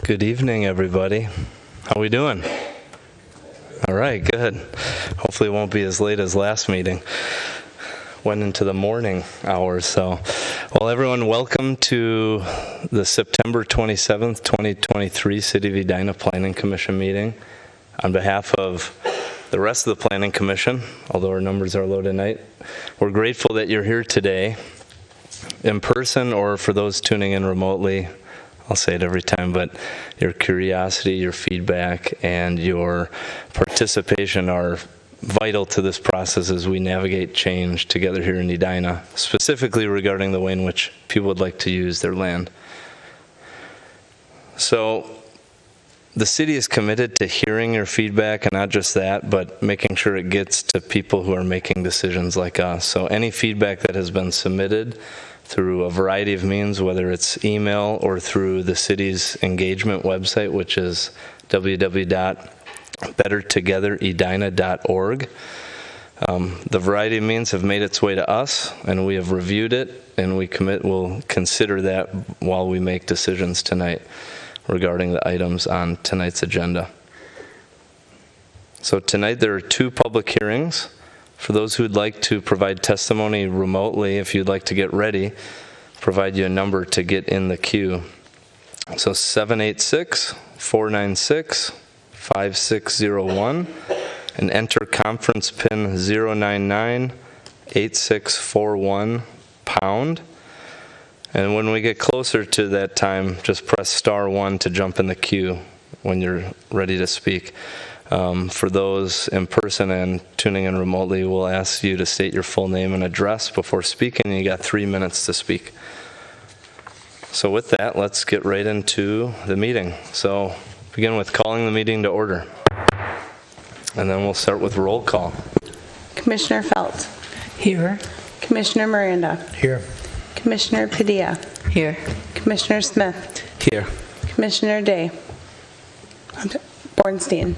Good evening, everybody. How we doing? All right, good. Hopefully it won't be as late as last meeting. Went into the morning hours, so. Well, everyone, welcome to the September 27th, 2023 City of Edina Planning Commission meeting. On behalf of the rest of the Planning Commission, although our numbers are low tonight, we're grateful that you're here today in person or for those tuning in remotely. I'll say it every time, but your curiosity, your feedback, and your participation are vital to this process as we navigate change together here in Edina, specifically regarding the way in which people would like to use their land. So the city is committed to hearing your feedback, and not just that, but making sure it gets to people who are making decisions like us. So any feedback that has been submitted through a variety of means, whether it's email or through the city's engagement website, which is www.bettertogetheredina.org. The variety of means have made its way to us, and we have reviewed it, and we'll consider that while we make decisions tonight regarding the items on tonight's agenda. So tonight there are two public hearings. For those who'd like to provide testimony remotely, if you'd like to get ready, provide you a number to get in the queue. So 786-496-5601 and enter conference pin 099-8641#. And when we get closer to that time, just press *1 to jump in the queue when you're ready to speak. For those in person and tuning in remotely, we'll ask you to state your full name and address before speaking. You got 3 minutes to speak. So with that, let's get right into the meeting. So begin with calling the meeting to order. And then we'll start with roll call. Commissioner Felt. Here. Commissioner Miranda. Here. Commissioner Padilla. Here. Commissioner Smith. Here. Commissioner Day. Bornstein.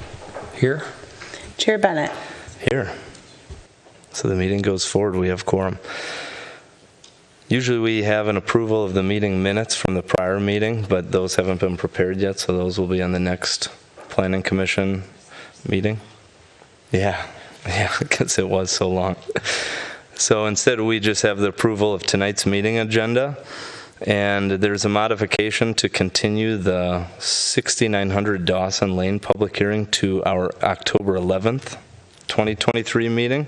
Here. Chair Bennett. Here. So the meeting goes forward. We have quorum. Usually we have an approval of the meeting minutes from the prior meeting, but those haven't been prepared yet, so those will be on the next Planning Commission meeting. Yeah, because it was so long. So instead we just have the approval of tonight's meeting agenda. And there's a modification to continue the 6900 Dawson Lane public hearing to our October 11th, 2023 meeting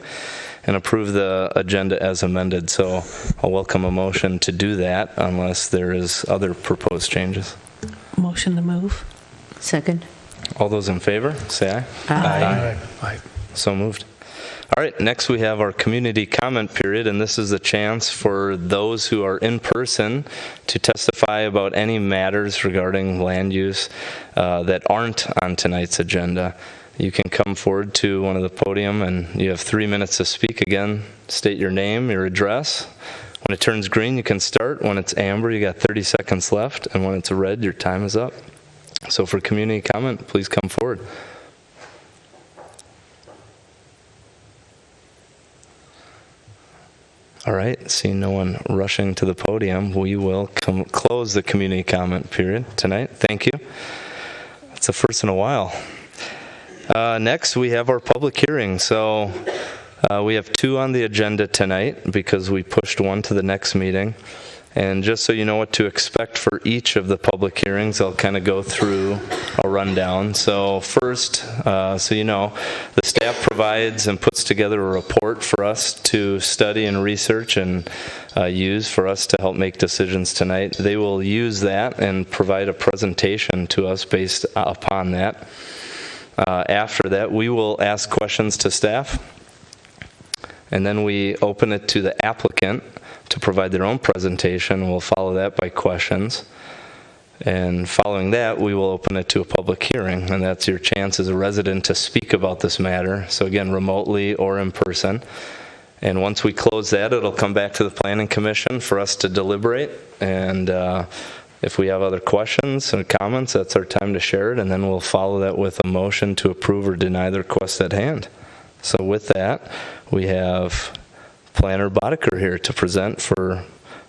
and approve the agenda as amended. So I'll welcome a motion to do that unless there is other proposed changes. Motion to move. Second. All those in favor, say aye. Aye. Aye. So moved. All right, next we have our community comment period, and this is a chance for those who are in person to testify about any matters regarding land use that aren't on tonight's agenda. You can come forward to one of the podium, and you have 3 minutes to speak. Again, state your name, your address. When it turns green, you can start. When it's amber, you got 30 seconds left, and when it's red, your time is up. So for community comment, please come forward. All right, seeing no one rushing to the podium, we will close the community comment period tonight. Thank you. That's the first in a while. Next, we have our public hearing. So we have 2 on the agenda tonight because we pushed one to the next meeting. And just so you know what to expect for each of the public hearings, I'll kind of go through a rundown. So first, so you know, the staff provides and puts together a report for us to study and research and use for us to help make decisions tonight. They will use that and provide a presentation to us based upon that. After that, we will ask questions to staff, and then we open it to the applicant to provide their own presentation. We'll follow that by questions. And following that, we will open it to a public hearing, and that's your chance as a resident to speak about this matter. So again, remotely or in person. And once we close that, it'll come back to the Planning Commission for us to deliberate. And if we have other questions or comments, that's our time to share it. And then we'll follow that with a motion to approve or deny the request at hand. So with that, we have Planner Boddicker here to present for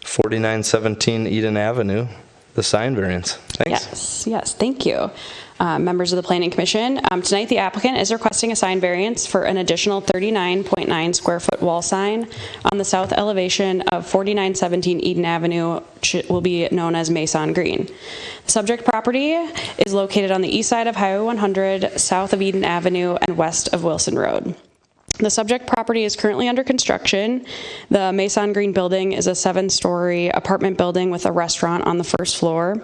4917 Eden Avenue the sign variance. Thanks. Yes, thank you. Members of the Planning Commission, tonight the applicant is requesting a sign variance for an additional 39.9 square foot wall sign on the south elevation of 4917 Eden Avenue, which will be known as Mason Green. The subject property is located on the east side of Highway 100, south of Eden Avenue, and west of Wilson Road. The subject property is currently under construction. The Mason Green building is a 7-story apartment building with a restaurant on the first floor.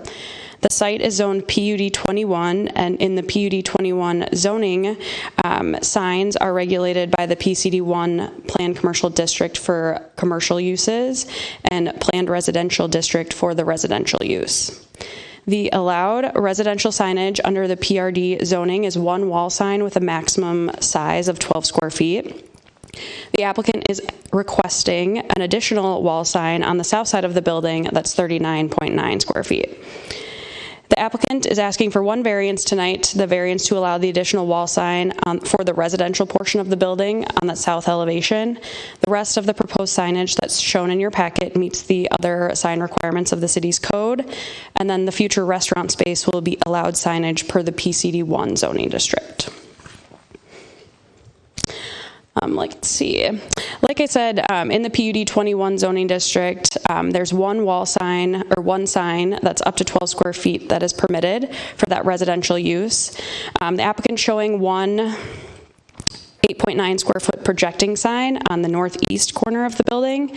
The site is zoned PUD 21, and in the PUD 21 zoning, signs are regulated by the PCD 1 Planned Commercial District for commercial uses and Planned Residential District for the residential use. The allowed residential signage under the PRD zoning is one wall sign with a maximum size of 12 square feet. The applicant is requesting an additional wall sign on the south side of the building that's 39.9 square feet. The applicant is asking for one variance tonight, the variance to allow the additional wall sign for the residential portion of the building on that south elevation. The rest of the proposed signage that's shown in your packet meets the other sign requirements of the city's code, and then the future restaurant space will be allowed signage per the PCD 1 zoning district. Let's see. Like I said, in the PUD 21 zoning district, there's one wall sign or one sign that's up to 12 square feet that is permitted for that residential use. The applicant showing one 8.9 square foot projecting sign on the northeast corner of the building.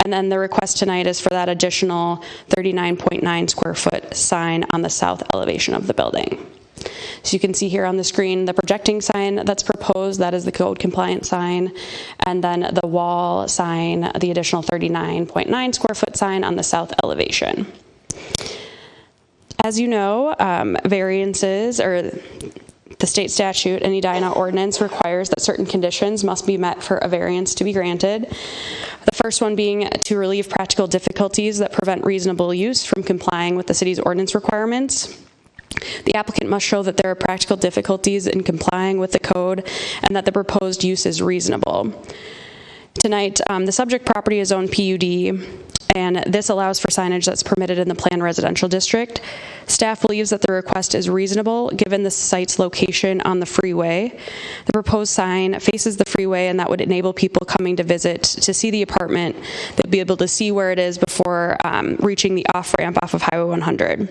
And then the request tonight is for that additional 39.9 square foot sign on the south elevation of the building. So you can see here on the screen the projecting sign that's proposed, that is the code compliant sign, and then the wall sign, the additional 39.9 square foot sign on the south elevation. As you know, variances, or the state statute and Edina ordinance requires that certain conditions must be met for a variance to be granted. The first one being to relieve practical difficulties that prevent reasonable use from complying with the city's ordinance requirements. The applicant must show that there are practical difficulties in complying with the code and that the proposed use is reasonable. Tonight, the subject property is owned PUD, and this allows for signage that's permitted in the planned residential district. Staff believes that the request is reasonable given the site's location on the freeway. The proposed sign faces the freeway, and that would enable people coming to visit to see the apartment. They'll be able to see where it is before reaching the off-ramp off of Highway 100.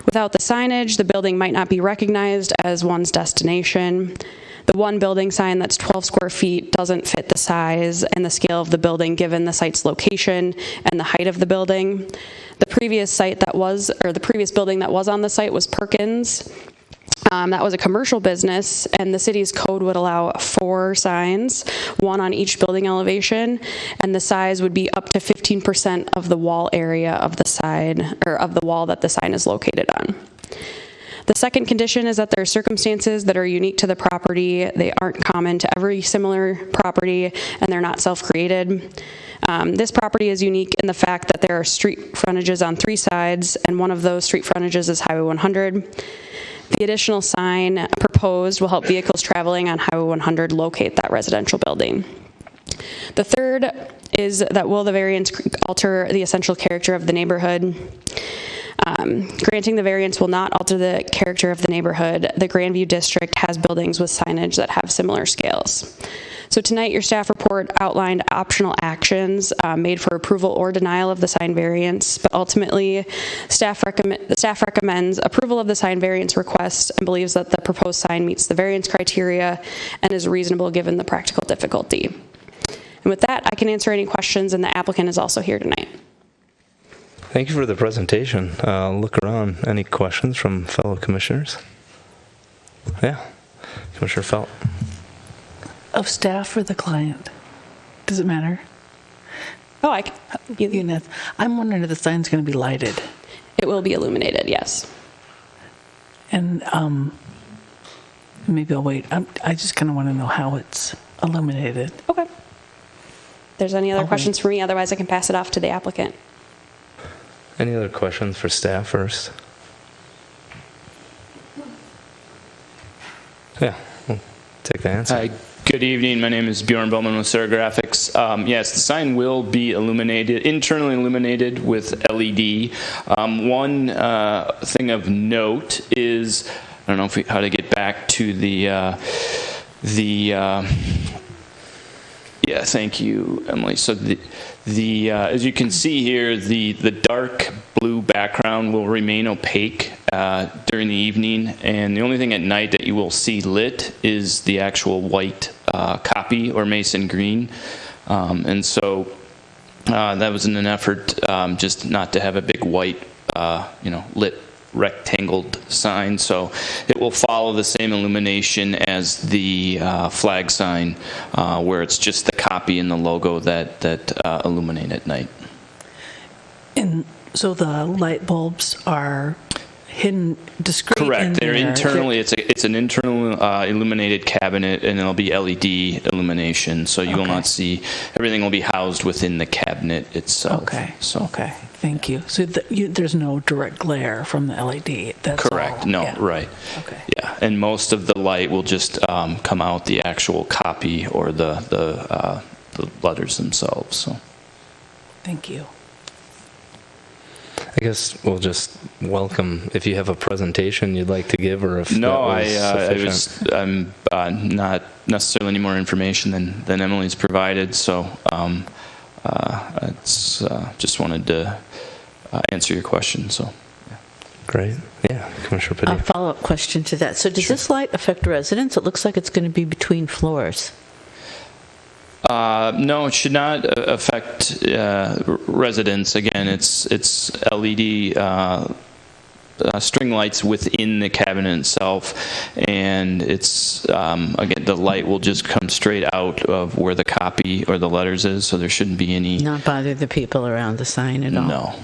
Without the signage, the building might not be recognized as one's destination. The one building sign that's 12 square feet doesn't fit the size and the scale of the building given the site's location and the height of the building. The previous building that was on the site was Perkins. That was a commercial business, and the city's code would allow 4 signs, one on each building elevation, and the size would be up to 15% of the wall area of the side, or of the wall that the sign is located on. The second condition is that there are circumstances that are unique to the property. They aren't common to every similar property, and they're not self-created. This property is unique in the fact that there are street frontages on 3 sides, and one of those street frontages is Highway 100. The additional sign proposed will help vehicles traveling on Highway 100 locate that residential building. The third is that will the variance alter the essential character of the neighborhood? Granting the variance will not alter the character of the neighborhood. The Grandview District has buildings with signage that have similar scales. So tonight, your staff report outlined optional actions made for approval or denial of the sign variance, but ultimately, staff recommends approval of the sign variance request and believes that the proposed sign meets the variance criteria and is reasonable given the practical difficulty. And with that, I can answer any questions, and the applicant is also here tonight. Thank you for the presentation. Look around. Any questions from fellow commissioners? Yeah, Commissioner Felt. Of staff or the client? Does it matter? Oh, I'm wondering if the sign's going to be lighted. it will be illuminated, yes. And maybe I'll wait. I just kind of want to know how it's illuminated. Okay. If there's any other questions for me, otherwise I can pass it off to the applicant. Any other questions for staff first? Yeah, we'll take the answer. Good evening. My name is Bjorn Bowman with Sarah Graphics. Yes, the sign will be illuminated, internally illuminated with LED. One thing of note is, I don't know how to get back to yeah, thank you, Emily. So as you can see here, the dark blue background will remain opaque during the evening, and the only thing at night that you will see lit is the actual white copy or mason green. And so that was in an effort just not to have a big white, lit rectangled sign. So it will follow the same illumination as the flag sign, where it's just the copy and the logo that illuminate at night. And so the light bulbs are hidden discreet. Correct. They're there. internally. It's an internal illuminated cabinet, and it'll be LED illumination. So you will not see. Everything will be housed within the cabinet itself. Okay. So Okay. Thank you. So there's no direct glare from the LED. That's correct. all. No. Yeah. Right. Okay. Yeah. And most of the light will just come out the actual copy or the letters themselves. So. Thank you. I guess we'll just welcome if you have a presentation you'd like to give, or if No, that was sufficient. I'm not necessarily any more information than Emily's provided. So it's just wanted to answer your question. So. Great. Yeah, Commissioner A Padilla. follow-up question to that. So does this light affect residents? It looks like it's going to be between floors. No, it should not affect residents. Again, it's LED string lights within the cabinet itself, and it's again, the light will just come straight out of where the copy or the letters is, so there shouldn't be any. Not bother the people around the sign at all? No.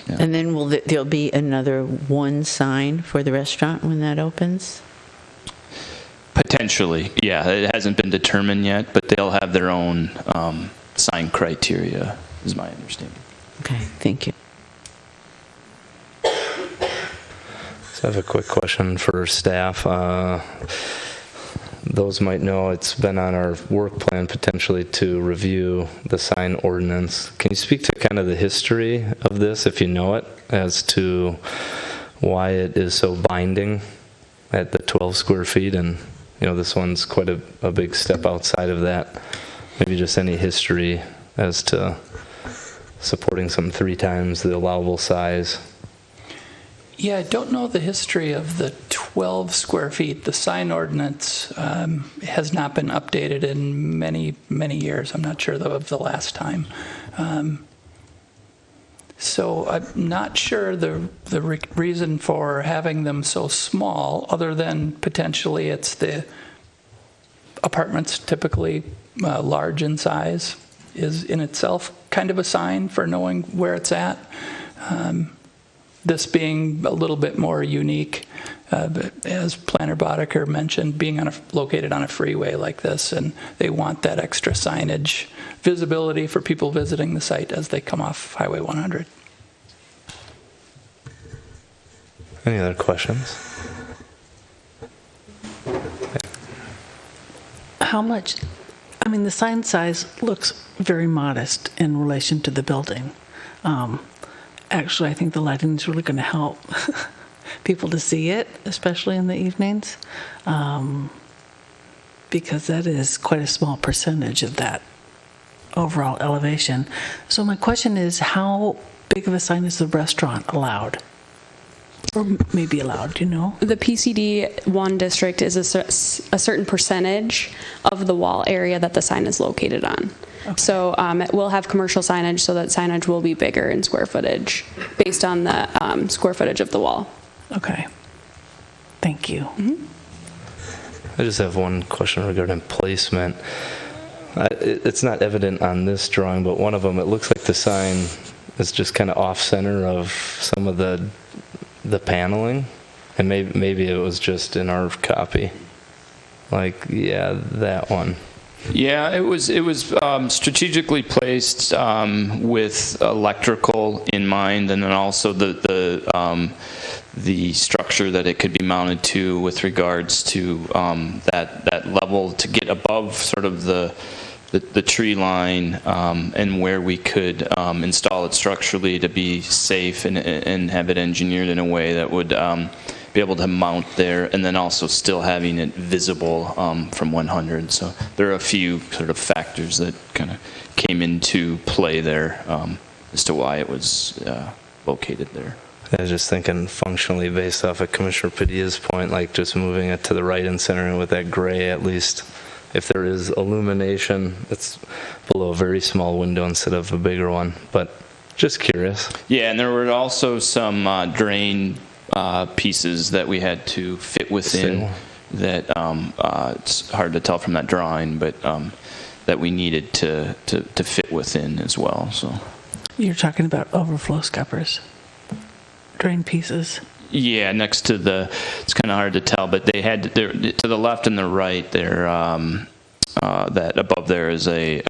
Yeah. And then there'll be another one sign for the restaurant when that opens? Potentially, yeah. It hasn't been determined yet, but they'll have their own sign criteria, is my understanding. Okay, thank you. So I have a quick question for staff. Those might know it's been on our work plan potentially to review the sign ordinance. Can you speak to kind of the history of this, if you know it, as to why it is so binding at the 12 square feet? And, this one's quite a big step outside of that. Maybe just any history as to supporting some 3 times the allowable size. Yeah, I don't know the history of the 12 square feet. The sign ordinance has not been updated in many, many years. I'm not sure of the last time. So I'm not sure the reason for having them so small, other than potentially it's the apartments typically large in size, is in itself kind of a sign for knowing where it's at. This being a little bit more unique, but as Planner Boddicker mentioned, being located on a freeway like this, and they want that extra signage visibility for people visiting the site as they come off Highway 100. Any other questions? How much, the sign size looks very modest in relation to the building. Actually, I think the lighting is really going to help people to see it, especially in the evenings, because that is quite a small percentage of that overall elevation. So my question is, how big of a sign is the restaurant allowed? Or maybe allowed, do you know? The PCD 1 district is a certain percentage of the wall area that the sign is located on. Okay. So it will have commercial signage, so that signage will be bigger in square footage based on the square footage of the wall. Okay. Thank you. Mm-hmm. I just have one question regarding placement. It's not evident on this drawing, but one of them, it looks like the sign is just kind of off-center of some of the paneling, and maybe it was just in our copy. That one. Yeah, it was strategically placed with electrical in mind, and then also the structure that it could be mounted to with regards to that level to get above sort of the tree line, and where we could install it structurally to be safe and have it engineered in a way that would be able to mount there, and then also still having it visible from 100. So there are a few sort of factors that kind of came into play there as to why it was located there. I was just thinking functionally based off of Commissioner Padilla's point, like just moving it to the right and centering with that gray, at least if there is illumination, it's below a very small window instead of a bigger one. But just curious. Yeah, and there were also some drain pieces that we had to fit within that it's hard to tell from that drawing, but that we needed to fit within as well. So You're talking about overflow scuppers, drain pieces. yeah, next to it's kind of hard to tell, but they had to the left and the right there. That above there is a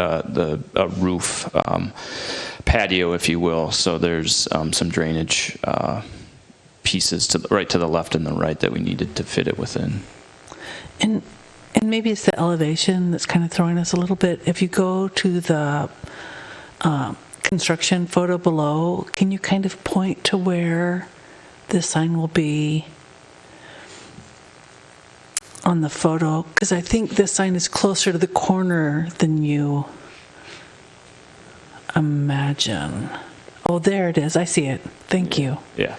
roof patio, if you will. So there's some drainage pieces to the left and the right that we needed to fit it within. And maybe it's the elevation that's kind of throwing us a little bit. If you go to the construction photo below, can you kind of point to where this sign will be on the photo? Because I think this sign is closer to the corner than you imagine. Oh, there it is. I see it. Thank you. Yeah.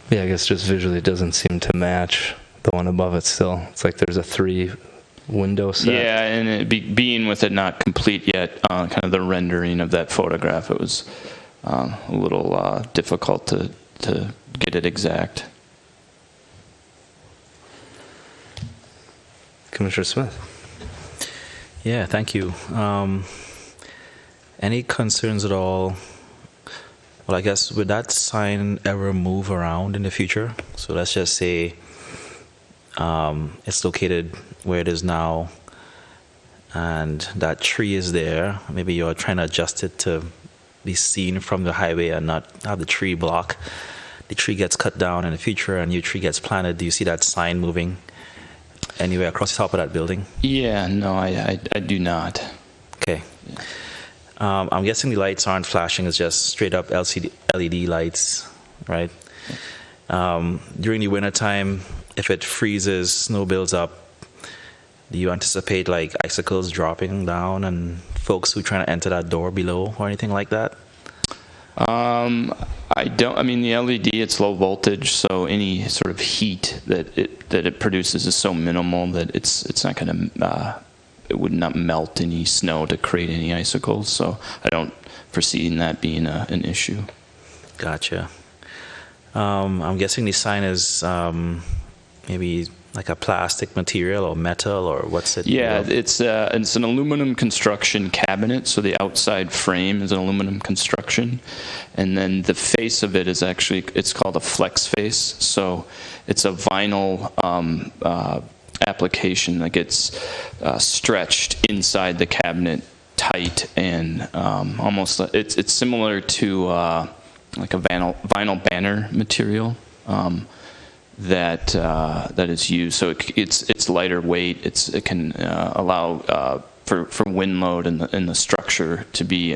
Yeah, I guess just visually it doesn't seem to match the one above it still. It's like there's a 3-window set. Yeah, and being with it not complete yet, kind of the rendering of that photograph, it was a little difficult to get it exact. Commissioner Smith. Yeah, thank you. Any concerns at all? Well, I guess, would that sign ever move around in the future? So let's just say it's located where it is now, and that tree is there. Maybe you're trying to adjust it to be seen from the highway and not have the tree block. The tree gets cut down in the future, and a new tree gets planted. Do you see that sign moving anywhere across the top of that building? Yeah, no, I do not. Okay. I'm guessing the lights aren't flashing. It's just straight up LED lights, right? During the wintertime, if it freezes, snow builds up, do you anticipate like icicles dropping down and folks who are trying to enter that door below or anything like that? I don't. I mean, the LED, it's low voltage, so any sort of heat that it produces is so minimal that it's not going to. It would not melt any snow to create any icicles, so I don't foresee that being an issue. Gotcha. I'm guessing the sign is maybe like a plastic material or metal, or what's it? Yeah, it's an aluminum construction cabinet, so the outside frame is an aluminum construction, and then the face of it is actually, it's called a flex face, so it's a vinyl application that gets stretched inside the cabinet tight, and almost it's similar to like a vinyl banner material that is used. So it's lighter weight. It can allow for wind load and the structure to be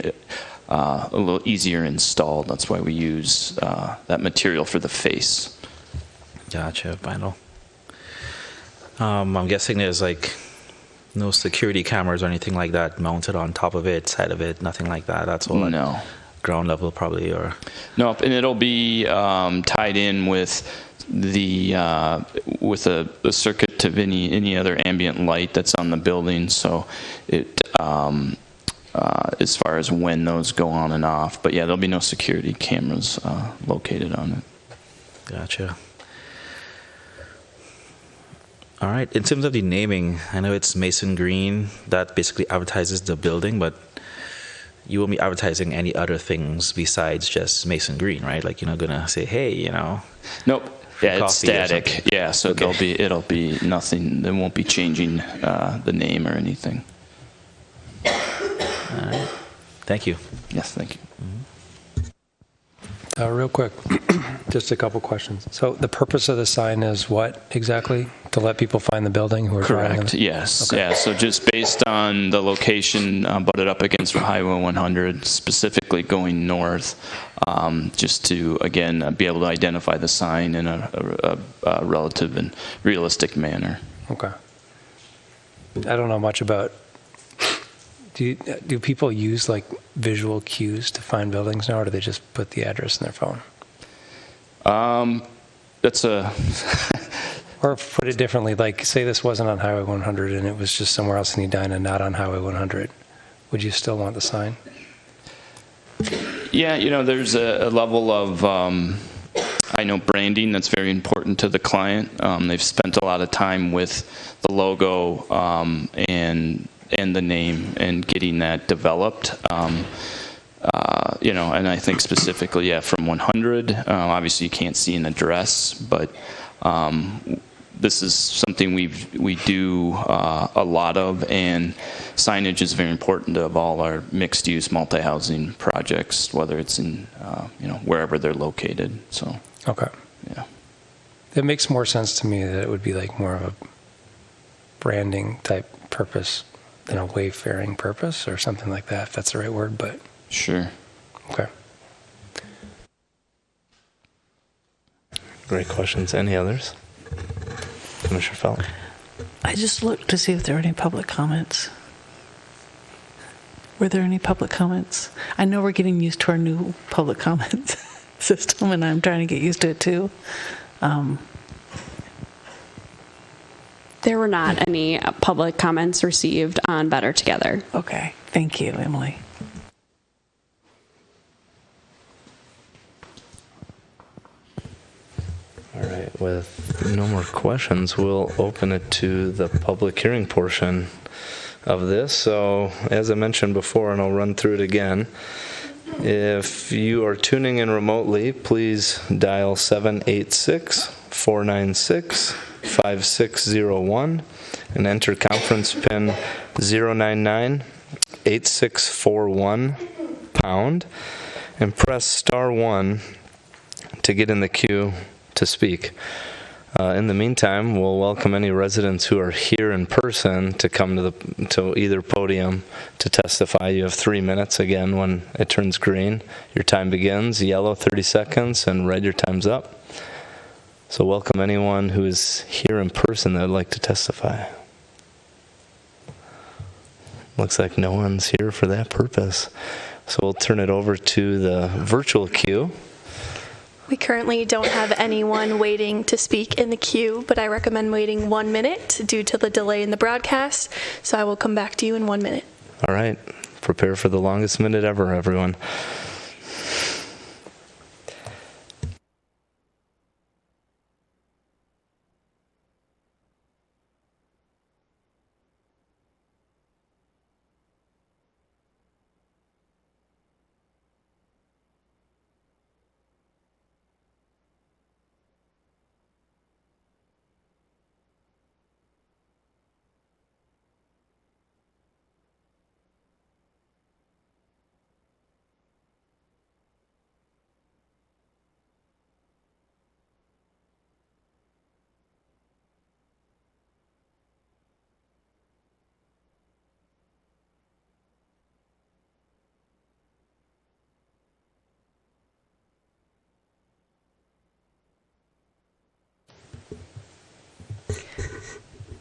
a little easier installed. That's why we use that material for the face. Gotcha, vinyl. I'm guessing there's like no security cameras or anything like that mounted on top of it, side of it, nothing like that. That's all at ground level probably, or? No, and it'll be tied in with a circuit to any other ambient light that's on the building. So it as far as when those go on and off, but yeah, there'll be no security cameras located on it. Gotcha. All right. In terms of the naming, I know it's Mason Green. That basically advertises the building, but you won't be advertising any other things besides just Mason Green, right? Like, you're not going to say, hey, Nope. Yeah, it's coffee or static. Yeah, so Okay. it'll be nothing. They won't be changing the name or anything. Thank you. Yes, thank you. Real quick, just a couple questions. So the purpose of the sign is what exactly? To let people find the building who are driving? Correct. Yes. Okay. Yeah. So just based on the location butted up against Highway 100, specifically going north, just to again be able to identify the sign in a relative and realistic manner. Okay. I don't know much about. Do people use like visual cues to find buildings now, or do they just put the address in their phone? That's a Or put it differently, like say this wasn't on Highway 100 and it was just somewhere else in Edina, not on Highway 100. Would you still want the sign? Yeah, there's a level of, I know branding that's very important to the client. They've spent a lot of time with the logo and the name and getting that developed. And I think specifically, from 100, obviously you can't see an address, but this is something we do a lot of, and signage is very important of all our mixed-use multi-housing projects, whether it's in, wherever they're located. So, Okay. yeah. It makes more sense to me that it would be like more of a branding type purpose than a wayfaring purpose or something like that, if that's the right word, but Sure. okay. Great questions. Any others? Commissioner Felt? I just looked to see if there were any public comments. Were there any public comments? I know we're getting used to our new public comments system, and I'm trying to get used to it too. There were not any public comments received on Better Together. Okay, thank you, Emily. All right, with no more questions, we'll open it to the public hearing portion of this. So, as I mentioned before, and I'll run through it again, if you are tuning in remotely, please dial 786-496-5601 and enter conference pin 099-8641# and press star 1 to get in the queue to speak. In the meantime, we'll welcome any residents who are here in person to come to either podium to testify. You have 3 minutes. Again, when it turns green, your time begins. Yellow, 30 seconds, and red, your time's up. So welcome anyone who is here in person that would like to testify. Looks like no one's here for that purpose. So we'll turn it over to the virtual queue. We currently don't have anyone waiting to speak in the queue, but I recommend waiting 1 minute due to the delay in the broadcast, so I will come back to you in 1 minute. All right. Prepare for the longest minute ever, everyone.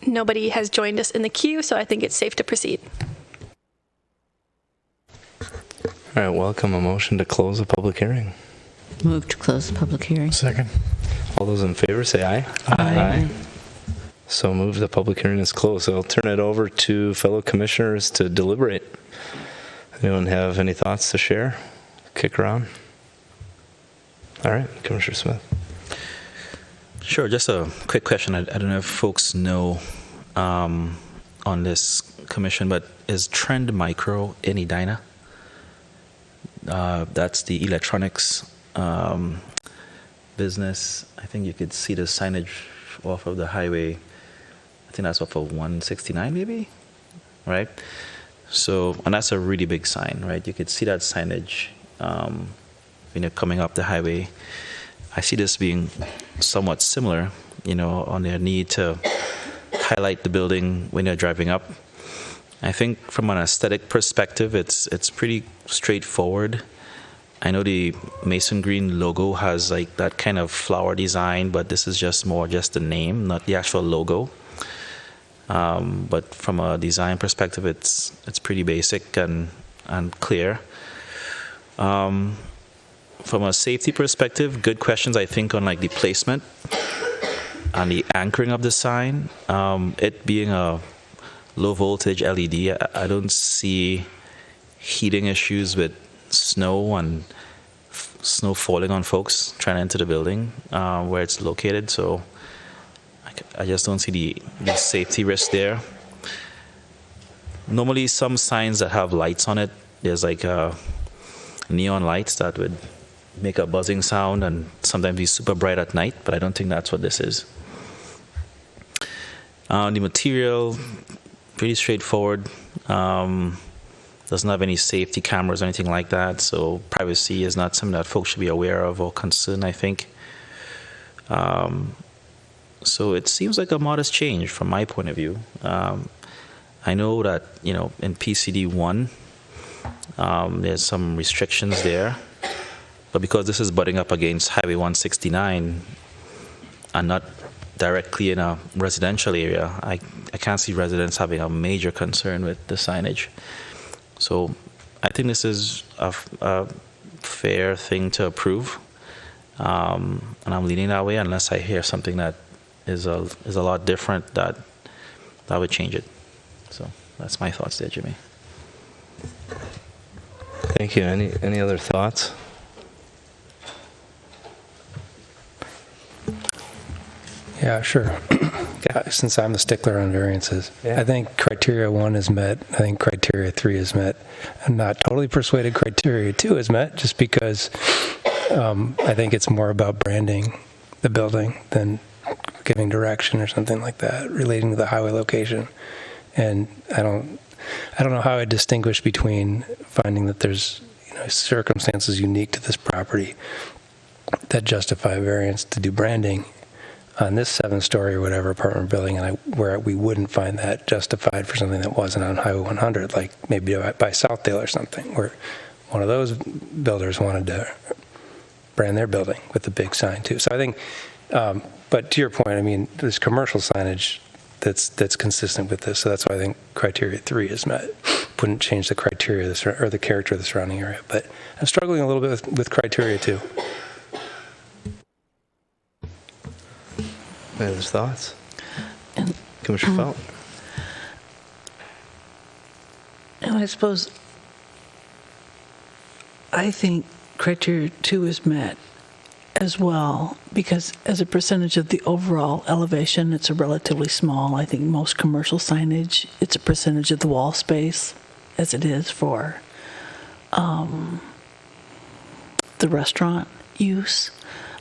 Nobody has joined us in the queue, so I think it's safe to proceed. All right, welcome. A motion to close the public hearing. Move to close the public hearing. Second. All those in favor say aye. Aye. So moved. The public hearing is closed. So I'll turn it over to fellow commissioners to deliberate. Anyone have any thoughts to share? Kick around. All right, Commissioner Smith. Sure, just a quick question. I don't know if folks know on this commission, but is Trend Micro in Edina? That's the electronics business. I think you could see the signage off of the highway. I think that's off of 169 maybe, right? So, and that's a really big sign, right? You could see that signage when you're coming up the highway. I see this being somewhat similar, on their need to highlight the building when you're driving up. I think from an aesthetic perspective, it's pretty straightforward. I know the Mason Green logo has like that kind of flower design, but this is just the name, not the actual logo. But from a design perspective, it's pretty basic and clear. From a safety perspective, good questions, I think, on like the placement and the anchoring of the sign. It being a low voltage LED, I don't see heating issues with snow and snow falling on folks trying to enter the building where it's located. So I just don't see the safety risk there. Normally, some signs that have lights on it, there's like neon lights that would make a buzzing sound and sometimes be super bright at night, but I don't think that's what this is. The material, pretty straightforward. Doesn't have any safety cameras or anything like that, so privacy is not something that folks should be aware of or concerned, I think. So it seems like a modest change from my point of view. I know that, in PCD 1, there's some restrictions there, but because this is butting up against Highway 169 and not directly in a residential area, I can't see residents having a major concern with the signage. So I think this is a fair thing to approve, and I'm leaning that way unless I hear something that is a lot different that would change it. So that's my thoughts there, Jimmy. Thank you. Any other thoughts? Yeah, sure. Since I'm the stickler on variances, I think criteria 1 is met. I think criteria 3 is met. I'm not totally persuaded criteria 2 is met, just because I think it's more about branding the building than giving direction or something like that relating to the highway location. And I don't know how I distinguish between finding that there's circumstances unique to this property that justify variance to do branding on this 7-story or whatever apartment building, and where we wouldn't find that justified for something that wasn't on Highway 100, like maybe by Southdale or something, where one of those builders wanted to brand their building with a big sign too. So I think, but to your point, I mean, there's commercial signage that's consistent with this, so that's why I think criteria 3 is met. Wouldn't change the criteria or the character of the surrounding area, but I'm struggling a little bit with criteria 2. Any other thoughts? Commissioner Fountain? And I suppose I think criteria 2 is met as well, because as a percentage of the overall elevation, it's a relatively small. I think most commercial signage, it's a percentage of the wall space, as it is for the restaurant use.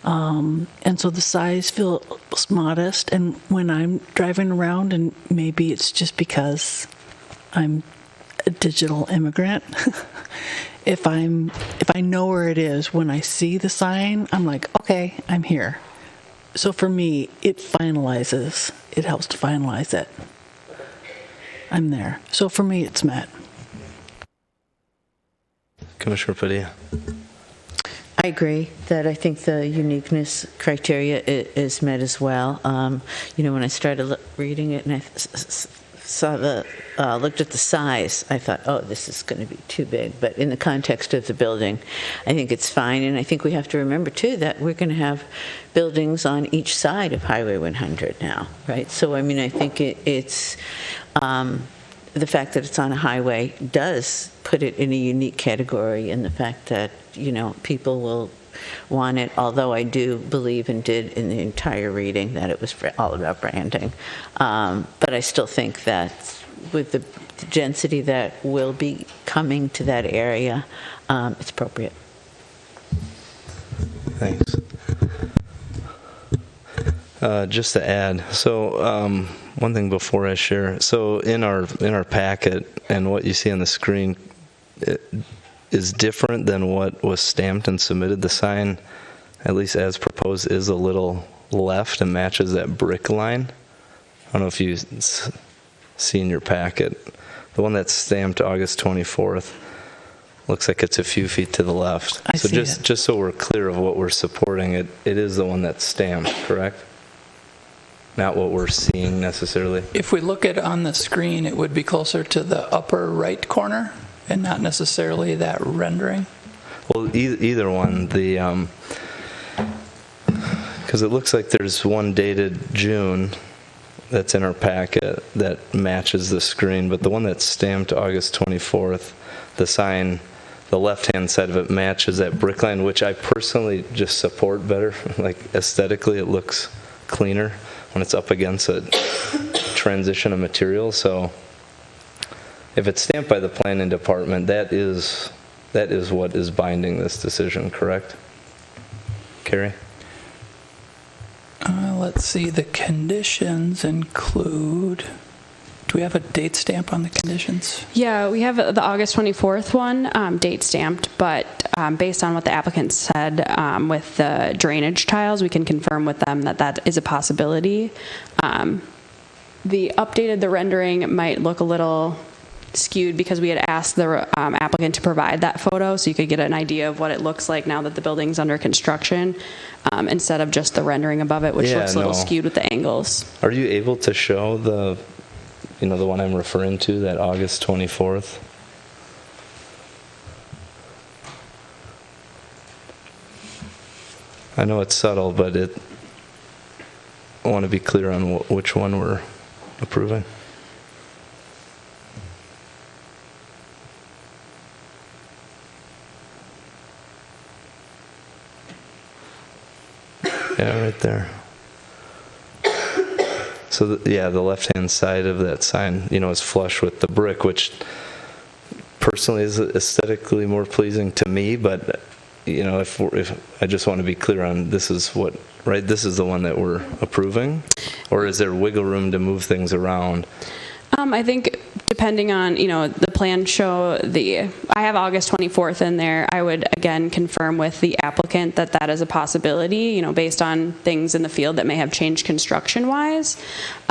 And so the size feels modest, and when I'm driving around, and maybe it's just because I'm a digital immigrant, if I know where it is, when I see the sign, I'm like, okay, I'm here. So for me, it helps to finalize it. I'm there. So for me, it's met. Commissioner Padilla? I agree that I think the uniqueness criteria is met as well. When I started reading it and I looked at the size, I thought, oh, this is going to be too big. But in the context of the building, I think it's fine. And I think we have to remember, too, that we're going to have buildings on each side of Highway 100 now, right? So, I mean, I think it's the fact that it's on a highway does put it in a unique category, and the fact that, people will want it, although I do believe and did in the entire reading that it was all about branding. But I still think that with the density that will be coming to that area, it's appropriate. Thanks. Just to add, so one thing before I share, so in our packet and what you see on the screen is different than what was stamped and submitted. The sign, at least as proposed, is a little left and matches that brick line. I don't know if you see in your packet. The one that's stamped August 24th looks like it's a few feet to the left. So just so we're clear of what we're supporting, it is the one that's stamped, correct? Not what we're seeing necessarily. If we look at on the screen, it would be closer to the upper right corner and not necessarily that rendering. Well, either one, because it looks like there's one dated June that's in our packet that matches the screen, but the one that's stamped August 24th, the sign, the left-hand side of it matches that brick line, which I personally just support better. Like aesthetically, it looks cleaner when it's up against a transition of material. So if it's stamped by the planning department, that is what is binding this decision, correct? Carrie? Let's see, the conditions include, do we have a date stamp on the conditions? Yeah, we have the August 24th one, date stamped, but based on what the applicant said with the drainage tiles, we can confirm with them that that is a possibility. The rendering might look a little skewed because we had asked the applicant to provide that photo so you could get an idea of what it looks like now that the building's under construction, instead of just the rendering above it, which looks a little skewed with the angles. Are you able to show the one I'm referring to, that August 24th? I know it's subtle, but I want to be clear on which one we're approving. Yeah, right there. So, the left-hand side of that sign, is flush with the brick, which personally is aesthetically more pleasing to me. But, if I just want to be clear on this is this is the one that we're approving, or is there wiggle room to move things around? I think depending on, the plan show I have August 24th in there. I would again confirm with the applicant that that is a possibility, based on things in the field that may have changed construction wise.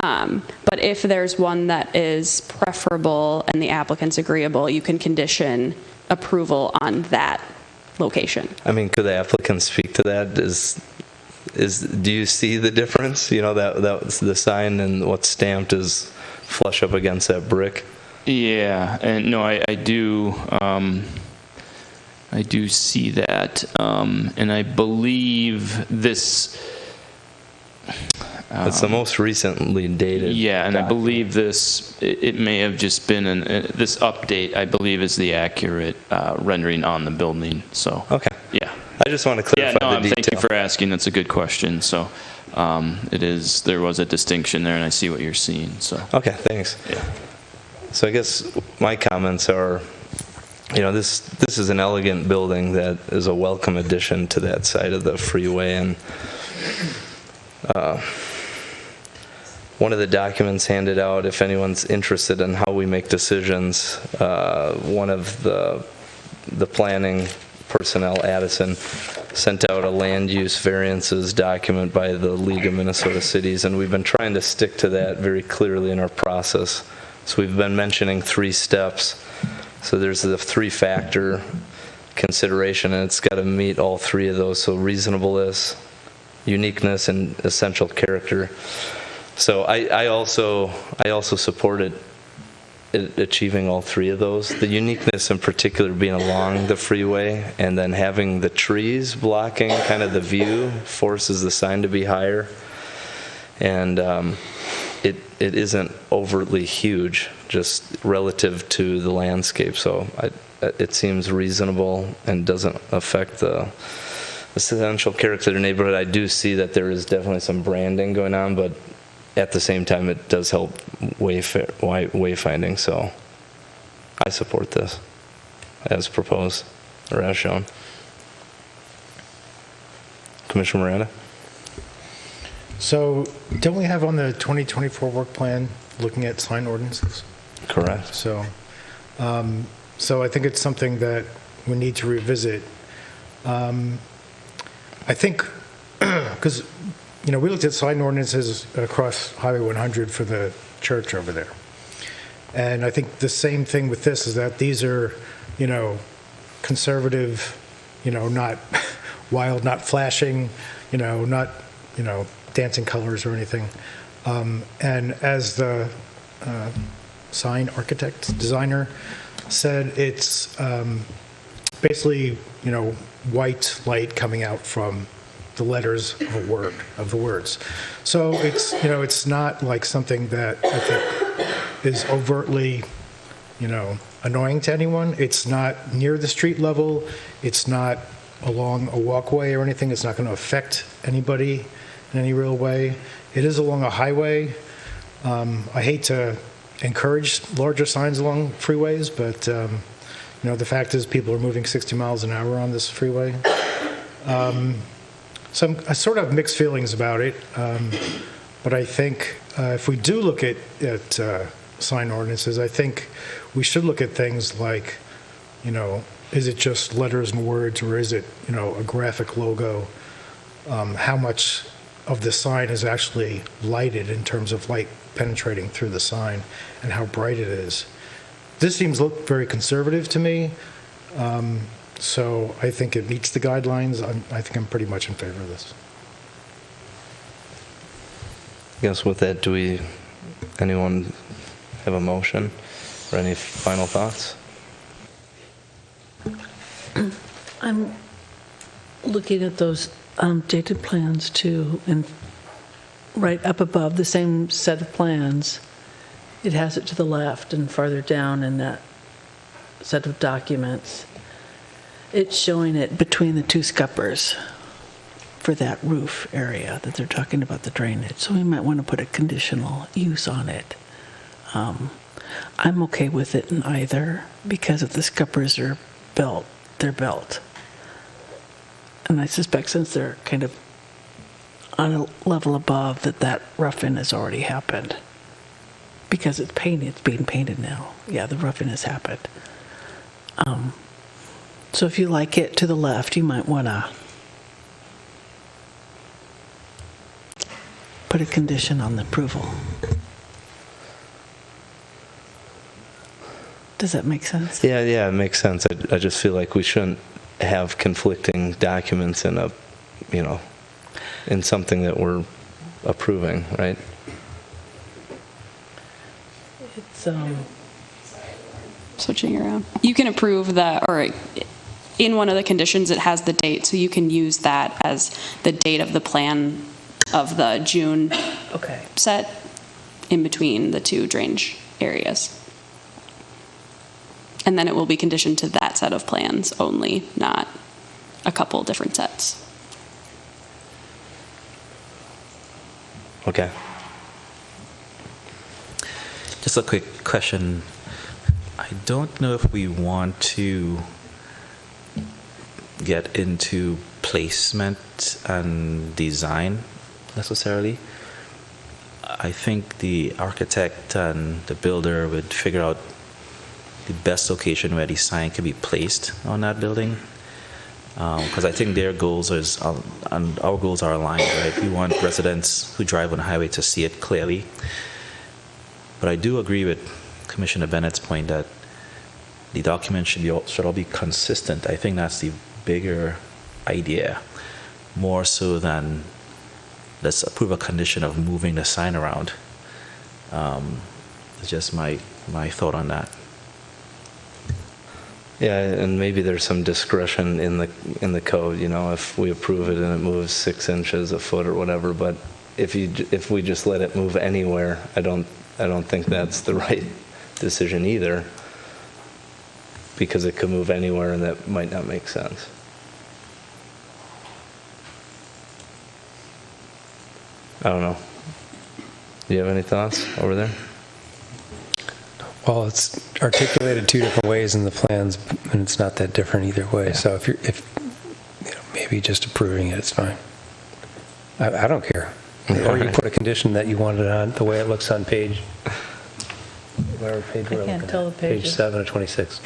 But if there's one that is preferable and the applicant's agreeable, you can condition approval on that location. I mean, could the applicant speak to that? Do you see the difference? That the sign and what's stamped is flush up against that brick. Yeah, and no, I do. I do see that, and I believe this. It's the most recently dated. Yeah, and document. I believe this. It may have just been this update. I believe is the accurate rendering on the building. So. Okay. Yeah. I just want to clarify the detail. Thank you for asking. That's a good question. So. It is. There was a distinction there, and I see what you're seeing. So. Okay, thanks. Yeah. So I guess my comments are, this is an elegant building that is a welcome addition to that side of the freeway, and one of the documents handed out, if anyone's interested in how we make decisions, one of the planning personnel, Addison, sent out a land use variances document by the League of Minnesota Cities, and we've been trying to stick to that very clearly in our process. So we've been mentioning 3 steps. So there's the 3-factor consideration, and it's got to meet all 3 of those. So reasonableness, uniqueness, and essential character. So I also supported achieving all 3 of those. The uniqueness in particular being along the freeway, and then having the trees blocking kind of the view forces the sign to be higher. And it isn't overtly huge, just relative to the landscape. So it seems reasonable and doesn't affect the essential character of the neighborhood. I do see that there is definitely some branding going on, but at the same time, it does help wayfinding, so I support this as proposed or as shown. Commissioner Miranda? So don't we have on the 2024 work plan looking at sign ordinances? Correct. So I think it's something that we need to revisit. I think, because, we looked at sign ordinances across Highway 100 for the church over there. And I think the same thing with this is that these are, conservative, not wild, not flashing, not, dancing colors or anything. And as the sign architect, designer said, it's basically, white light coming out from the letters of the words. So it's, it's not like something that I think is overtly, annoying to anyone. It's not near the street level. It's not along a walkway or anything. It's not going to affect anybody in any real way. It is along a highway. I hate to encourage larger signs along freeways, but the fact is people are moving 60 miles an hour on this freeway. So I sort of have mixed feelings about it, but I think if we do look at sign ordinances, I think we should look at things like, is it just letters and words, or is it, a graphic logo? How much of the sign is actually lighted in terms of light penetrating through the sign, and how bright it is. This seems look very conservative to me, so I think it meets the guidelines. I think I'm pretty much in favor of this. I guess with that, anyone have a motion or any final thoughts? I'm looking at those dated plans too, and right up above the same set of plans, it has it to the left and farther down in that set of documents. It's showing it between the two scuppers for that roof area that they're talking about, the drainage. So we might want to put a conditional use on it. I'm okay with it in either, because if the scuppers are built, they're built. And I suspect since they're kind of on a level above, that roughing has already happened. Because it's painted, it's being painted now. Yeah, the roughing has happened. So if you like it to the left, you might want to put a condition on the approval. Does that make sense? Yeah, it makes sense. I just feel like we shouldn't have conflicting documents in in something that we're approving, right? It's Switching around. You can approve that, or in one of the conditions, it has the date, so you can use that as the date of the plan of the June set in between the two drainage areas. And then it will be conditioned to that set of plans only, not a couple different sets. Okay. Just a quick question. I don't know if we want to get into placement and design necessarily. I think the architect and the builder would figure out the best location where the sign can be placed on that building. Because I think their goals and our goals are aligned, right? We want residents who drive on the highway to see it clearly. But I do agree with Commissioner Bennett's point that the document should all be consistent. I think that's the bigger idea, more so than let's approve a condition of moving the sign around. It's just my thought on that. Yeah, and maybe there's some discretion in the code, if we approve it and it moves 6 inches, a foot, or whatever. But if we just let it move anywhere, I don't think that's the right decision either, because it could move anywhere and that might not make sense. I don't know. Do you have any thoughts over there? Well, it's articulated two different ways in the plans, and it's not that different either way. So if maybe just approving it, it's fine. I don't care. Or you put a condition that you want it on the way it looks on page, whatever page we're can't looking tell at. the pages. Page 7 of 26.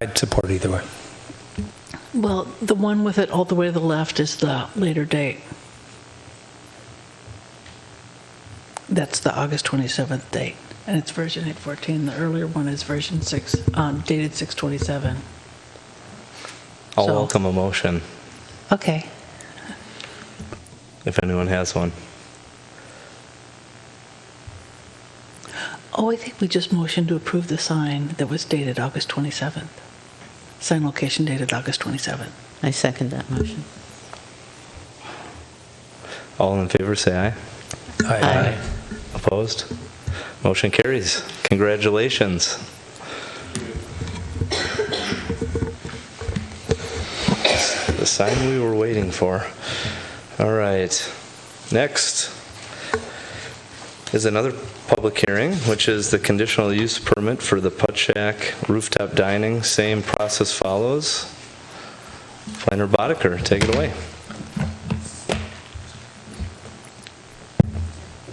I'd support either way. Well, the one with it all the way to the left is the later date. That's the August 27th date, and it's version 814. The earlier one is version 6, dated 6/27. I'll So- welcome a motion Okay. if anyone has one. Oh, I think we just motioned to approve the sign that was dated August 27th. Sign location dated August 27th. I second that motion. All in favor, say aye. Aye. Opposed? Motion carries. Congratulations. The sign we were waiting for. All right. Next is another public hearing, which is the conditional use permit for the Putt Shack rooftop dining. Same process follows. Planner Boddicker, take it away.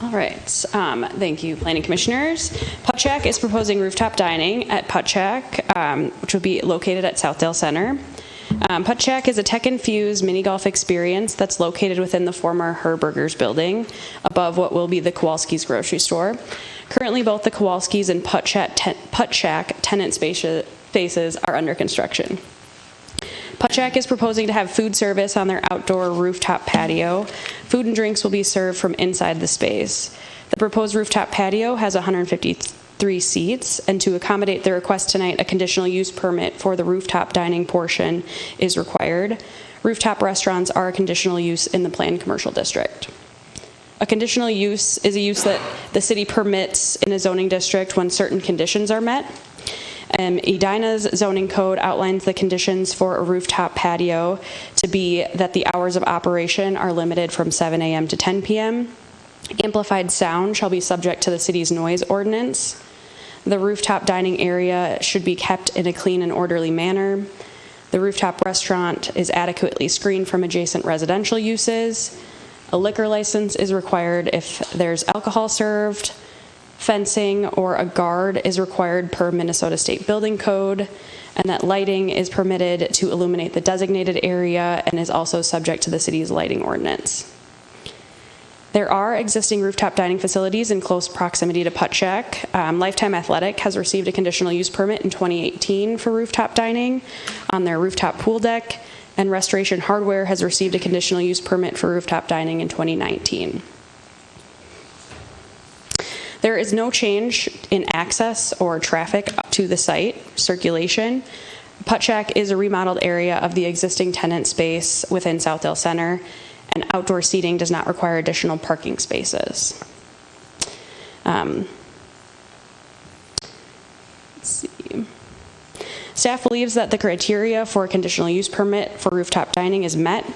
All right, thank you, Planning Commissioners. Putt Shack is proposing rooftop dining at Putt Shack, which will be located at Southdale Center. Putt Shack is a tech-infused mini golf experience that's located within the former Herberger's building, above what will be the Kowalski's grocery store. Currently, both the Kowalski's and Putt Shack tenant spaces are under construction. Putt Shack is proposing to have food service on their outdoor rooftop patio. Food and drinks will be served from inside the space. The proposed rooftop patio has 153 seats, and to accommodate the request tonight, a conditional use permit for the rooftop dining portion is required. Rooftop restaurants are a conditional use in the planned commercial district. A conditional use is a use that the city permits in a zoning district when certain conditions are met. Edina's zoning code outlines the conditions for a rooftop patio to be that the hours of operation are limited from 7 a.m. to 10 p.m. Amplified sound shall be subject to the city's noise ordinance. The rooftop dining area should be kept in a clean and orderly manner. The rooftop restaurant is adequately screened from adjacent residential uses. A liquor license is required if there's alcohol served. Fencing or a guard is required per Minnesota State Building Code, and that lighting is permitted to illuminate the designated area and is also subject to the city's lighting ordinance. There are existing rooftop dining facilities in close proximity to Putt Shack. Lifetime Athletic has received a conditional use permit in 2018 for rooftop dining on their rooftop pool deck, and Restoration Hardware has received a conditional use permit for rooftop dining in 2019. There is no change in access or traffic up to the site, circulation. Putt Shack is a remodeled area of the existing tenant space within Southdale Center, and outdoor seating does not require additional parking spaces. Let's see. Staff believes that the criteria for a conditional use permit for rooftop dining is met.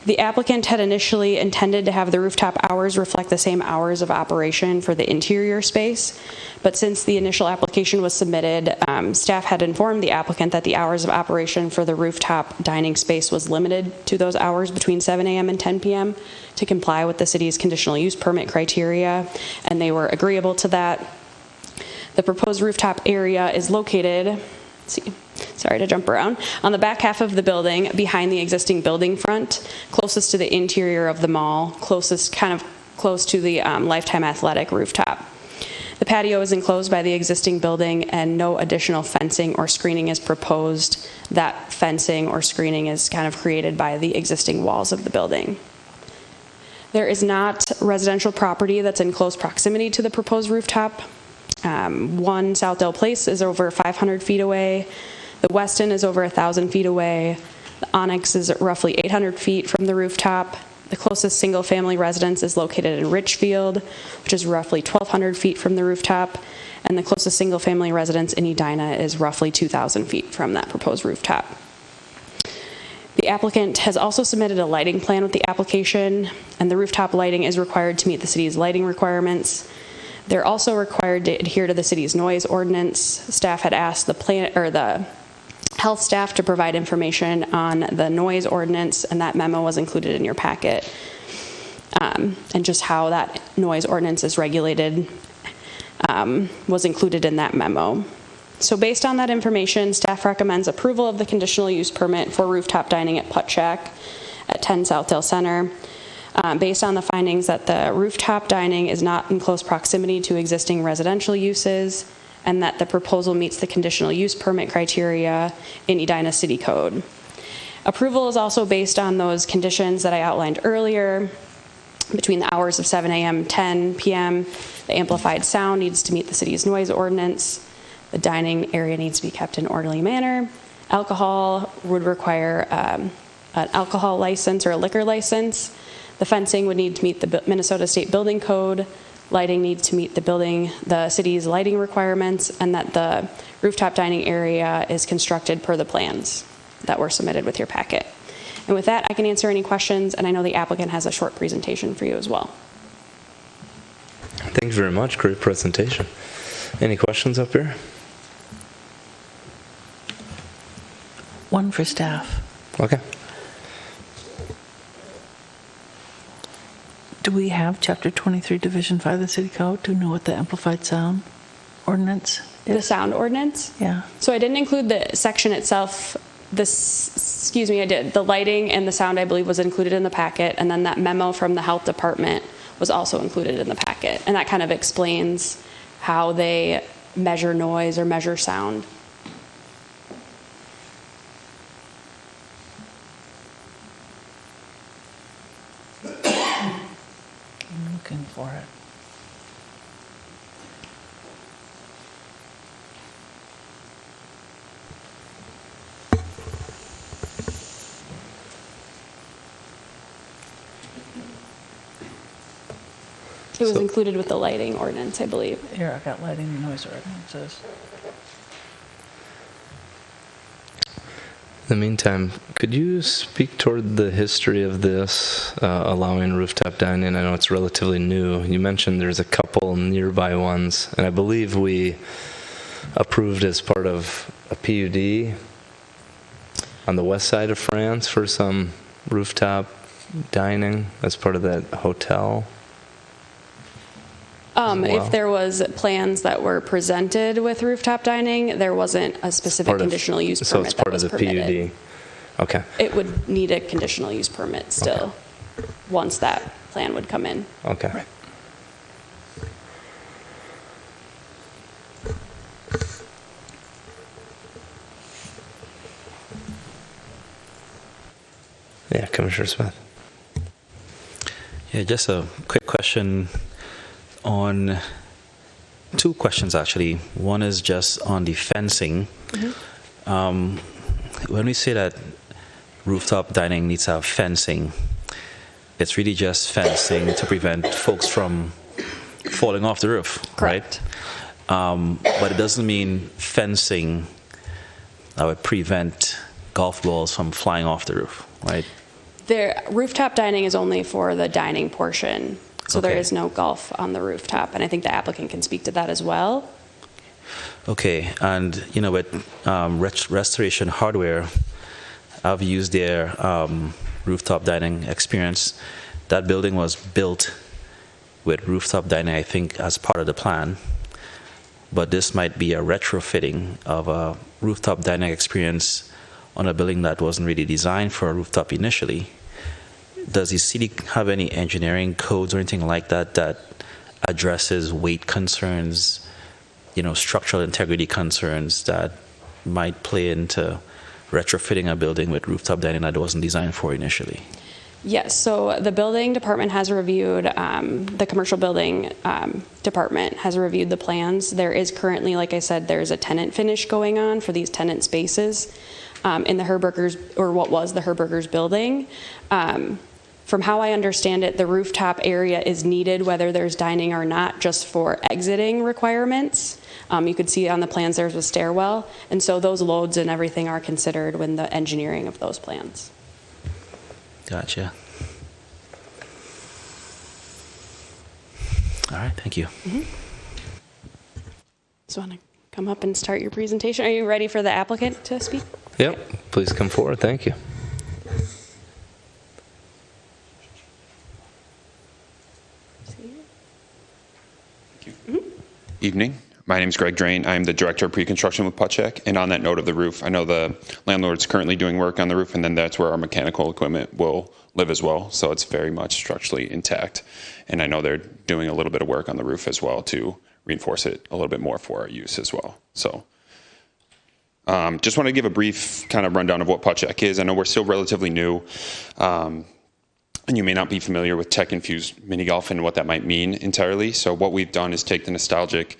The applicant had initially intended to have the rooftop hours reflect the same hours of operation for the interior space, but since the initial application was submitted, staff had informed the applicant that the hours of operation for the rooftop dining space was limited to those hours between 7 a.m. and 10 p.m. to comply with the city's conditional use permit criteria, and they were agreeable to that. The proposed rooftop area is located, sorry to jump around, on the back half of the building behind the existing building front, closest to the interior of the mall, close to the Lifetime Athletic rooftop. The patio is enclosed by the existing building and no additional fencing or screening is proposed. That fencing or screening is kind of created by the existing walls of the building. There is not residential property that's in close proximity to the proposed rooftop. One Southdale Place is over 500 feet away. The Weston is over 1,000 feet away. The Onyx is roughly 800 feet from the rooftop. The closest single-family residence is located in Richfield, which is roughly 1,200 feet from the rooftop. And the closest single-family residence in Edina is roughly 2,000 feet from that proposed rooftop. The applicant has also submitted a lighting plan with the application, and the rooftop lighting is required to meet the city's lighting requirements. They're also required to adhere to the city's noise ordinance. Staff had asked the health staff to provide information on the noise ordinance, and that memo was included in your packet. And just how that noise ordinance is regulated was included in that memo. So based on that information, staff recommends approval of the conditional use permit for rooftop dining at Putt Shack at 10 Southdale Center, based on the findings that the rooftop dining is not in close proximity to existing residential uses, and that the proposal meets the conditional use permit criteria in Edina City Code. Approval is also based on those conditions that I outlined earlier. Between the hours of 7 a.m. and 10 p.m., the amplified sound needs to meet the city's noise ordinance. The dining area needs to be kept in an orderly manner. Alcohol would require an alcohol license or a liquor license. The fencing would need to meet the Minnesota State Building Code. Lighting needs to meet the city's lighting requirements, and that the rooftop dining area is constructed per the plans that were submitted with your packet. And with that, I can answer any questions, and I know the applicant has a short presentation for you as well. Thank you very much. Great presentation. Any questions up here? One for staff. Okay. Do we have Chapter 23, Division 5 of the City Code to know what the amplified sound ordinance is? The sound ordinance? Yeah. So I didn't include the section itself. I did. The lighting and the sound, I believe, was included in the packet, and then that memo from the health department was also included in the packet. And that kind of explains how they measure noise or measure sound. I'm looking for it. It was included with the lighting ordinance, I believe. Here, I got lighting and noise ordinances. In the meantime, could you speak toward the history of this, allowing rooftop dining? I know it's relatively new. You mentioned there's a couple nearby ones, and I believe we approved as part of a PUD on the west side of France for some rooftop dining as part of that hotel. Wow. If there was plans that were presented with rooftop dining, there wasn't a specific conditional use permit. So it's part that was of the permitted. PUD. Okay. It would need a conditional use permit still, once that plan would come in. Okay. Right. Yeah, Commissioner Smith. Yeah, just a quick question on two questions, actually. One is just on the fencing. When we say that rooftop dining needs to have fencing, it's really just fencing to prevent folks from falling off the roof, Correct. right? But it doesn't mean fencing that would prevent golf balls from flying off the roof, right? The rooftop dining is only for the dining portion, so there Okay. is no golf on the rooftop, and I think the applicant can speak to that as well. Okay, and with Restoration Hardware, I've used their rooftop dining experience. That building was built with rooftop dining, I think, as part of the plan. But this might be a retrofitting of a rooftop dining experience on a building that wasn't really designed for a rooftop initially. Does the city have any engineering codes or anything like that that addresses weight concerns, structural integrity concerns that might play into retrofitting a building with rooftop dining that wasn't designed for initially? Yes, so the building department has reviewed, the commercial building department has reviewed the plans. There is currently, like I said, there's a tenant finish going on for these tenant spaces in the Herberger's, or what was the Herberger's building. From how I understand it, the rooftop area is needed whether there's dining or not, just for exiting requirements. You could see on the plans there's a stairwell, and so those loads and everything are considered when the engineering of those plans. Gotcha. All right, thank you. So want to come up and start your presentation? Are you ready for the applicant to speak? Yep, please come forward. Thank you. Evening. My name is Greg Drain. I'm the Director of Pre-Construction with Putchek. And on that note of the roof, I know the landlord's currently doing work on the roof, and then that's where our mechanical equipment will live as well. So it's very much structurally intact. And I know they're doing a little bit of work on the roof as well to reinforce it a little bit more for our use as well. So just want to give a brief kind of rundown of what Putchek is. I know we're still relatively new. And you may not be familiar with tech-infused mini golf and what that might mean entirely. So what we've done is take the nostalgic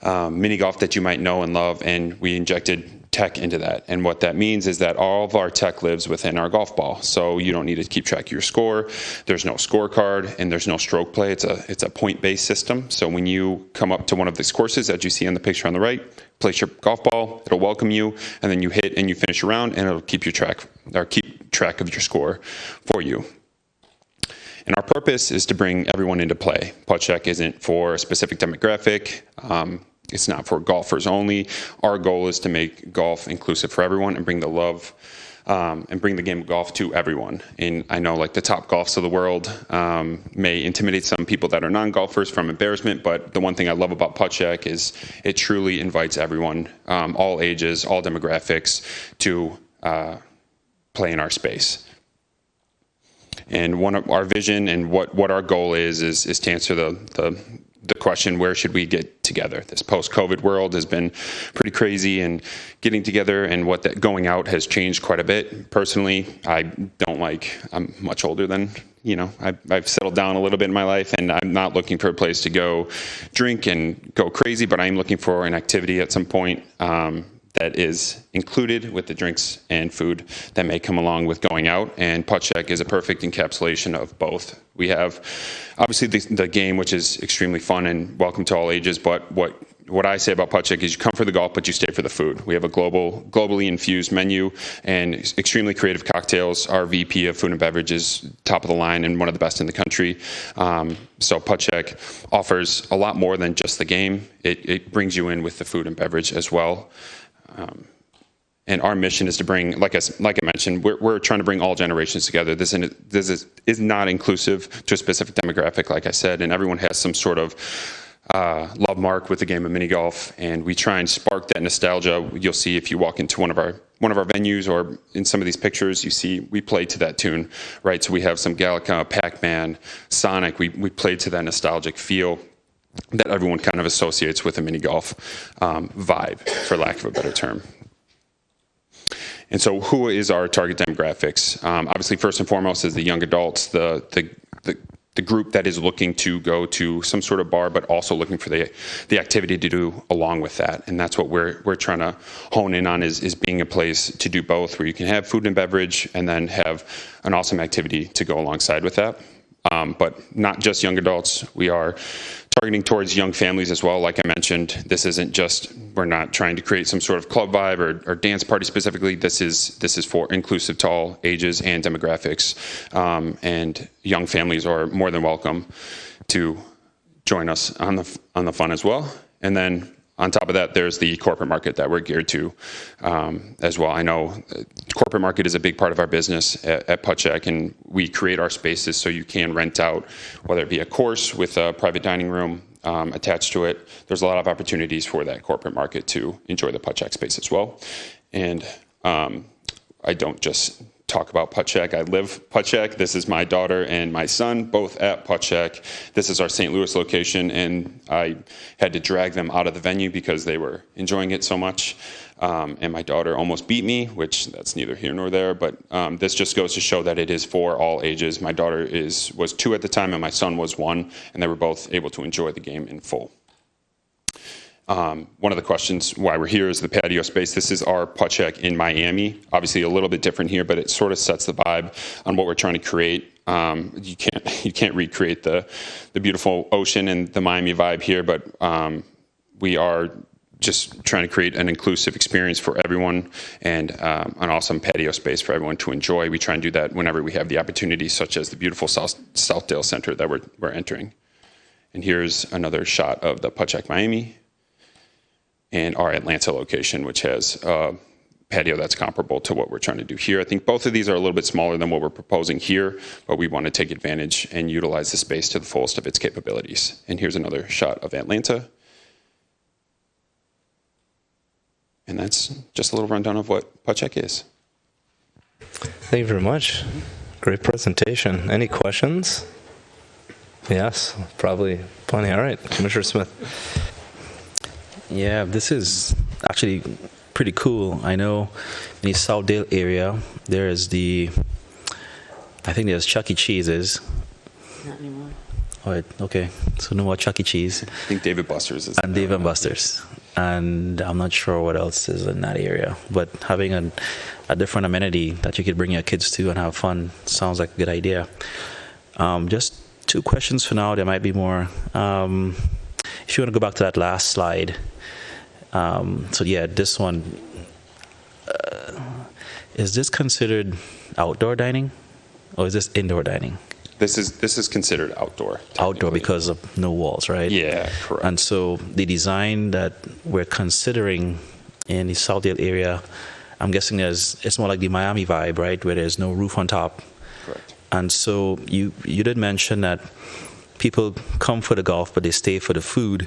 mini golf that you might know and love, and we injected tech into that. And what that means is that all of our tech lives within our golf ball. So you don't need to keep track of your score. There's no scorecard, and there's no stroke play. It's a point-based system. So when you come up to one of these courses that you see in the picture on the right, place your golf ball, it'll welcome you, and then you hit and you finish your round, and it'll keep track of your score for you. And our purpose is to bring everyone into play. Putchek isn't for a specific demographic. It's not for golfers only. Our goal is to make golf inclusive for everyone and bring the love and bring the game of golf to everyone. And I know like the top golfs of the world may intimidate some people that are non-golfers from embarrassment, but the one thing I love about Putchek is it truly invites everyone, all ages, all demographics, to play in our space. And one of our vision and what our goal is to answer the question, where should we get together? This post-COVID world has been pretty crazy, and getting together and going out has changed quite a bit. Personally, I'm much older than, I've settled down a little bit in my life, and I'm not looking for a place to go drink and go crazy, but I am looking for an activity at some point that is included with the drinks and food that may come along with going out, and Putchek is a perfect encapsulation of both. We have obviously the game, which is extremely fun and welcome to all ages, but what I say about Putchek is you come for the golf, but you stay for the food. We have a globally infused menu and extremely creative cocktails. Our VP of food and beverage is top of the line and one of the best in the country. So Putchek offers a lot more than just the game. It brings you in with the food and beverage as well. And our mission is to bring, like I mentioned, we're trying to bring all generations together. This is not inclusive to a specific demographic, like I said, and everyone has some sort of love mark with the game of mini golf, and we try and spark that nostalgia. You'll see if you walk into one of our venues, or in some of these pictures, you see we play to that tune, right? So we have some Galaga, Pac-Man, Sonic. We play to that nostalgic feel that everyone kind of associates with a mini golf vibe, for lack of a better term. And so who is our target demographics? Obviously, first and foremost is the young adults, the group that is looking to go to some sort of bar, but also looking for the activity to do along with that. And that's what we're trying to hone in on, is being a place to do both, where you can have food and beverage and then have an awesome activity to go alongside with that. But not just young adults. We are targeting towards young families as well. Like I mentioned, this isn't just, we're not trying to create some sort of club vibe or dance party specifically. This is for inclusive to all ages and demographics. And young families are more than welcome to join us on the fun as well. And then on top of that, there's the corporate market that we're geared to as well. I know corporate market is a big part of our business at Putchek, and we create our spaces so you can rent out, whether it be a course with a private dining room attached to it. There's a lot of opportunities for that corporate market to enjoy the Putchek space as well. And I don't just talk about Putchek. I live Putchek. This is my daughter and my son, both at Putchek. This is our St. Louis location, and I had to drag them out of the venue because they were enjoying it so much. And my daughter almost beat me, which that's neither here nor there, but this just goes to show that it is for all ages. My daughter was 2 at the time, and my son was 1, and they were both able to enjoy the game in full. One of the questions why we're here is the patio space. This is our Putchek in Miami. Obviously a little bit different here, but it sort of sets the vibe on what we're trying to create. You can't recreate the beautiful ocean and the Miami vibe here, but we are just trying to create an inclusive experience for everyone and an awesome patio space for everyone to enjoy. We try and do that whenever we have the opportunity, such as the beautiful Southdale Center that we're entering. And here's another shot of the Putchek Miami and our Atlanta location, which has patio that's comparable to what we're trying to do here. I think both of these are a little bit smaller than what we're proposing here, but we want to take advantage and utilize the space to the fullest of its capabilities. And here's another shot of Atlanta. And that's just a little rundown of what Putchek is. Thank you very much. Great presentation. Any questions? Yes, probably plenty. All right, Commissioner Smith. Yeah, this is actually pretty cool. I know in the Southdale area, there is I think there's Chuck E. Cheese's. Not anymore. All right, okay. So no more Chuck E. Cheese. I think David Buster's is. And Dave and Buster's. And I'm not sure what else is in that area. But having a different amenity that you could bring your kids to and have fun sounds like a good idea. Just 2 questions for now. There might be more. If you want to go back to that last slide. So yeah, this one. Is this considered outdoor dining? Or is this indoor dining? This is considered outdoor. Outdoor because of no walls, right? Yeah, correct. And so the design that we're considering in the Southdale area, I'm guessing it's more like the Miami vibe, right, where there's no roof on top. Correct. And so you did mention that people come for the golf, but they stay for the food.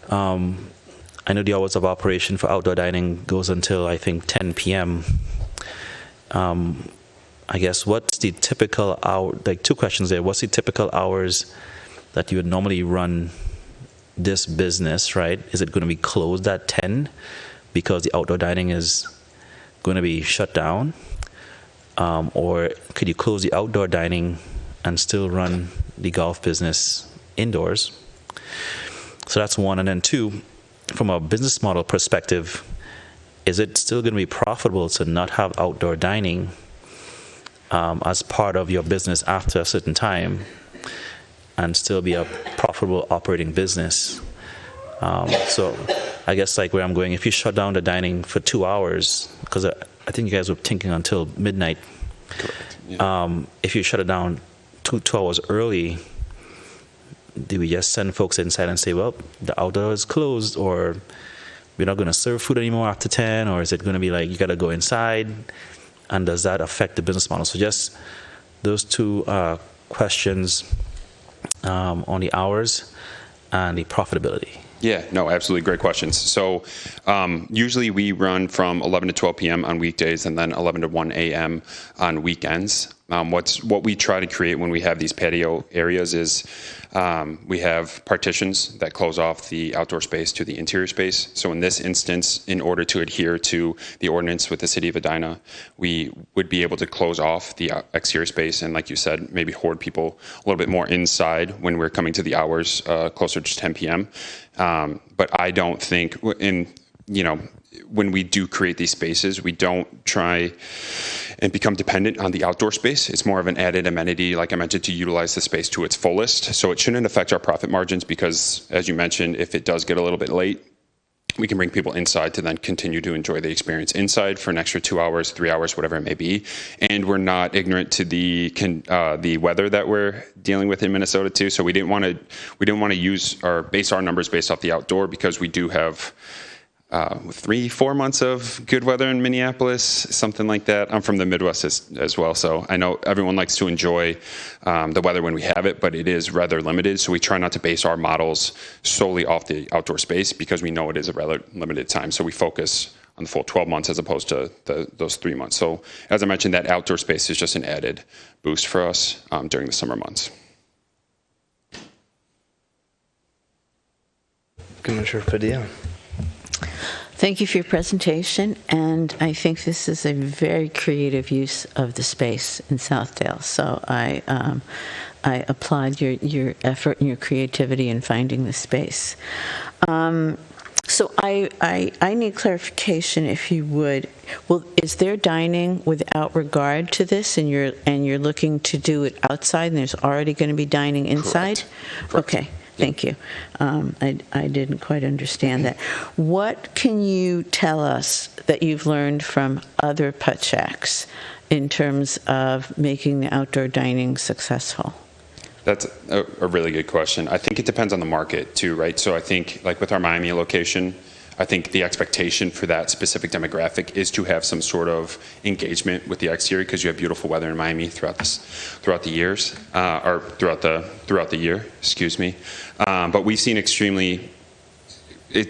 I know the hours of operation for outdoor dining goes until, I think, 10 p.m. I guess what's the typical hour, like 2 questions there. What's the typical hours that you would normally run this business, right? Is it going to be closed at 10 because the outdoor dining is going to be shut down? Or could you close the outdoor dining and still run the golf business indoors? So that's 1. And then 2, from a business model perspective, is it still going to be profitable to not have outdoor dining as part of your business after a certain time and still be a profitable operating business? So I guess like where I'm going, if you shut down the dining for 2 hours, because I think you guys were thinking until midnight. Correct. Yeah. If you shut it down 2 hours early, do we just send folks inside and say, well, the outdoor is closed, or we're not going to serve food anymore after 10, or is it going to be like you got to go inside? And does that affect the business model? So just those 2 questions on the hours and the profitability. Yeah, no, absolutely. Great questions. So usually we run from 11 to 12 p.m. on weekdays and then 11 to 1 a.m. on weekends. What we try to create when we have these patio areas is we have partitions that close off the outdoor space to the interior space. So in this instance, in order to adhere to the ordinance with the city of Edina, we would be able to close off the exterior space and, like you said, maybe hoard people a little bit more inside when we're coming to the hours closer to 10 p.m. But I don't think when we do create these spaces, we don't try and become dependent on the outdoor space. It's more of an added amenity, like I mentioned, to utilize the space to its fullest. So it shouldn't affect our profit margins because, as you mentioned, if it does get a little bit late, we can bring people inside to then continue to enjoy the experience inside for an extra 2 hours, 3 hours, whatever it may be. And we're not ignorant to the weather that we're dealing with in Minnesota too. So we didn't want to use or base our numbers based off the outdoor because we do have 3-4 months of good weather in Minneapolis, something like that. I'm from the Midwest as well, so I know everyone likes to enjoy the weather when we have it, but it is rather limited. So we try not to base our models solely off the outdoor space because we know it is a rather limited time. So we focus on the full 12 months as opposed to those 3 months. So as I mentioned, that outdoor space is just an added boost for us during the summer months. Commissioner Padilla. Thank you for your presentation, and I think this is a very creative use of the space in Southdale. So I applaud your effort and your creativity in finding the space. So I need clarification, if you would. Well, is there dining without regard to this, and you're looking to do it outside, and there's already going to be dining inside? Correct. Okay. Thank you. I didn't quite understand that. What can you tell us that you've learned from other putt shacks in terms of making the outdoor dining successful? That's a really good question. I think it depends on the market too, right? So I think like with our Miami location, I think the expectation for that specific demographic is to have some sort of engagement with the exterior because you have beautiful weather in Miami throughout the years, or throughout the year. Excuse me. But we've seen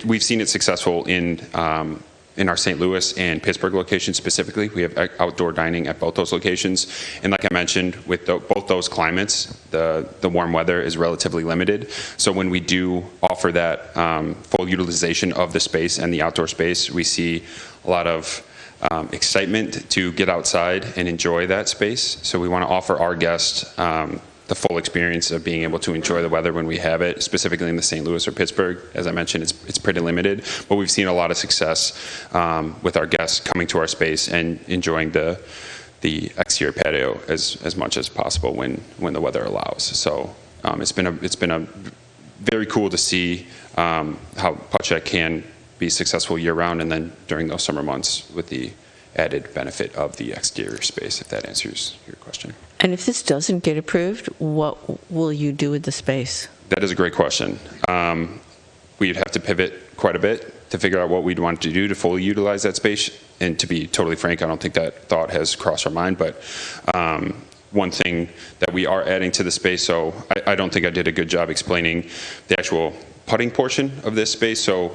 we've seen it successful in our St. Louis and Pittsburgh locations specifically. We have outdoor dining at both those locations. And like I mentioned, with both those climates, the warm weather is relatively limited. So when we do offer that full utilization of the space and the outdoor space, we see a lot of excitement to get outside and enjoy that space. So we want to offer our guests the full experience of being able to enjoy the weather when we have it, specifically in the St. Louis or Pittsburgh. As I mentioned, it's pretty limited, but we've seen a lot of success with our guests coming to our space and enjoying the exterior patio as much as possible when the weather allows. So it's been a very cool to see how Putt can be successful year round, and then during those summer months with the added benefit of the exterior space, if that answers your question. And if this doesn't get approved, what will you do with the space? That is a great question. We'd have to pivot quite a bit to figure out what we'd want to do to fully utilize that space. And to be totally frank, I don't think that thought has crossed our mind, but one thing that we are adding to the space, so I don't think I did a good job explaining the actual putting portion of this space. So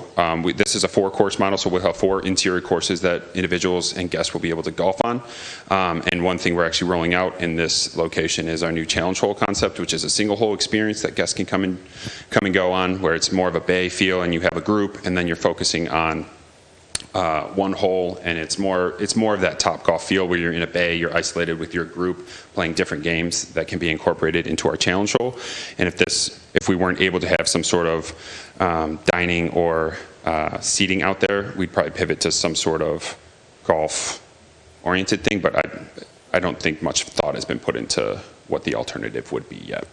this is a 4-course model, so we'll have 4 interior courses that individuals and guests will be able to golf on. And one thing we're actually rolling out in this location is our new challenge hole concept, which is a single hole experience that guests can come and go on, where it's more of a bay feel, and you have a group, and then you're focusing on one hole, and it's more of that top golf feel where you're in a bay, you're isolated with your group playing different games that can be incorporated into our challenge hole. And if we weren't able to have some sort of dining or seating out there, we'd probably pivot to some sort of golf oriented thing, but I don't think much thought has been put into what the alternative would be yet.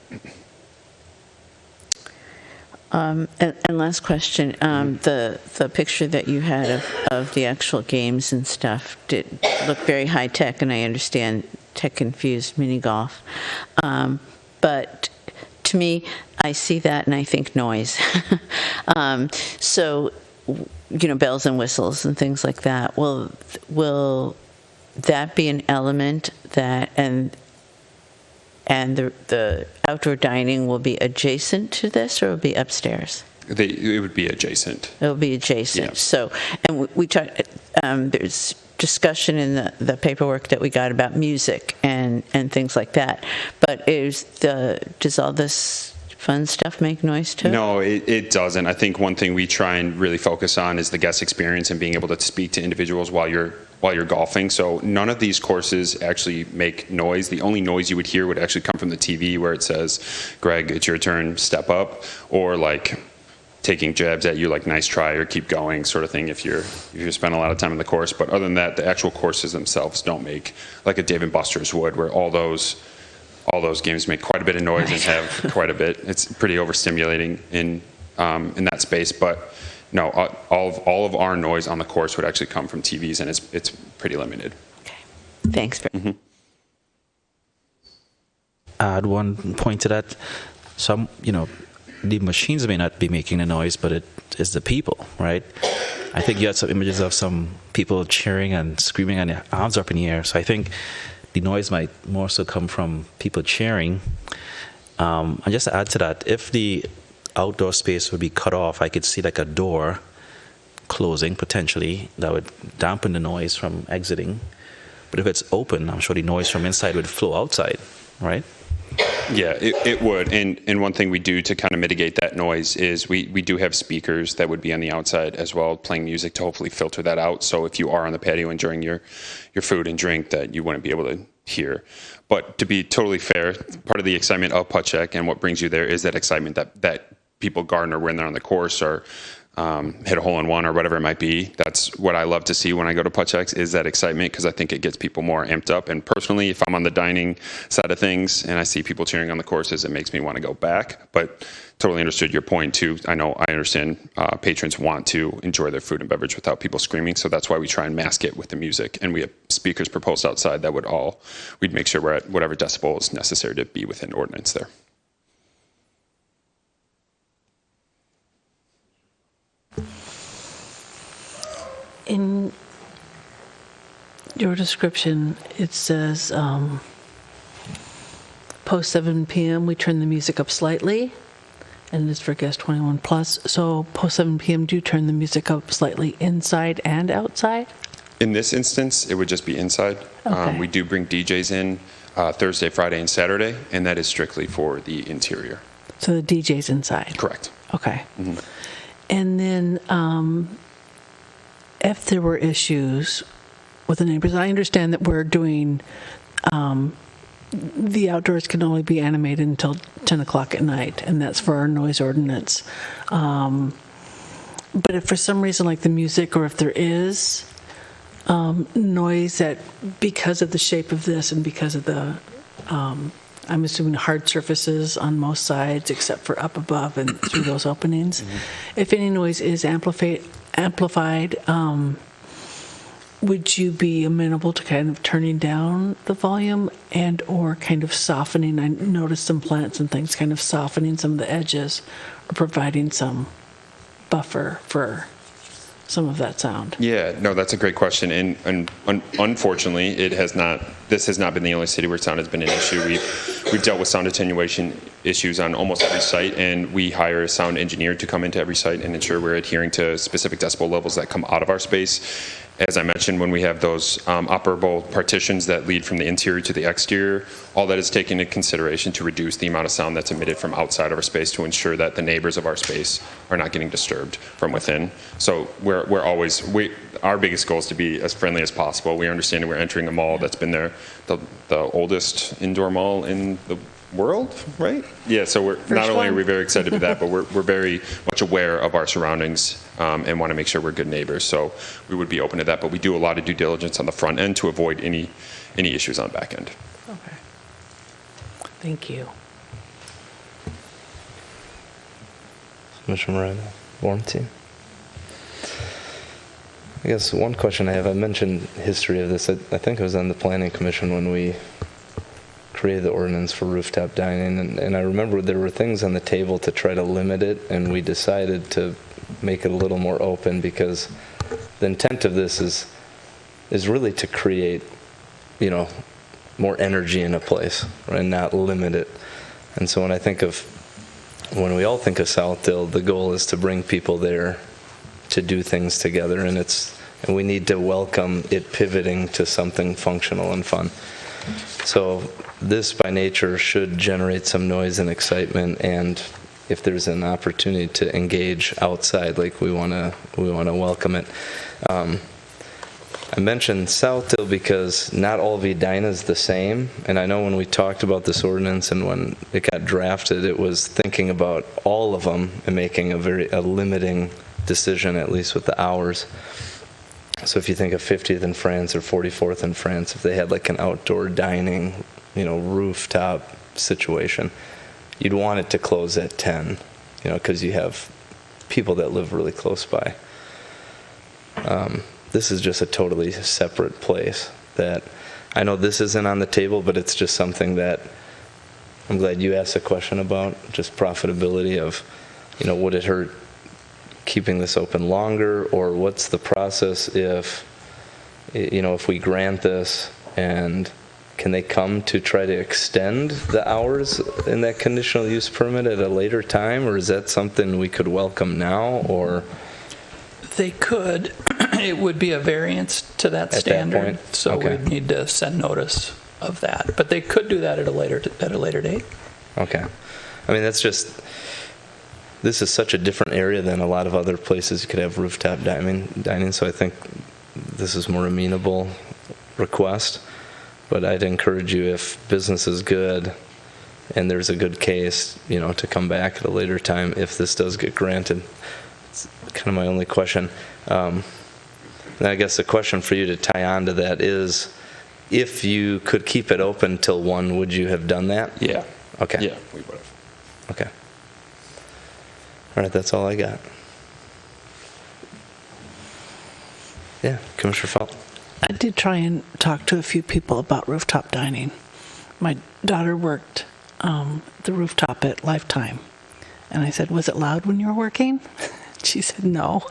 And last question, the picture that you had of the actual games and stuff did look very high tech, and I understand tech infused mini golf. But to me, I see that and I think noise. So, bells and whistles and things like that. Will that be an element that and the outdoor dining will be adjacent to this, or will be upstairs? It would be adjacent. It will be adjacent. Yeah. So, and we talked. There's discussion in the paperwork that we got about music and things like that. But does all this fun stuff make noise too? No, it doesn't. I think one thing we try and really focus on is the guest experience and being able to speak to individuals while you're golfing. So none of these courses actually make noise. The only noise you would hear would actually come from the TV where it says, "Greg, it's your turn, step up," or like taking jabs at you like "nice try" or "keep going" sort of thing if you spend a lot of time in the course. But other than that, the actual courses themselves don't make like a Dave & Buster's would, where all those games make quite a bit of noise and have quite a bit. It's pretty overstimulating in that space. But no, all of our noise on the course would actually come from TVs, and it's pretty limited. Okay. Thanks. Add one point to that. Some, the machines may not be making the noise, but it is the people, right? I think you had some images of some people cheering and screaming and their arms up in the air. So I think the noise might more so come from people cheering. And just to add to that, if the outdoor space would be cut off, I could see like a door closing potentially that would dampen the noise from exiting. But if it's open, I'm sure the noise from inside would flow outside, right? Yeah, it would. And one thing we do to kind of mitigate that noise is we do have speakers that would be on the outside as well, playing music to hopefully filter that out. So if you are on the patio enjoying your food and drink, that you wouldn't be able to hear. But to be totally fair, part of the excitement of Putt Check and what brings you there is that excitement that people garner when they're on the course or hit a hole-in-one or whatever it might be. That's what I love to see when I go to Putt Checks, is that excitement, because I think it gets people more amped up. And personally, if I'm on the dining side of things and I see people cheering on the courses, it makes me want to go back. But totally understood your point too. I understand patrons want to enjoy their food and beverage without people screaming, so that's why we try and mask it with the music. And we have speakers proposed outside that we'd make sure we're at whatever decibel is necessary to be within ordinance there. In your description, it says post 7 p.m. we turn the music up slightly, and it's for guests 21 plus. So post 7 p.m. do you turn the music up slightly inside and outside? In this instance, it would just be inside. Okay. We do bring DJs in Thursday, Friday, and Saturday, and that is strictly for the interior. So the DJ's inside? Correct. Okay. And then if there were issues with the neighbors, I understand that we're doing, the outdoors can only be animated until 10 o'clock at night, and that's for our noise ordinance. But if for some reason, like the music, or if there is noise that, because of the shape of this and because of the, I'm assuming hard surfaces on most sides except for up above and through those openings, if any noise is amplified, would you be amenable to kind of turning down the volume and or kind of softening? I noticed some plants and things kind of softening some of the edges or providing some buffer for some of that sound. Yeah, no, that's a great question. And unfortunately, this has not been the only city where sound has been an issue. We've dealt with sound attenuation issues on almost every site, and we hire a sound engineer to come into every site and ensure we're adhering to specific decibel levels that come out of our space. As I mentioned, when we have those operable partitions that lead from the interior to the exterior, all that is taken into consideration to reduce the amount of sound that's emitted from outside of our space to ensure that the neighbors of our space are not getting disturbed from within. So our biggest goal is to be as friendly as possible. We understand that we're entering a mall that's been there, the oldest indoor mall in the world, right? Yeah, so not only are we very excited about that, but we're very much aware of our surroundings and want to make sure we're good neighbors. So we would be open to that, but we do a lot of due diligence on the front end to avoid any issues on the back end. Okay. Thank you. Commissioner Moreno, warranty. I guess one question I have, I mentioned history of this. I think it was on the Planning Commission when we created the ordinance for rooftop dining, and I remember there were things on the table to try to limit it, and we decided to make it a little more open because the intent of this is really to create, more energy in a place, right, and not limit it. And so when we all think of Southdale, the goal is to bring people there to do things together, and we need to welcome it pivoting to something functional and fun. So this by nature should generate some noise and excitement, and if there's an opportunity to engage outside, like we want to welcome it. I mentioned Southdale because not all of Edina is the same, and I know when we talked about this ordinance and when it got drafted, it was thinking about all of them and making a limiting decision, at least with the hours. So if you think of 50th in France or 44th in France, if they had like an outdoor dining, rooftop situation, you'd want it to close at 10, because you have people that live really close by. This is just a totally separate place that I know this isn't on the table, but it's just something that I'm glad you asked a question about, just profitability of, would it hurt keeping this open longer, or what's the process if we grant this, and can they come to try to extend the hours in that conditional use permit at a later time, or is that something we could welcome now, or? They could. It would be a variance to that standard, so Okay. we'd need to send notice of that. But they could do that at a later date. Okay. I mean, this is such a different area than a lot of other places you could have rooftop dining, so I think this is more amenable request. But I'd encourage you, if business is good and there's a good case, to come back at a later time if this does get granted. It's kind of my only question. And I guess the question for you to tie on to that is, if you could keep it open till 1, would you have done that? Yeah. Okay. Yeah, we would have. Okay. All right, that's all I got. Yeah, Commissioner Felt. I did try and talk to a few people about rooftop dining. My daughter worked the rooftop at Lifetime, and I said, "Was it loud when you were working?" She said, "No."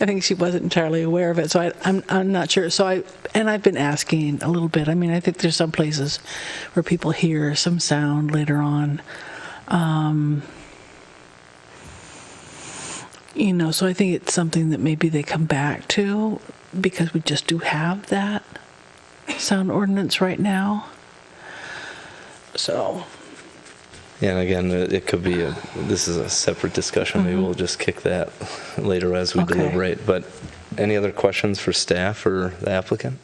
I think she wasn't entirely aware of it, so I'm not sure. So I've been asking a little bit. I mean, I think there's some places where people hear some sound later on. So I think it's something that maybe they come back to because we just do have that sound ordinance right now. So. Yeah, and again, it could be this is a separate discussion. Maybe we'll just kick that later as we deliberate. But any other questions for staff or the applicant?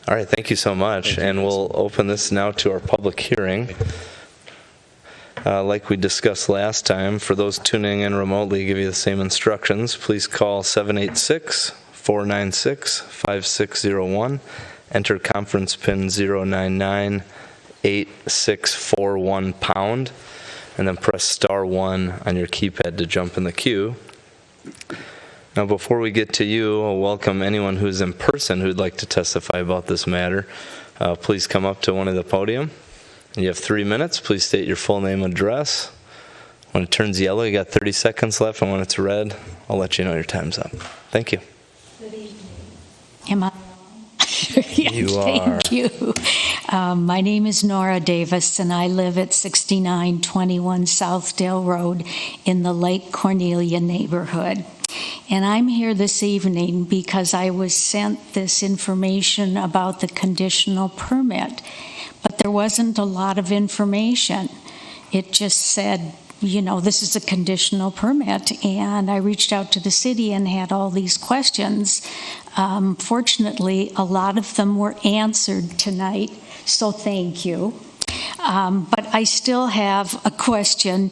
All right, thank you so much. And we'll open this now to our public hearing. Like we discussed last time, for those tuning in remotely, give you the same instructions. Please call 786-496-5601. Enter conference pin 099-8641#, and then press *1 on your keypad to jump in the queue. Now, before we get to you, I'll welcome anyone who's in person who'd like to testify about this matter. Please come up to one of the podium. You have 3 minutes. Please state your full name and address. When it turns yellow, you got 30 seconds left, and when it's red, I'll let you know your time's up. Thank you. Good evening. Am I? You are. Thank you. My name is Nora Davis, and I live at 6921 Southdale Road in the Lake Cornelia neighborhood. And I'm here this evening because I was sent this information about the conditional permit, but there wasn't a lot of information. It just said, this is a conditional permit, and I reached out to the city and had all these questions. Fortunately, a lot of them were answered tonight, so thank you. But I still have a question.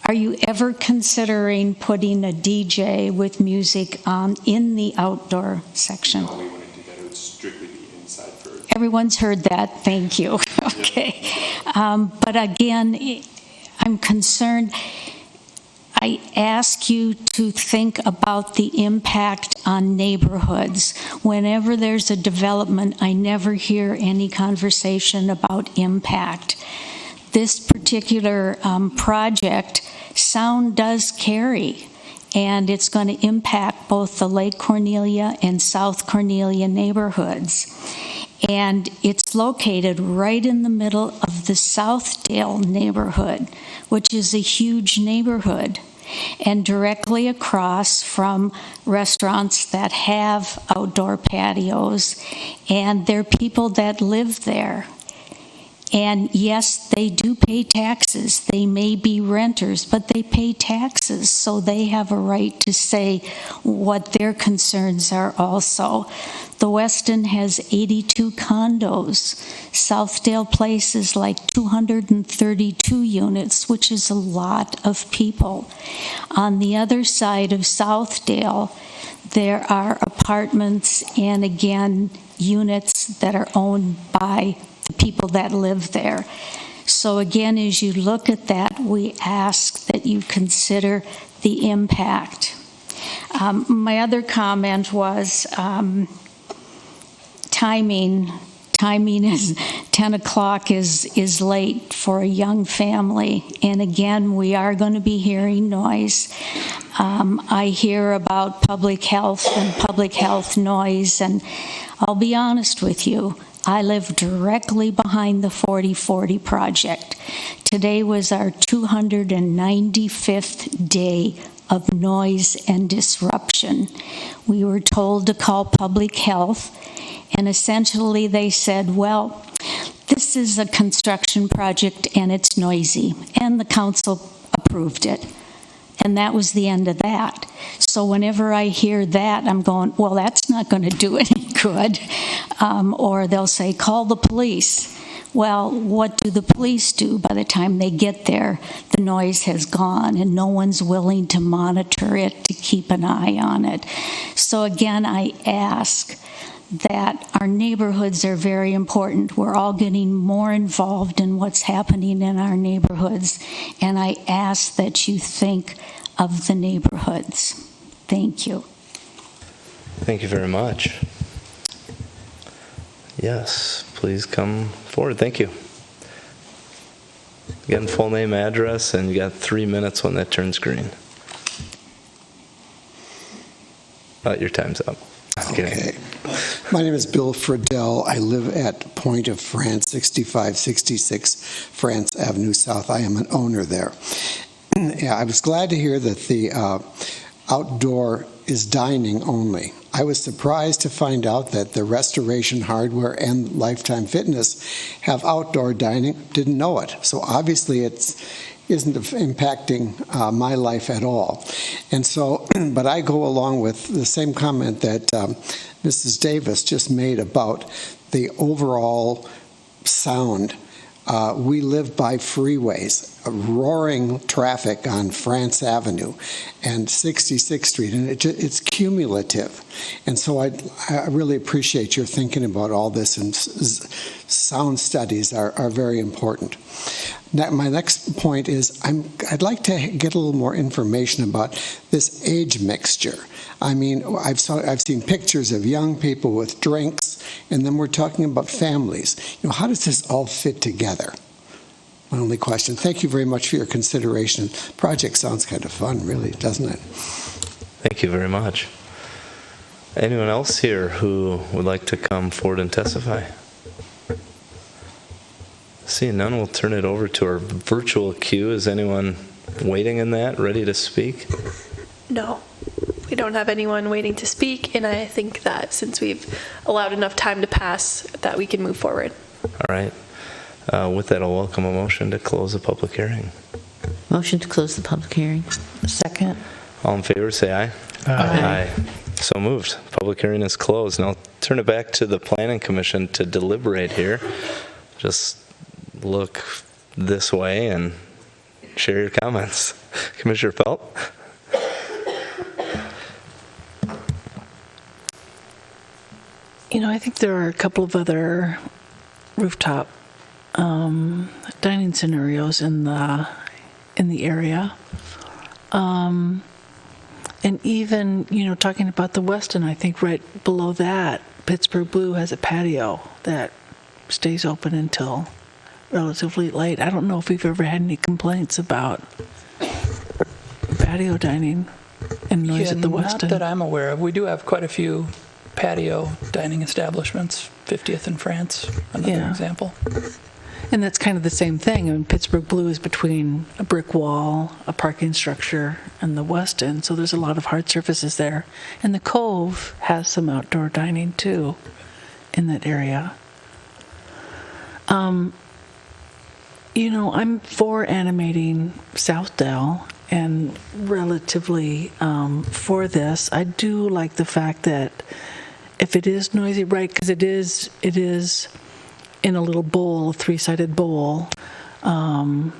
Are you ever considering putting a DJ with music in the outdoor section? No, we wouldn't do that. It would strictly be inside first. Everyone's heard that. Thank you. Okay. But again, I'm concerned. I ask you to think about the impact on neighborhoods. Whenever there's a development, I never hear any conversation about impact. This particular project, sound does carry, and it's going to impact both the Lake Cornelia and South Cornelia neighborhoods. And it's located right in the middle of the Southdale neighborhood, which is a huge neighborhood, and directly across from restaurants that have outdoor patios, and there are people that live there. And yes, they do pay taxes. They may be renters, but they pay taxes, so they have a right to say what their concerns are also. The Westin has 82 condos. Southdale Place is like 232 units, which is a lot of people. On the other side of Southdale, there are apartments and, again, units that are owned by the people that live there. So again, as you look at that, we ask that you consider the impact. My other comment was timing. Timing is 10 o'clock is late for a young family. And again, we are going to be hearing noise. I hear about public health and public health noise, and I'll be honest with you, I live directly behind the 4040 project. Today was our 295th day of noise and disruption. We were told to call public health, and essentially they said, well, this is a construction project and it's noisy, and the council approved it. And that was the end of that. So whenever I hear that, I'm going, well, that's not going to do any good. Or they'll say, call the police. Well, what do the police do? By the time they get there, the noise has gone and no one's willing to monitor it, to keep an eye on it. So again, I ask that our neighborhoods are very important. We're all getting more involved in what's happening in our neighborhoods, and I ask that you think of the neighborhoods. Thank you. Thank you very much. Yes, please come forward. Thank you. Again, full name, address, and you got 3 minutes when that turns green. Your time's up. Okay. My name is Bill Friedel. I live at Point of France, 6566 France Avenue South. I am an owner there. Yeah, I was glad to hear that the outdoor is dining only. I was surprised to find out that the Restoration Hardware and Lifetime Fitness have outdoor dining. Didn't know it. So obviously it isn't impacting my life at all. And so, but I go along with the same comment that Mrs. Davis just made about the overall sound. We live by freeways, roaring traffic on France Avenue and 66th Street, and it's cumulative. And so I really appreciate your thinking about all this, and sound studies are very important. Now, my next point is I'd like to get a little more information about this age mixture. I mean, I've seen pictures of young people with drinks, and then we're talking about families. You know, how does this all fit together? My only question. Thank you very much for your consideration. Project sounds kind of fun, really, doesn't it? Thank you very much. Anyone else here who would like to come forward and testify? Seeing none, we'll turn it over to our virtual queue. Is anyone waiting in that, ready to speak? No, we don't have anyone waiting to speak, and I think that since we've allowed enough time to pass, that we can move forward. All right. With that, I'll welcome a motion to close the public hearing. Motion to close the public hearing. Second. All in favor, say aye. Aye. So moved. Public hearing is closed. Now I'll turn it back to the Planning Commission to deliberate here. Just look this way and share your comments. Commissioner Pelt? You know, I think there are a couple of other rooftop dining scenarios in the area. And even, you know, talking about the Westin, I think right below that, Pittsburgh Blue has a patio that stays open until relatively late. I don't know if we've ever had any complaints about patio dining and noise at the Westin. Not that I'm aware of. We do have quite a few patio dining establishments. 50th in France, another example. And that's kind of the same thing. I mean, Pittsburgh Blue is between a brick wall, a parking structure, and the Westin, so there's a lot of hard surfaces there. And the Cove has some outdoor dining, too, in that area. You know, I'm for animating Southdale and relatively for this. I do like the fact that if it is noisy, right, because it is in a little bowl, a three-sided bowl, and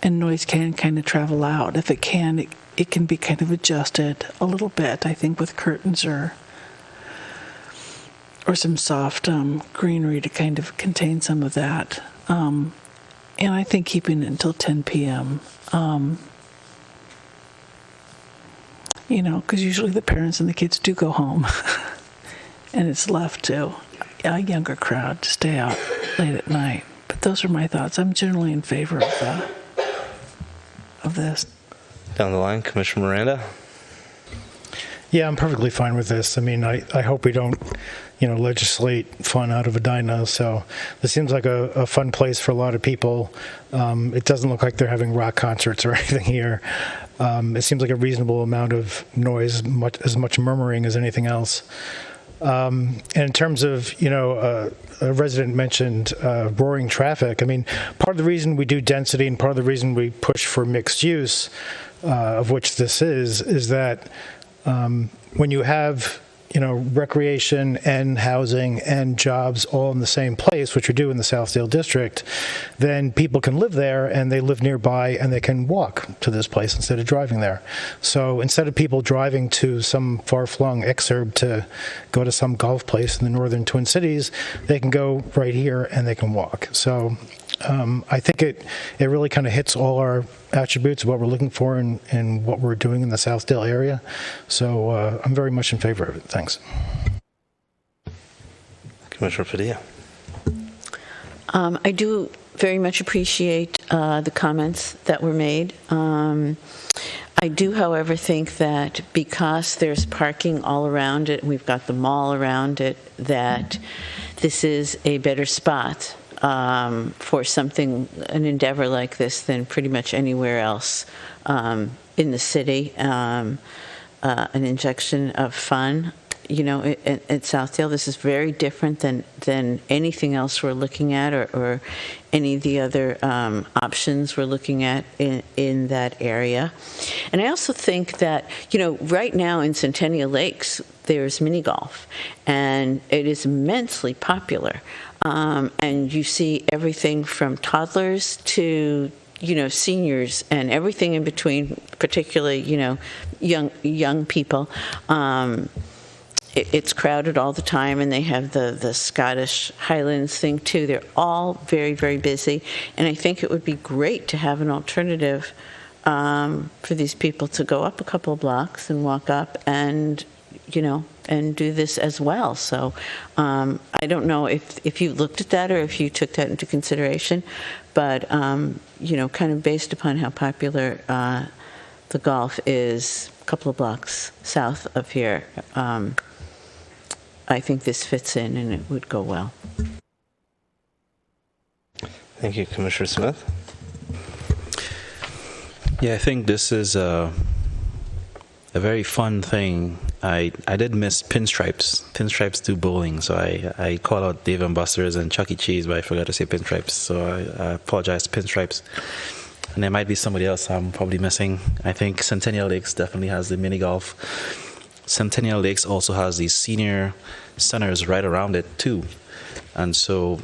noise can kind of travel out. If it can, it can be kind of adjusted a little bit, I think, with curtains or some soft greenery to kind of contain some of that. And I think keeping it until 10 p.m., you know, because usually the parents and the kids do go home, and it's left to a younger crowd to stay out late at night. But those are my thoughts. I'm generally in favor of this. Down the line, Commissioner Miranda? Yeah, I'm perfectly fine with this. I mean, I hope we don't, you know, legislate fun out of Edina. So this seems like a fun place for a lot of people. It doesn't look like they're having rock concerts or anything here. It seems like a reasonable amount of noise, as much murmuring as anything else. And in terms of, you know, a resident mentioned roaring traffic. I mean, part of the reason we do density and part of the reason we push for mixed use, of which this is that when you have, you know, recreation and housing and jobs all in the same place, which we do in the Southdale district, then people can live there and they live nearby and they can walk to this place instead of driving there. So instead of people driving to some far-flung exurb to go to some golf place in the northern Twin Cities, they can go right here and they can walk. So I think it really kind of hits all our attributes of what we're looking for and what we're doing in the Southdale area. So I'm very much in favor of it. Thanks. Commissioner Padilla. I do very much appreciate the comments that were made. I do, however, think that because there's parking all around it, and we've got the mall around it, that this is a better spot for something, an endeavor like this, than pretty much anywhere else in the city. An injection of fun, you know, at Southdale. This is very different than anything else we're looking at, or any of the other options we're looking at in that area. And I also think that, you know, right now in Centennial Lakes, there's mini golf, and it is immensely popular. And you see everything from toddlers to, you know, seniors and everything in between, particularly, you know, young people. It's crowded all the time, and they have the Scottish Highlands thing too. They're all very, very busy, and I think it would be great to have an alternative for these people to go up a couple of blocks and walk up and, you know, and do this as well. So I don't know if you looked at that or if you took that into consideration, but you know, kind of based upon how popular the golf is a couple of blocks south of here, I think this fits in and it would go well. Thank you, Commissioner Smith. Yeah, I think this is a very fun thing. I did miss Pinstripes. Pinstripes do bowling, so I call out Dave & Buster's and Chuck E. Cheese, but I forgot to say Pinstripes, so I apologize to Pinstripes. And there might be somebody else I'm probably missing. I think Centennial Lakes definitely has the mini golf. Centennial Lakes also has these senior centers right around it too, and so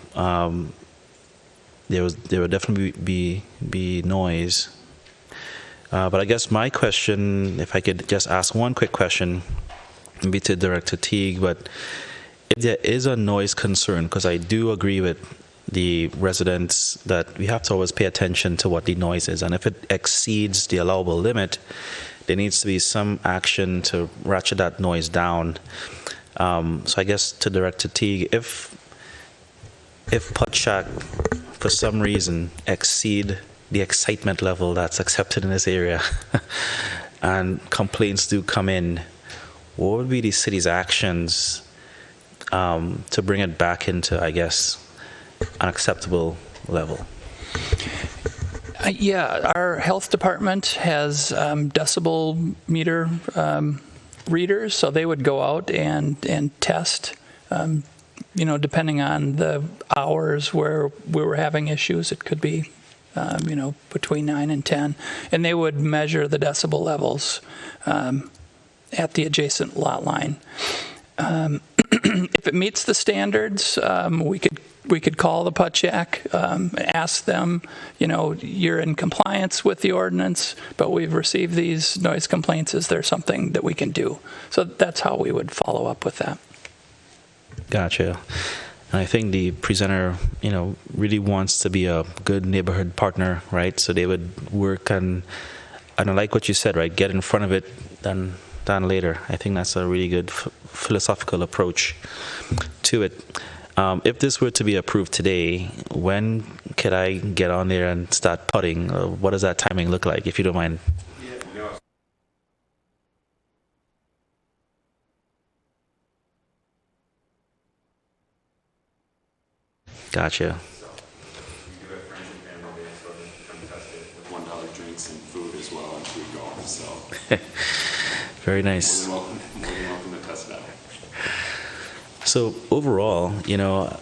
there would definitely be noise. But I guess my question, if I could just ask one quick question, maybe to Director Teague, but if there is a noise concern, because I do agree with the residents that we have to always pay attention to what the noise is, and if it exceeds the allowable limit, there needs to be some action to ratchet that noise down. So I guess to Director Teague, if Putt for some reason exceed the excitement level that's accepted in this area and complaints do come in, what would be the city's actions to bring it back into, I guess, an acceptable level? Yeah, our health department has decibel meter readers, so they would go out and test, you know, depending on the hours where we were having issues. It could be, you know, between 9 and 10, and they would measure the decibel levels at the adjacent lot line. If it meets the standards, we could call the Putt Shack, ask them, you know, you're in compliance with the ordinance, but we've received these noise complaints. Is there something that we can do? So that's how we would follow up with that. Gotcha. And I think the presenter, you know, really wants to be a good neighborhood partner, right? So they would work on, and I like what you said, right? Get in front of it, then later. I think that's a really good philosophical approach to it. If this were to be approved today, when could I get on there and start putting? What does that timing look like, if you don't mind? Gotcha. We do have friends and family there, so they come test it with $1 drinks and food as well, and free golf. So very nice. More than welcome to test it out. So overall, you know,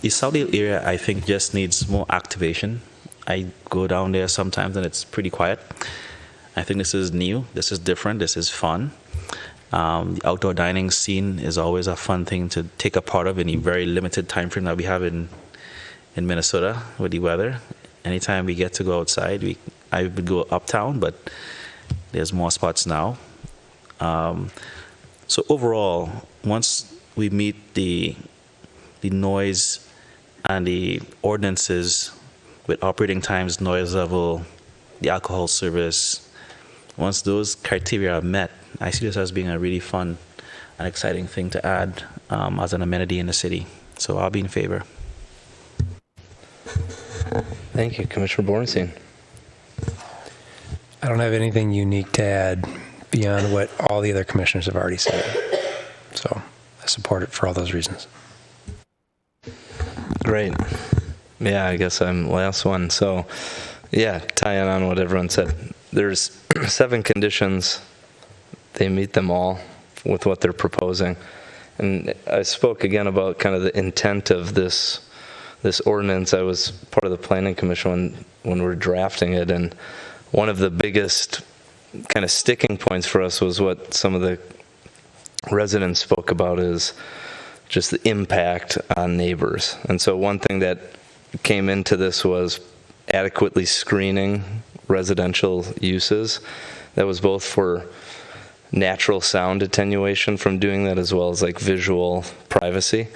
the Southdale area, I think, just needs more activation. I go down there sometimes and it's pretty quiet. I think this is new, this is different, this is fun. The outdoor dining scene is always a fun thing to take a part of in the very limited time frame that we have in Minnesota with the weather. Anytime we get to go outside, I would go uptown, but there's more spots now. So overall, once we meet the noise and the ordinances with operating times, noise level, the alcohol service, once those criteria are met, I see this as being a really fun and exciting thing to add as an amenity in the city. So I'll be in favor. Thank you, Commissioner Bornstein. I don't have anything unique to add beyond what all the other commissioners have already said. So I support it for all those reasons. Great. Yeah, I guess I'm last one. So, yeah, tying on what everyone said, there's 7 conditions. They meet them all with what they're proposing. And I spoke again about kind of the intent of this ordinance. I was part of the planning commission when we were drafting it, and one of the biggest kind of sticking points for us was what some of the residents spoke about is just the impact on neighbors. And so one thing that came into this was adequately screening residential uses. That was both for natural sound attenuation from doing that, as well as like visual privacy.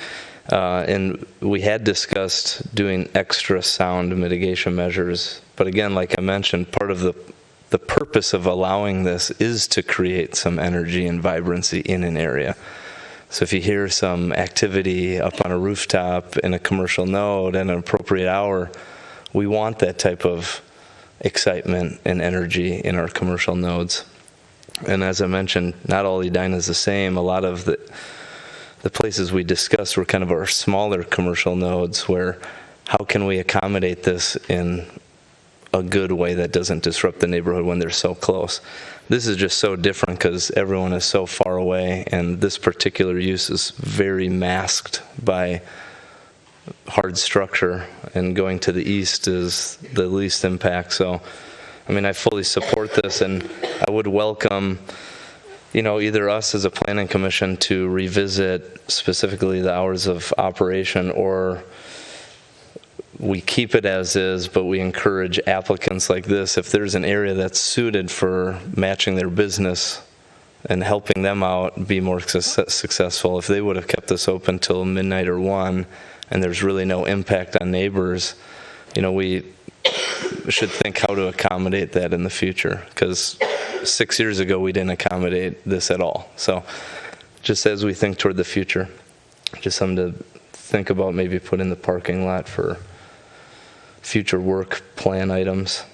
And we had discussed doing extra sound mitigation measures. But again, like I mentioned, part of the purpose of allowing this is to create some energy and vibrancy in an area. So if you hear some activity up on a rooftop in a commercial node at an appropriate hour, we want that type of excitement and energy in our commercial nodes. And as I mentioned, not all Edina is the same. A lot of the places we discussed were kind of our smaller commercial nodes where how can we accommodate this in a good way that doesn't disrupt the neighborhood when they're so close. This is just so different because everyone is so far away, and this particular use is very masked by hard structure, and going to the east is the least impact. So, I mean, I fully support this, and I would welcome, either us as a planning commission to revisit specifically the hours of operation, or we keep it as is, but we encourage applicants like this, if there's an area that's suited for matching their business and helping them out be more successful, if they would have kept this open till midnight or 1 and there's really no impact on neighbors, we should think how to accommodate that in the future, because 6 years ago we didn't accommodate this at all. So just as we think toward the future, just something to think about, maybe put in the parking lot for future work plan items.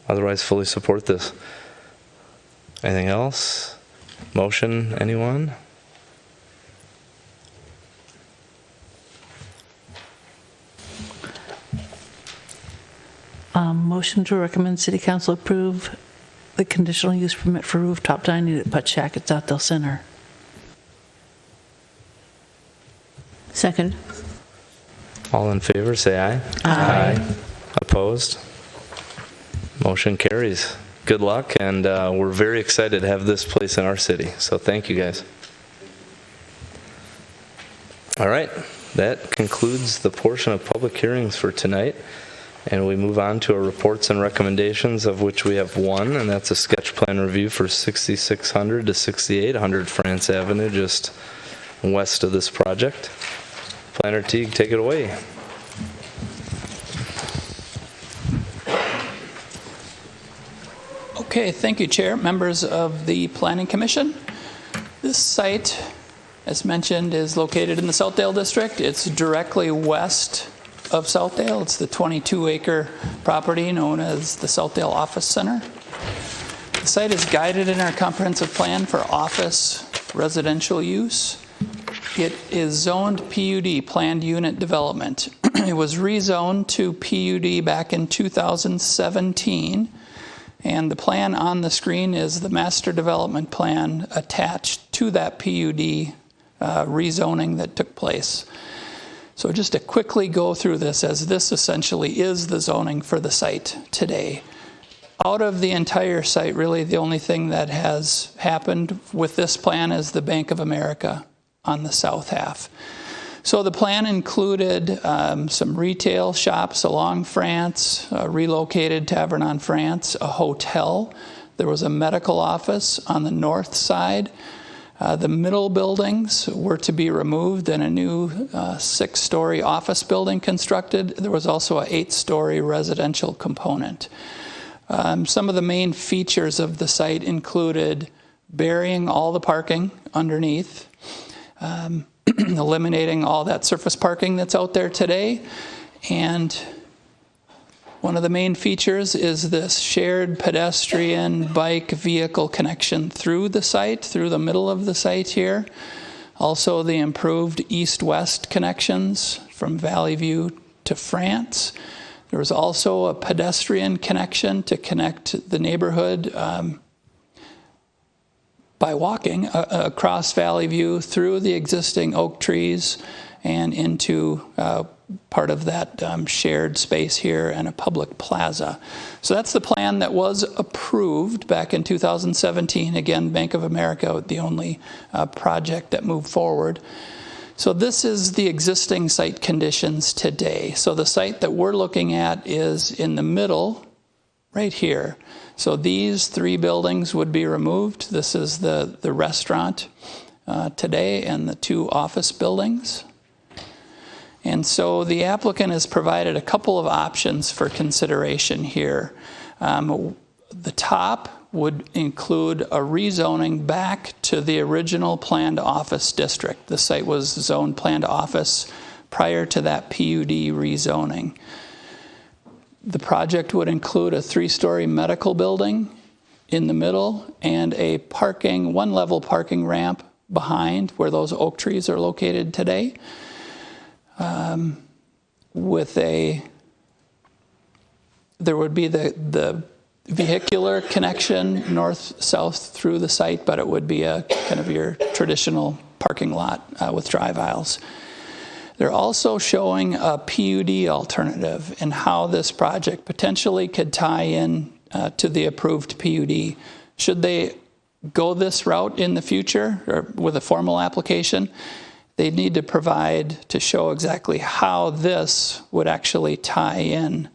Otherwise, fully support this. Anything else? Motion, anyone? Motion to recommend City Council approve the conditional use permit for rooftop dining at Putt Shack at Southdale Center. Second. All in favor, say aye. Aye. Opposed? Motion carries. Good luck, and we're very excited to have this place in our city. So thank you, guys. All right, that concludes the portion of public hearings for tonight. And we move on to our reports and recommendations, of which we have one, and that's a sketch plan review for 6600 to 6800 France Avenue, just west of this project. Planner Teague, take it away. Okay, thank you, Chair, members of the Planning Commission. This site, as mentioned, is located in the Southdale District. It's directly west of Southdale. It's the 22-acre property known as the Southdale Office Center. The site is guided in our comprehensive plan for office residential use. It is zoned PUD, planned unit development. It was rezoned to PUD back in 2017, and the plan on the screen is the master development plan attached to that PUD rezoning that took place. So just to quickly go through this, as this essentially is the zoning for the site today. Out of the entire site, really the only thing that has happened with this plan is the Bank of America on the south half. So the plan included some retail shops along France, a relocated tavern on France, a hotel. There was a medical office on the north side. The middle buildings were to be removed and a new 6-story office building constructed. There was also an 8-story residential component. Some of the main features of the site included burying all the parking underneath, eliminating all that surface parking that's out there today, and One of the main features is this shared pedestrian bike vehicle connection through the site, through the middle of the site here. Also the improved east-west connections from Valley View to France. There was also a pedestrian connection to connect the neighborhood by walking across Valley View through the existing oak trees and into part of that shared space here and a public plaza. So that's the plan that was approved back in 2017. Again, Bank of America, the only project that moved forward. So this is the existing site conditions today. So the site that we're looking at is in the middle, right here. So these 3 buildings would be removed. This is the restaurant today and the 2 office buildings. And so the applicant has provided a couple of options for consideration here. The top would include a rezoning back to the original planned office district. The site was zoned planned office prior to that PUD rezoning. The project would include a 3-story medical building in the middle and a one-level parking ramp behind where those oak trees are located today. There would be the vehicular connection north-south through the site, but it would be a kind of your traditional parking lot with drive aisles. They're also showing a PUD alternative and how this project potentially could tie in to the approved PUD. Should they go this route in the future or with a formal application, they need to provide to show exactly how this would actually tie in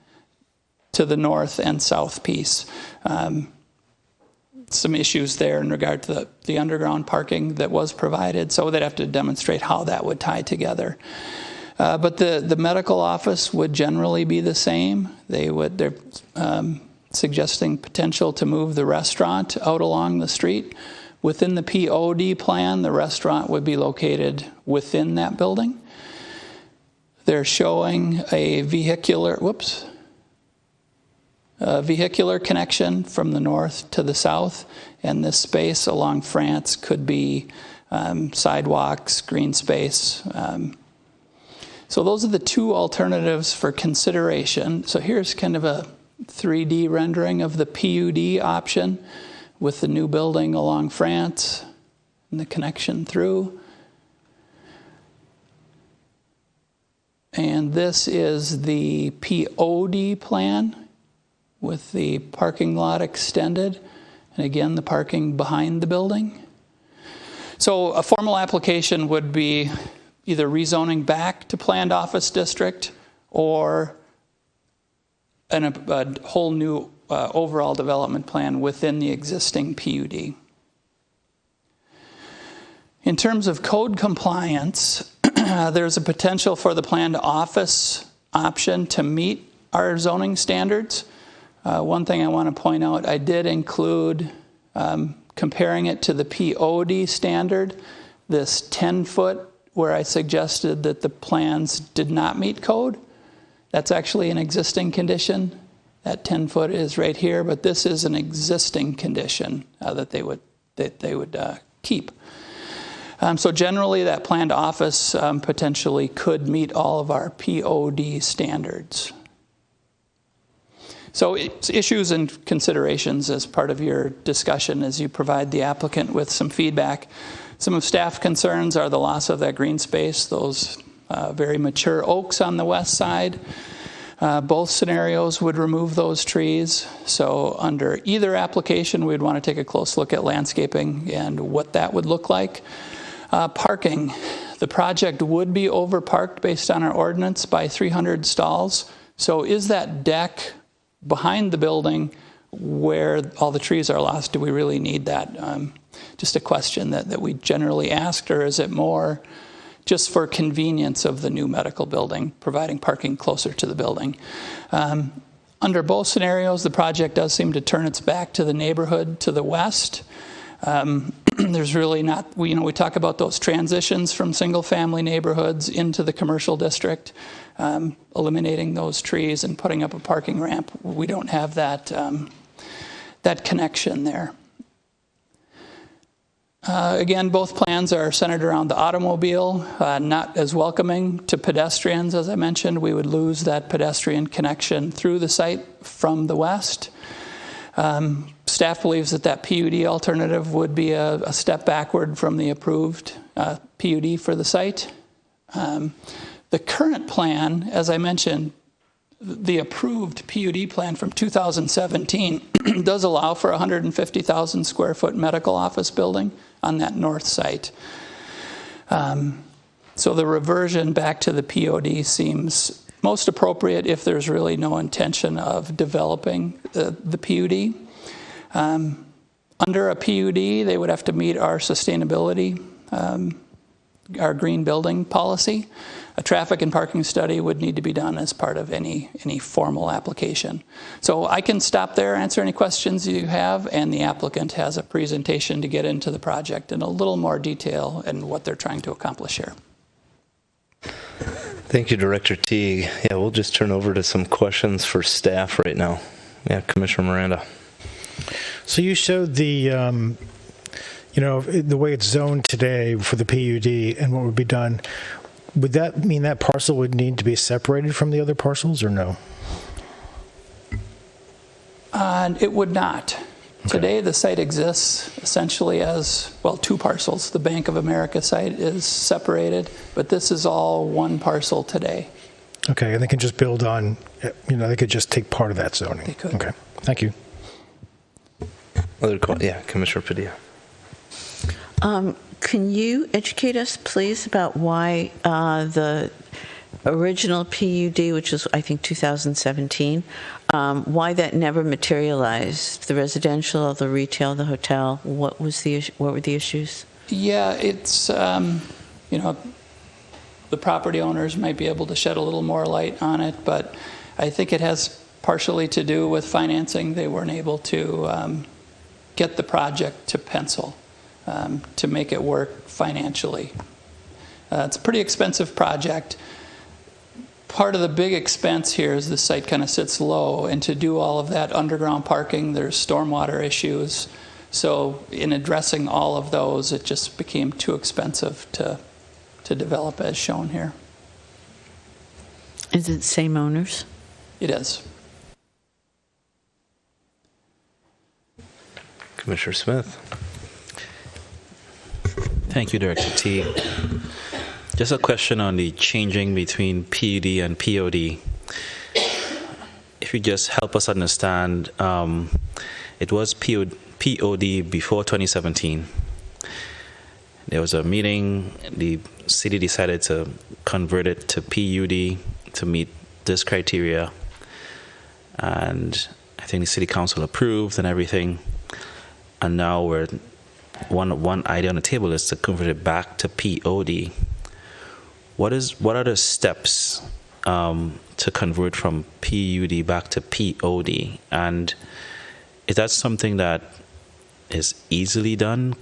to the north and south piece. Some issues there in regard to the underground parking that was provided, so they'd have to demonstrate how that would tie together. But the medical office would generally be the same. They're suggesting potential to move the restaurant out along the street. Within the POD plan, the restaurant would be located within that building. They're showing a vehicular connection from the north to the south, and this space along France could be sidewalks, green space. So those are the 2 alternatives for consideration. So here's kind of a 3D rendering of the PUD option with the new building along France and the connection through. And this is the POD plan with the parking lot extended, and again, the parking behind the building. So a formal application would be either rezoning back to planned office district or a whole new overall development plan within the existing PUD. In terms of code compliance, there's a potential for the planned office option to meet our zoning standards. One thing I want to point out, I did include comparing it to the POD standard, this 10-foot where I suggested that the plans did not meet code. That's actually an existing condition. That 10-foot is right here, but this is an existing condition that they would keep. So generally, that planned office potentially could meet all of our POD standards. So it's issues and considerations as part of your discussion as you provide the applicant with some feedback. Some of staff concerns are the loss of that green space, those very mature oaks on the west side. Both scenarios would remove those trees. So under either application, we'd want to take a close look at landscaping and what that would look like. Parking. The project would be overparked based on our ordinance by 300 stalls. So is that deck behind the building where all the trees are lost? Do we really need that? Just a question that we generally asked, or is it more just for convenience of the new medical building, providing parking closer to the building? Under both scenarios, the project does seem to turn its back to the neighborhood to the west. there's really not, we talk about those transitions from single-family neighborhoods into the commercial district, eliminating those trees and putting up a parking ramp. We don't have that, that connection there. Again, both plans are centered around the automobile, not as welcoming to pedestrians. As I mentioned, we would lose that pedestrian connection through the site from the west. Staff believes that PUD alternative would be a step backward from the approved PUD for the site. The current plan, as I mentioned, the approved PUD plan from 2017 does allow for a 150,000 square foot medical office building on that north site. So the reversion back to the POD seems most appropriate if there's really no intention of developing the PUD. Under a PUD, they would have to meet our sustainability, our green building policy. A traffic and parking study would need to be done as part of any formal application. So I can stop there, answer any questions you have, and the applicant has a presentation to get into the project in a little more detail and what they're trying to accomplish here. Thank you, Director Teague. Yeah, we'll just turn over to some questions for staff right now. Yeah, Commissioner Miranda. So you showed the, the way it's zoned today for the PUD and what would be done. Would that mean that parcel would need to be separated from the other parcels or no? It would not. Okay. Today, the site exists essentially as, well, two parcels. The Bank of America site is separated, but this is all one parcel today. Okay, and they can just build on, they could just take part of that zoning. They could. Okay, thank you. Yeah, Commissioner Padilla. Can you educate us, please, about why the original PUD, which was, I think, 2017, why that never materialized? The residential, the retail, the hotel. What were the issues? Yeah, it's the property owners might be able to shed a little more light on it, but I think it has partially to do with financing. They weren't able to get the project to pencil. To make it work financially. It's a pretty expensive project. Part of the big expense here is the site kind of sits low, and to do all of that underground parking, there's stormwater issues. So in addressing all of those, it just became too expensive to develop as shown here. Is it the same owners? It is. Commissioner Smith. Thank you, Director T. Just a question on the changing between PUD and POD. If you just help us understand, it was POD before 2017. There was a meeting, the city decided to convert it to PUD to meet this criteria, and I think the city council approved and everything, and now we're one idea on the table is to convert it back to POD. What are the steps to convert from PUD back to POD? And is that something that is easily done?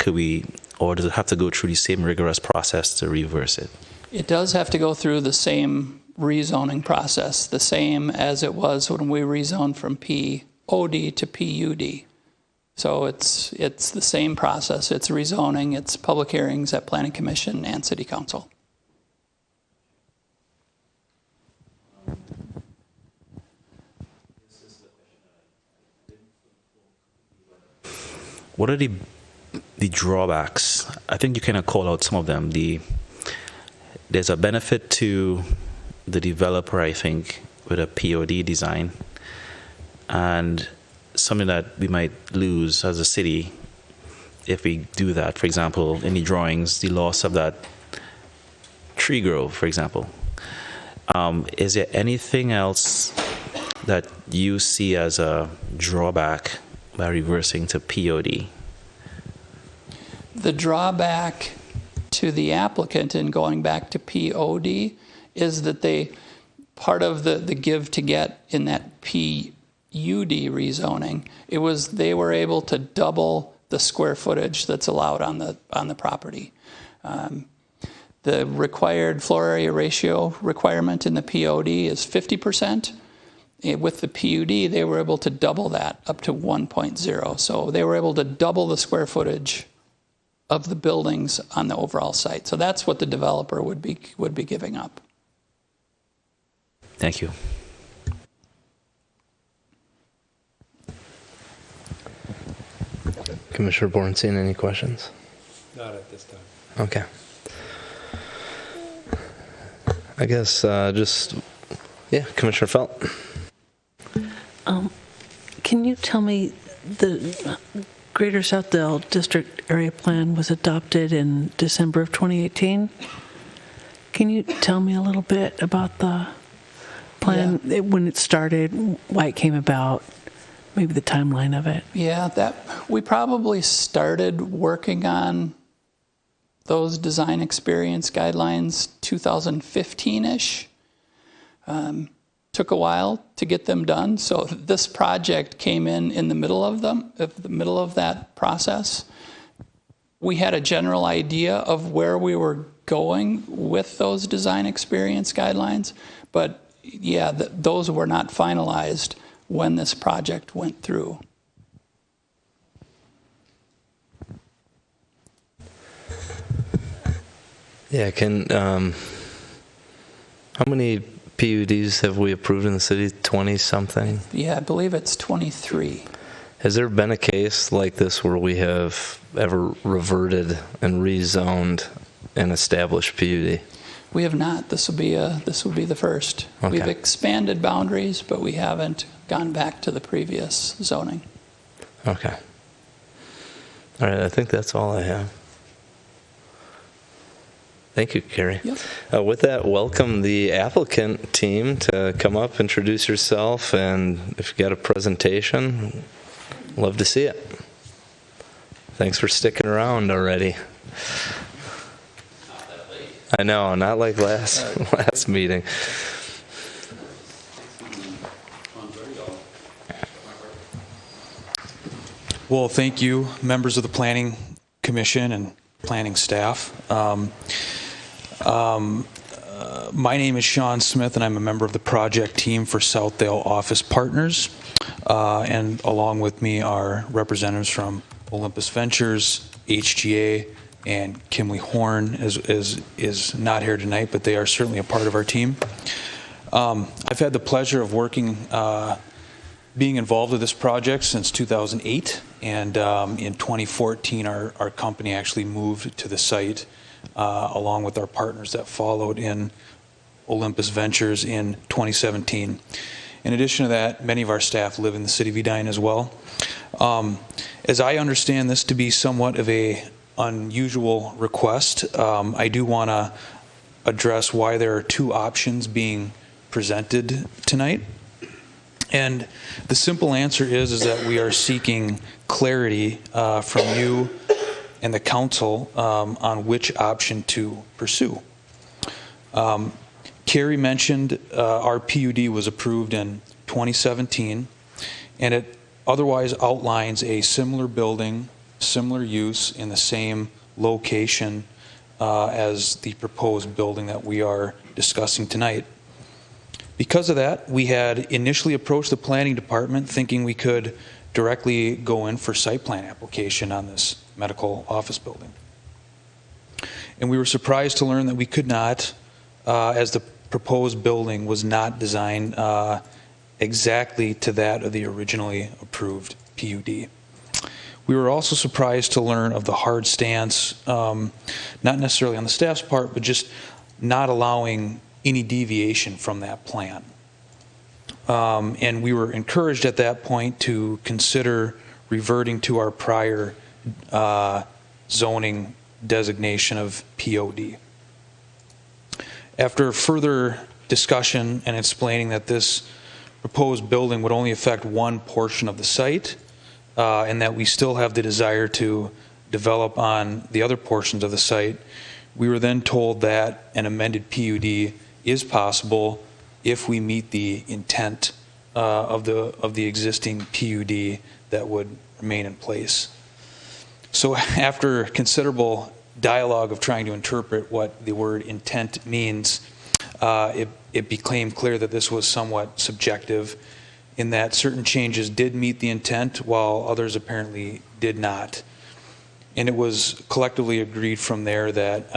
Or does it have to go through the same rigorous process to reverse it? It does have to go through the same rezoning process, the same as it was when we rezoned from POD to PUD. So it's the same process. It's rezoning, it's public hearings at Planning Commission and City Council. What are the drawbacks? I think you kind of call out some of them. There's a benefit to the developer, I think, with a POD design, and something that we might lose as a city if we do that. For example, in the drawings, the loss of that tree grove, for example. Is there anything else that you see as a drawback by reversing to POD? The drawback to the applicant in going back to POD is that part of the give to get in that PUD rezoning, they were able to double the square footage that's allowed on the property. The required floor area ratio requirement in the POD is 50%. With the PUD, they were able to double that up to 1.0. So they were able to double the square footage of the buildings on the overall site. So that's what the developer would be giving up. Thank you. Commissioner Bornstein, any questions? Not at this time. Okay. I guess Commissioner Felt. Can you tell me, the Greater Southdale District Area Plan was adopted in December of 2018? Can you tell me a little bit about the plan, when it started, why it came about, maybe the timeline of it? Yeah, we probably started working on those design experience guidelines 2015-ish. Took a while to get them done. So this project came in the middle of that process. We had a general idea of where we were going with those design experience guidelines, but yeah, those were not finalized when this project went through. Yeah, how many PUDs have we approved in the city? 20-something? Yeah, I believe it's 23. Has there been a case like this where we have ever reverted and rezoned an established PUD? We have not. This will be the first. Okay. We've expanded boundaries, but we haven't gone back to the previous zoning. Okay. All right, I think that's all I have. Thank you, Carrie. Yep. With that, welcome the applicant team to come up, introduce yourself, and if you've got a presentation, love to see it. Thanks for sticking around already. I know, not like last meeting. Well, thank you, members of the Planning Commission and planning staff. My name is Sean Smith, and I'm a member of the project team for Southdale Office Partners. And along with me are representatives from Olympus Ventures, HGA, and Kimley Horn is not here tonight, but they are certainly a part of our team. I've had the pleasure of being involved with this project since 2008, and in 2014 our company actually moved to the site along with our partners that followed in Olympus Ventures in 2017. In addition to that, many of our staff live in the city of Edina as well. As I understand this to be somewhat of a unusual request, I do want to address why there are two options being presented tonight. And the simple answer is that we are seeking clarity from you and the council on which option to pursue. Carrie mentioned our PUD was approved in 2017, and it otherwise outlines a similar building, similar use in the same location as the proposed building that we are discussing tonight. Because of that, we had initially approached the planning department thinking we could directly go in for site plan application on this medical office building. And we were surprised to learn that we could not, as the proposed building was not designed exactly to that of the originally approved PUD. We were also surprised to learn of the hard stance, not necessarily on the staff's part, but just not allowing any deviation from that plan. And we were encouraged at that point to consider reverting to our prior zoning designation of POD. After further discussion and explaining that this proposed building would only affect one portion of the site, and that we still have the desire to develop on the other portions of the site, we were then told that an amended PUD is possible if we meet the intent of the existing PUD that would remain in place. So after considerable dialogue of trying to interpret what the word intent means, it became clear that this was somewhat subjective in that certain changes did meet the intent while others apparently did not. And it was collectively agreed from there that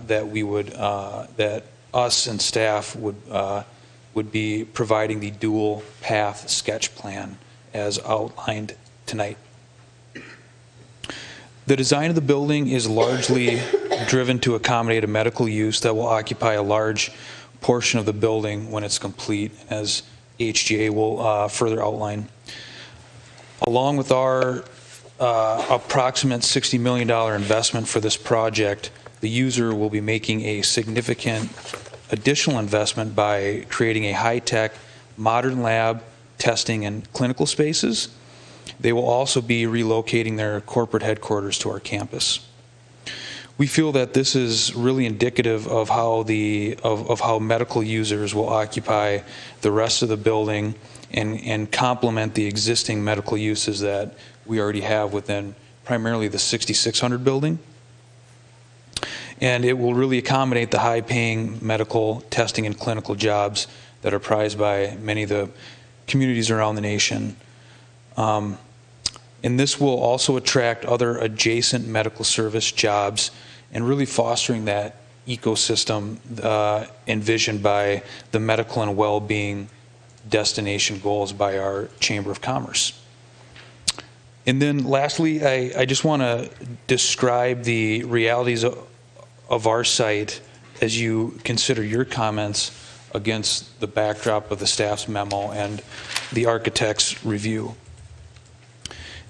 that us and staff would be providing the dual path sketch plan as outlined tonight. The design of the building is largely driven to accommodate a medical use that will occupy a large portion of the building when it's complete, as HGA will further outline. Along with our approximate $60 million investment for this project, the user will be making a significant additional investment by creating a high-tech, modern lab, testing, and clinical spaces. They will also be relocating their corporate headquarters to our campus. We feel that this is really indicative of how how medical users will occupy the rest of the building and complement the existing medical uses that we already have within primarily the 6600 building. And it will really accommodate the high-paying medical testing and clinical jobs that are prized by many of the communities around the nation. And this will also attract other adjacent medical service jobs and really fostering that ecosystem envisioned by the medical and well-being destination goals by our Chamber of Commerce. And then lastly, I just want to describe the realities of our site as you consider your comments against the backdrop of the staff's memo and the architect's review.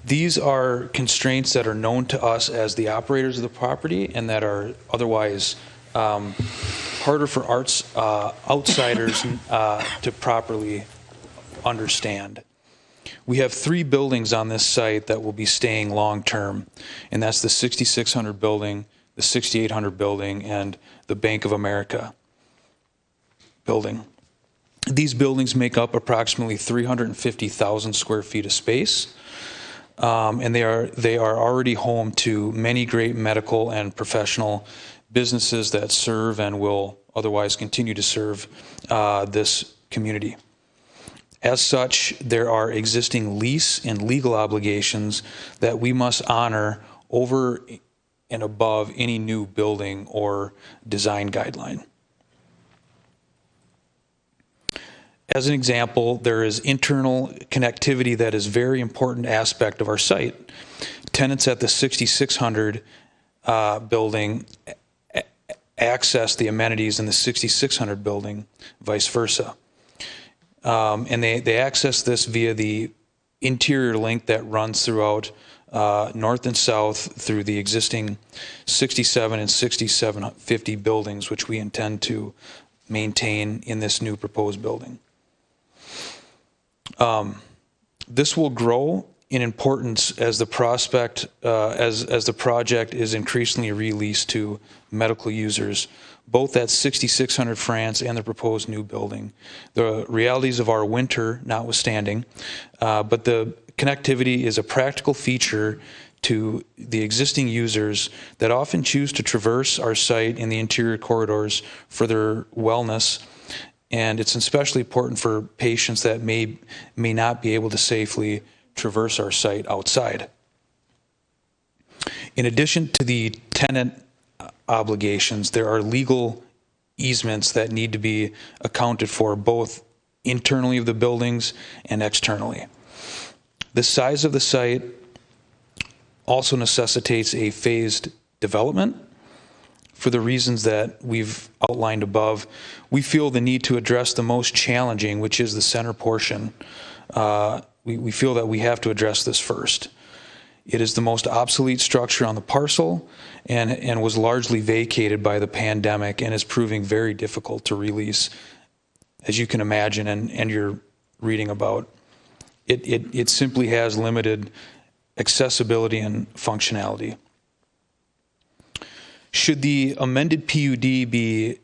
These are constraints that are known to us as the operators of the property and that are otherwise harder for outsiders to properly understand. We have 3 buildings on this site that will be staying long-term, and that's the 6600 building, the 6800 building, and the Bank of America building. These buildings make up approximately 350,000 square feet of space. And they are already home to many great medical and professional businesses that serve and will otherwise continue to serve this community. As such, there are existing lease and legal obligations that we must honor over and above any new building or design guideline. As an example, there is internal connectivity that is a very important aspect of our site. Tenants at the 6600 building access the amenities in the 6600 building, vice versa. And they access this via the interior link that runs throughout north and south through the existing 67 and 6750 buildings, which we intend to maintain in this new proposed building. This will grow in importance as the as the project is increasingly released to medical users, both at 6600 France and the proposed new building. The realities of our winter notwithstanding, but the connectivity is a practical feature to the existing users that often choose to traverse our site in the interior corridors for their wellness. And it's especially important for patients that may not be able to safely traverse our site outside. In addition to the tenant obligations, there are legal easements that need to be accounted for both internally of the buildings and externally. The size of the site also necessitates a phased development. For the reasons that we've outlined above, we feel the need to address the most challenging, which is the center portion. We feel that we have to address this first. It is the most obsolete structure on the parcel and was largely vacated by the pandemic and is proving very difficult to release, as you can imagine and you're reading about. It simply has limited accessibility and functionality. Should the amended PUD be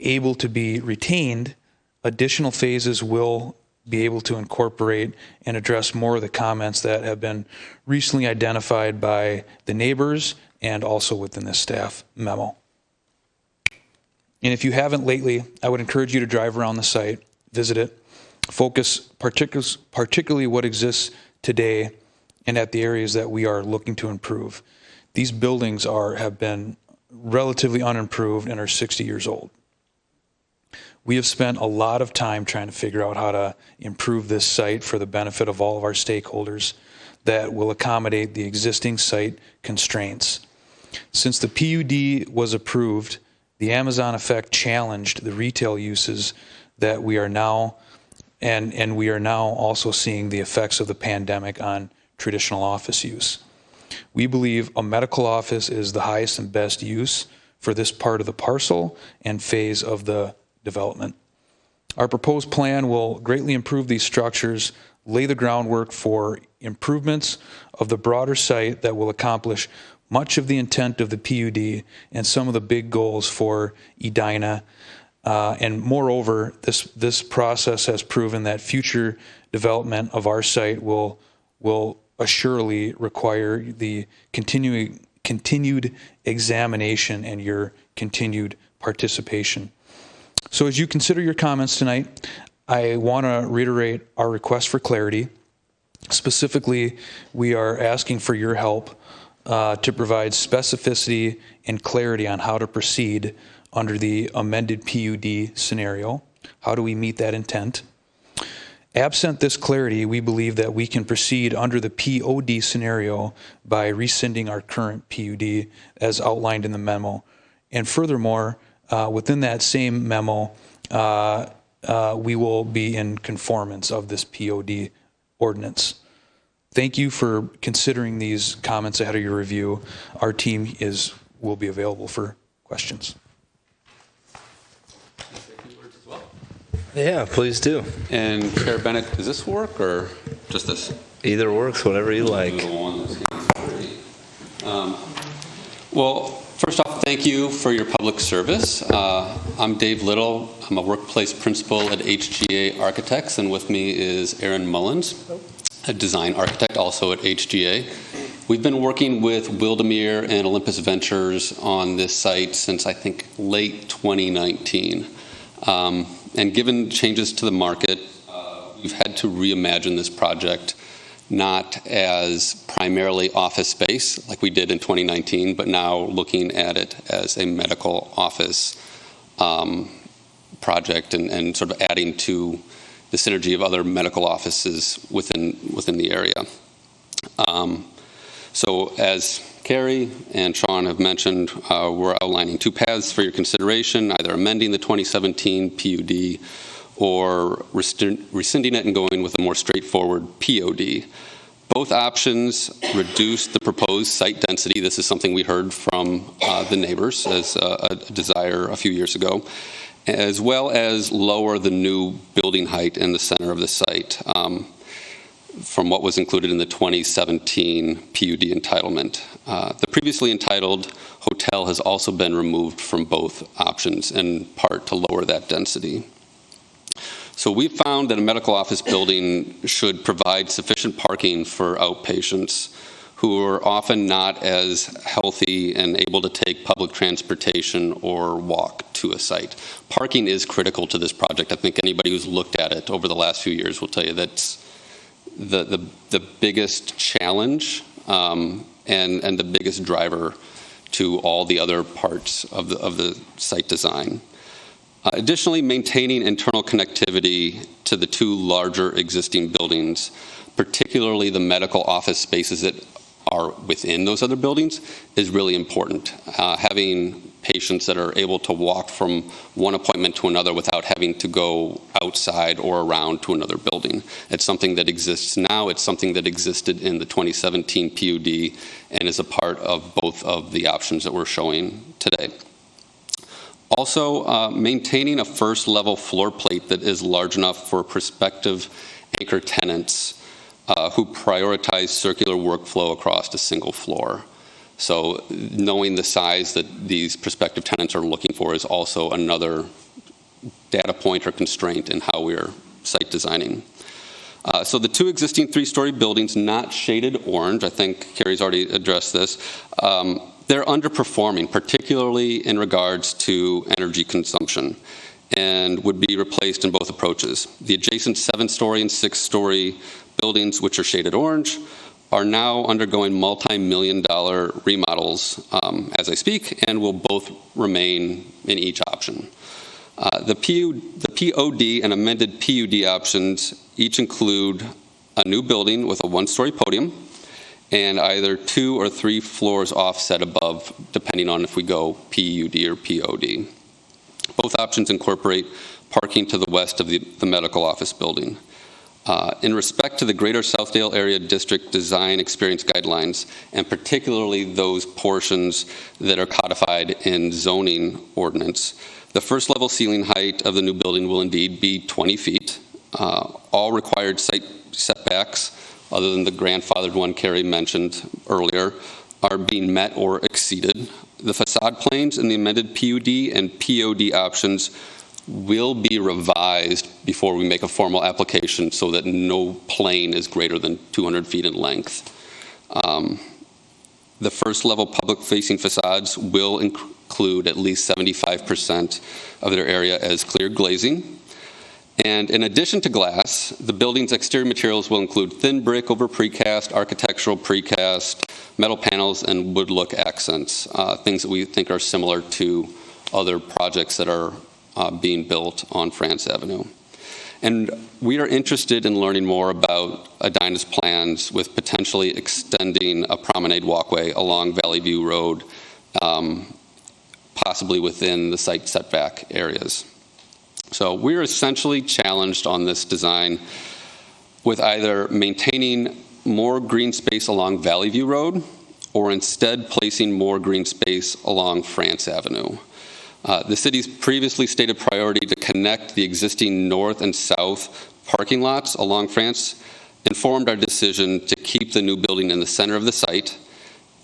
able to be retained, additional phases will be able to incorporate and address more of the comments that have been recently identified by the neighbors and also within this staff memo. And if you haven't lately, I would encourage you to drive around the site, visit it, focus particularly what exists today and at the areas that we are looking to improve. These buildings have been relatively unimproved and are 60 years old. We have spent a lot of time trying to figure out how to improve this site for the benefit of all of our stakeholders that will accommodate the existing site constraints. Since the PUD was approved, the Amazon effect challenged the retail uses that we are now, and we are now also seeing the effects of the pandemic on traditional office use. We believe a medical office is the highest and best use for this part of the parcel and phase of the development. Our proposed plan will greatly improve these structures, lay the groundwork for improvements of the broader site that will accomplish much of the intent of the PUD and some of the big goals for Edina. And moreover, this process has proven that future development of our site will assuredly require the continued examination and your continued participation. So as you consider your comments tonight, I want to reiterate our request for clarity. Specifically, we are asking for your help to provide specificity and clarity on how to proceed under the amended PUD scenario. How do we meet that intent? Absent this clarity, we believe that we can proceed under the POD scenario by rescinding our current PUD as outlined in the memo. And furthermore, within that same memo, we will be in conformance of this POD ordinance. Thank you for considering these comments ahead of your review. Our team will be available for questions. Yeah, please do. And Chair Bennett, does this work or just this? Either works, whatever you like. Well, first off, thank you for your public service. I'm Dave Little. I'm a workplace principal at HGA Architects, and with me is Aaron Mullins, a design architect also at HGA. We've been working with Wildermere and Olympus Ventures on this site since I think late 2019. And given changes to the market, we've had to reimagine this project not as primarily office space like we did in 2019, but now looking at it as a medical office project and sort of adding to the synergy of other medical offices within the area. So as Carrie and Sean have mentioned, we're outlining two paths for your consideration, either amending the 2017 PUD or rescinding it and going with a more straightforward POD. Both options reduce the proposed site density. This is something we heard from the neighbors as a desire a few years ago, as well as lower the new building height in the center of the site from what was included in the 2017 PUD entitlement. The previously entitled hotel has also been removed from both options, in part to lower that density. So we found that a medical office building should provide sufficient parking for outpatients who are often not as healthy and able to take public transportation or walk to a site. Parking is critical to this project. I think anybody who's looked at it over the last few years will tell you that's the biggest challenge and the biggest driver to all the other parts of the site design. Additionally, maintaining internal connectivity to the two larger existing buildings, particularly the medical office spaces that are within those other buildings, is really important. Having patients that are able to walk from one appointment to another without having to go outside or around to another building. It's something that exists now. It's something that existed in the 2017 PUD and is a part of both of the options that we're showing today. Also, maintaining a first level floor plate that is large enough for prospective anchor tenants who prioritize circular workflow across a single floor. So knowing the size that these prospective tenants are looking for is also another data point or constraint in how we're site designing. So the two existing three-story buildings, not shaded orange, I think Carrie's already addressed this, they're underperforming, particularly in regards to energy consumption, and would be replaced in both approaches. The adjacent 7-story and 6-story buildings, which are shaded orange, are now undergoing multi-million-dollar remodels as I speak, and will both remain in each option. The POD and amended PUD options each include a new building with a 1-story podium and either 2 or 3 floors offset above, depending on if we go PUD or POD. Both options incorporate parking to the west of the medical office building. In respect to the Greater Southdale Area District Design Experience Guidelines, and particularly those portions that are codified in zoning ordinance, the first level ceiling height of the new building will indeed be 20 feet. All required site setbacks, other than the grandfathered one Carrie mentioned earlier, are being met or exceeded. The facade planes in the amended PUD and POD options will be revised before we make a formal application so that no plane is greater than 200 feet in length. The first level public facing facades will include at least 75% of their area as clear glazing. And in addition to glass, the building's exterior materials will include thin brick over precast, architectural precast, metal panels, and wood look accents, things that we think are similar to other projects that are being built on France Avenue. And we are interested in learning more about Edina's plans with potentially extending a promenade walkway along Valley View Road, possibly within the site setback areas. So we're essentially challenged on this design with either maintaining more green space along Valley View Road or instead placing more green space along France Avenue. The city's previously stated priority to connect the existing north and south parking lots along France informed our decision to keep the new building in the center of the site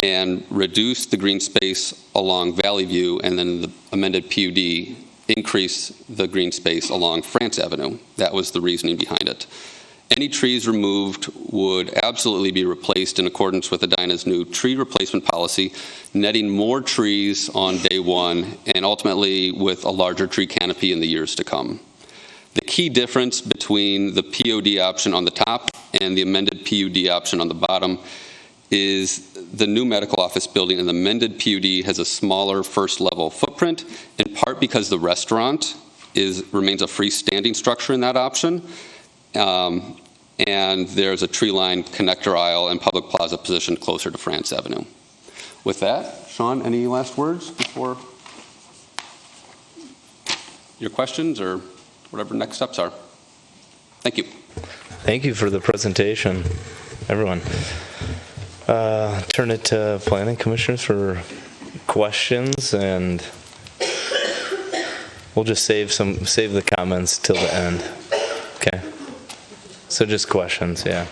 and reduce the green space along Valley View, and then the amended PUD increase the green space along France Avenue. That was the reasoning behind it. Any trees removed would absolutely be replaced in accordance with Edina's new tree replacement policy, netting more trees on day one and ultimately with a larger tree canopy in the years to come. The key difference between the POD option on the top and the amended PUD option on the bottom is the new medical office building and the amended PUD has a smaller first level footprint, in part because the restaurant remains a freestanding structure in that option. And there's a tree-lined connector aisle and public plaza positioned closer to France Avenue. With that, Sean, any last words before your questions or whatever next steps are? Thank you. Thank you for the presentation, everyone. Turn it to planning commissioners for questions, and we'll just save the comments till the end. Okay. So just questions, yeah.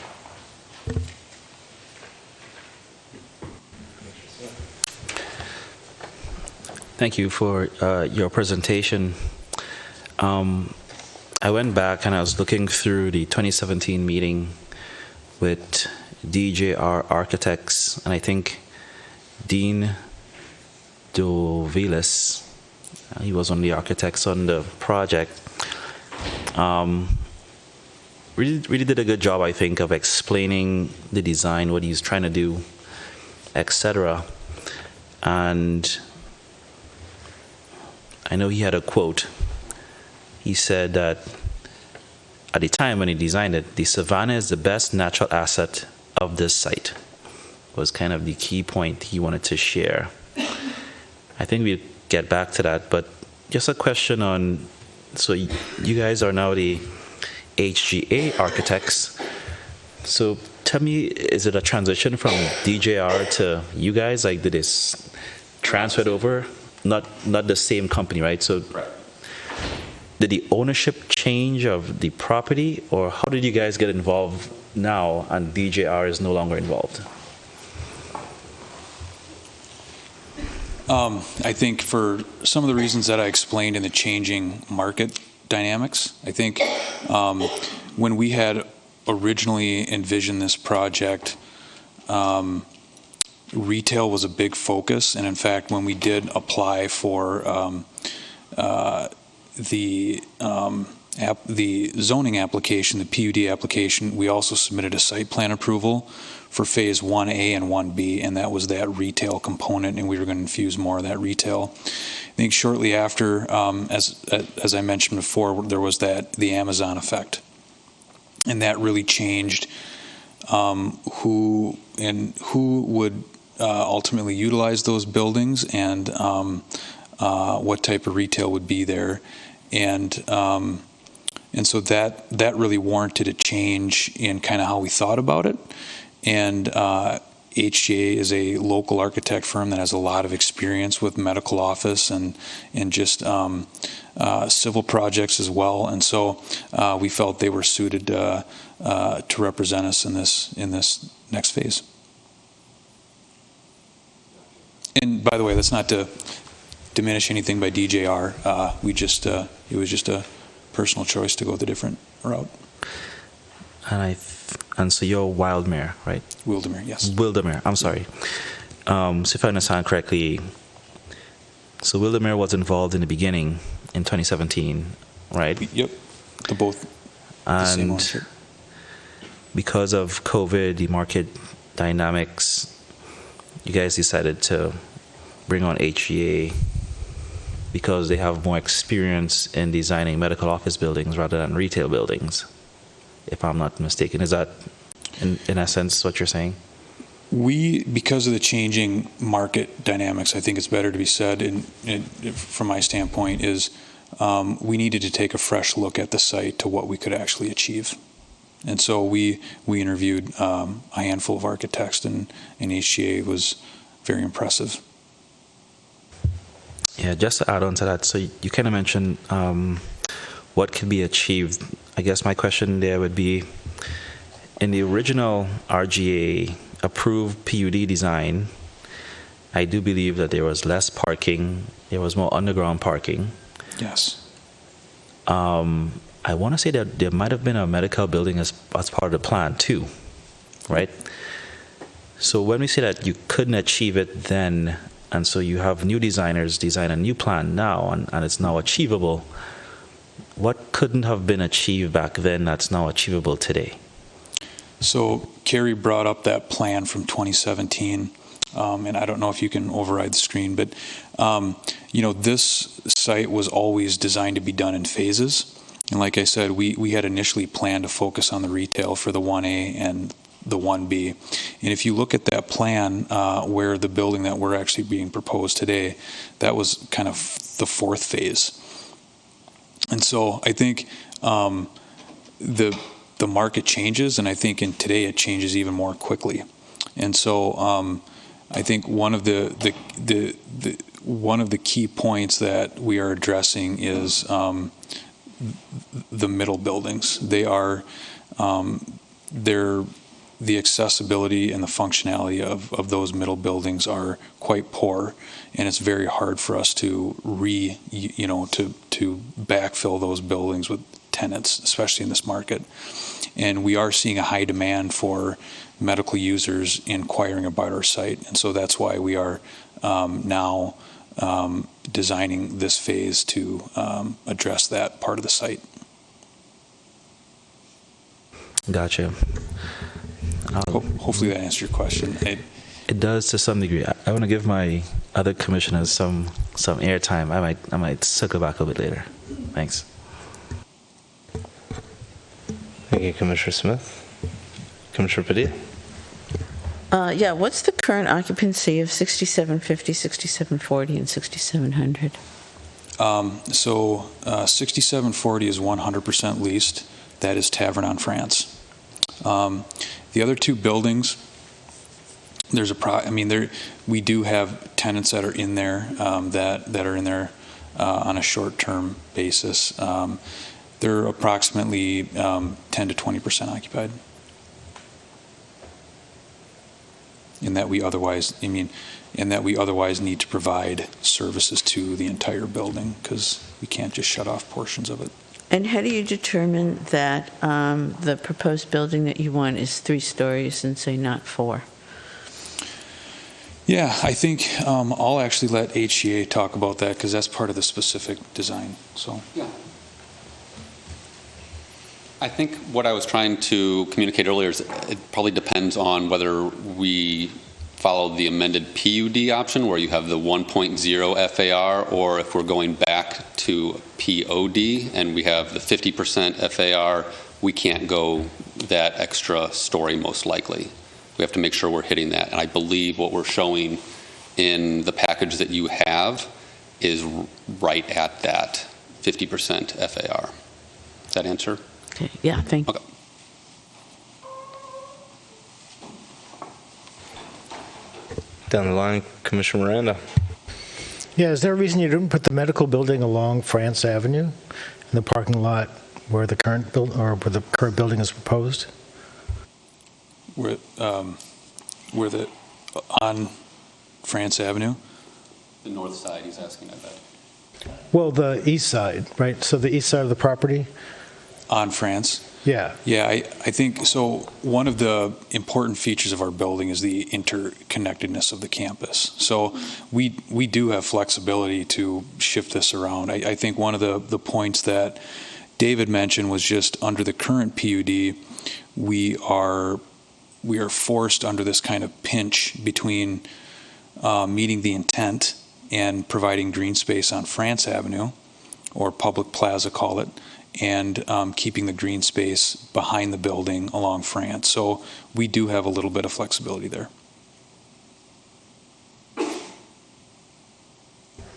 Thank you for your presentation. I went back and I was looking through the 2017 meeting with DJR Architects, and I think Dean Dovilis, he was one of the architects on the project. Really did a good job, I think, of explaining the design, what he's trying to do, etc. And I know he had a quote. He said that at the time when he designed it, the savanna is the best natural asset of this site, was kind of the key point he wanted to share. I think we'll get back to that, but just a question on, so you guys are now the HGA architects. So tell me, is it a transition from DJR to you guys? Like, did this transferred over? Not the same company, right? So did the ownership change of the property, or how did you guys get involved now and DJR is no longer involved? I think for some of the reasons that I explained in the changing market dynamics. I think when we had originally envisioned this project, retail was a big focus, and in fact, when we did apply for the zoning application, the PUD application, we also submitted a site plan approval for Phase 1A and 1B, and that was that retail component, and we were going to infuse more of that retail. I think shortly after, as I mentioned before, there was the Amazon effect, and that really changed who would ultimately utilize those buildings and what type of retail would be there, and so that really warranted a change in kind of how we thought about it. And HGA is a local architect firm that has a lot of experience with medical office and just civil projects as well. And so we felt they were suited to represent us in this next phase. And by the way, that's not to diminish anything by DJR. It was just a personal choice to go the different route. And so you're Wildmere, right? Wildermere, yes. Wildermere, I'm sorry. So if I understand correctly, so Wildermere was involved in the beginning in 2017, right? Yep, they're both the same ownership. Because of COVID, the market dynamics, you guys decided to bring on HGA because they have more experience in designing medical office buildings rather than retail buildings, if I'm not mistaken. Is that, in essence, what you're saying? Because of the changing market dynamics, I think it's better to be said, from my standpoint, is we needed to take a fresh look at the site to what we could actually achieve. And so we interviewed a handful of architects, and HGA was very impressive. Yeah, just to add on to that, so you kind of mentioned what can be achieved. I guess my question there would be, in the original RGA approved PUD design, I do believe that there was less parking, there was more underground parking. Yes. I want to say that there might have been a medical building as part of the plan too, right? So when we say that you couldn't achieve it then, and so you have new designers design a new plan now, and it's now achievable, what couldn't have been achieved back then that's now achievable today? So Carrie brought up that plan from 2017, and I don't know if you can override the screen, but this site was always designed to be done in phases. And like I said, we had initially planned to focus on the retail for the 1A and the 1B. And if you look at that plan, where the building that we're actually being proposed today, that was kind of the fourth phase. And so I think the market changes, and I think in today it changes even more quickly. And so I think one of the key points that we are addressing is the middle buildings. The accessibility and the functionality of those middle buildings are quite poor, and it's very hard for us to backfill those buildings with tenants, especially in this market. And we are seeing a high demand for medical users inquiring about our site, and so that's why we are now designing this phase to address that part of the site. Gotcha. Hopefully that answers your question. It does to some degree. I want to give my other commissioners some airtime. I might circle back a bit later. Thanks. Thank you, Commissioner Smith. Commissioner Padilla. Yeah, what's the current occupancy of 6750, 6740, and 6700? So 6740 is 100% leased. That is Tavern on France. The other two buildings, we do have tenants that are in there that are in there on a short-term basis. They're approximately 10 to 20% occupied. In that we otherwise need to provide services to the entire building because we can't just shut off portions of it. And how do you determine that the proposed building that you want is 3 stories and say not 4? Yeah, I think I'll actually let HCA talk about that because that's part of the specific design. So. Yeah. I think what I was trying to communicate earlier is it probably depends on whether we follow the amended PUD option where you have the 1.0 FAR, or if we're going back to POD and we have the 50% FAR, we can't go that extra story most likely. We have to make sure we're hitting that. And I believe what we're showing in the package that you have is right at that 50% FAR. Does that answer? Okay. Yeah, thank you. Okay. Down the line, Commissioner Miranda. Yeah, is there a reason you didn't put the medical building along France Avenue in the parking lot where the current building is proposed? Where the on France Avenue? The north side, he's asking, I bet. Well, the east side, right? So the east side of the property? On France? Yeah. Yeah, I think so. One of the important features of our building is the interconnectedness of the campus. So we do have flexibility to shift this around. I think one of the points that David mentioned was just under the current PUD, we are forced under this kind of pinch between meeting the intent and providing green space on France Avenue, or public plaza, call it, and keeping the green space behind the building along France. So we do have a little bit of flexibility there.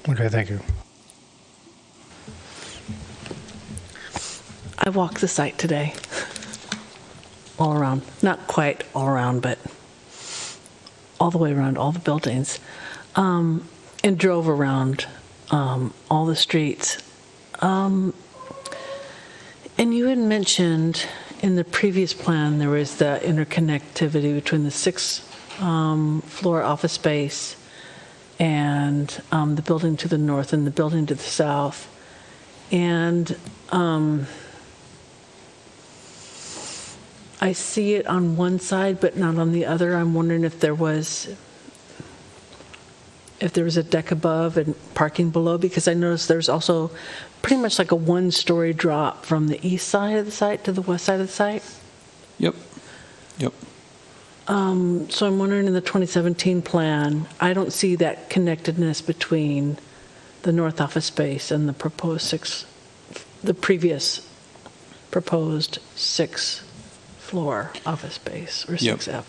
Okay, thank you. I walked the site today, all around. Not quite all around, but all the way around all the buildings, and drove around all the streets. And you had mentioned in the previous plan there was the interconnectivity between the 6th floor office space and the building to the north and the building to the south. And I see it on one side but not on the other. I'm wondering if there was a deck above and parking below, because I noticed there's also pretty much like a 1-story drop from the east side of the site to the west side of the site. Yep. So I'm wondering, in the 2017 plan, I don't see that connectedness between the north office space and the previous proposed 6th floor office space, or 6F.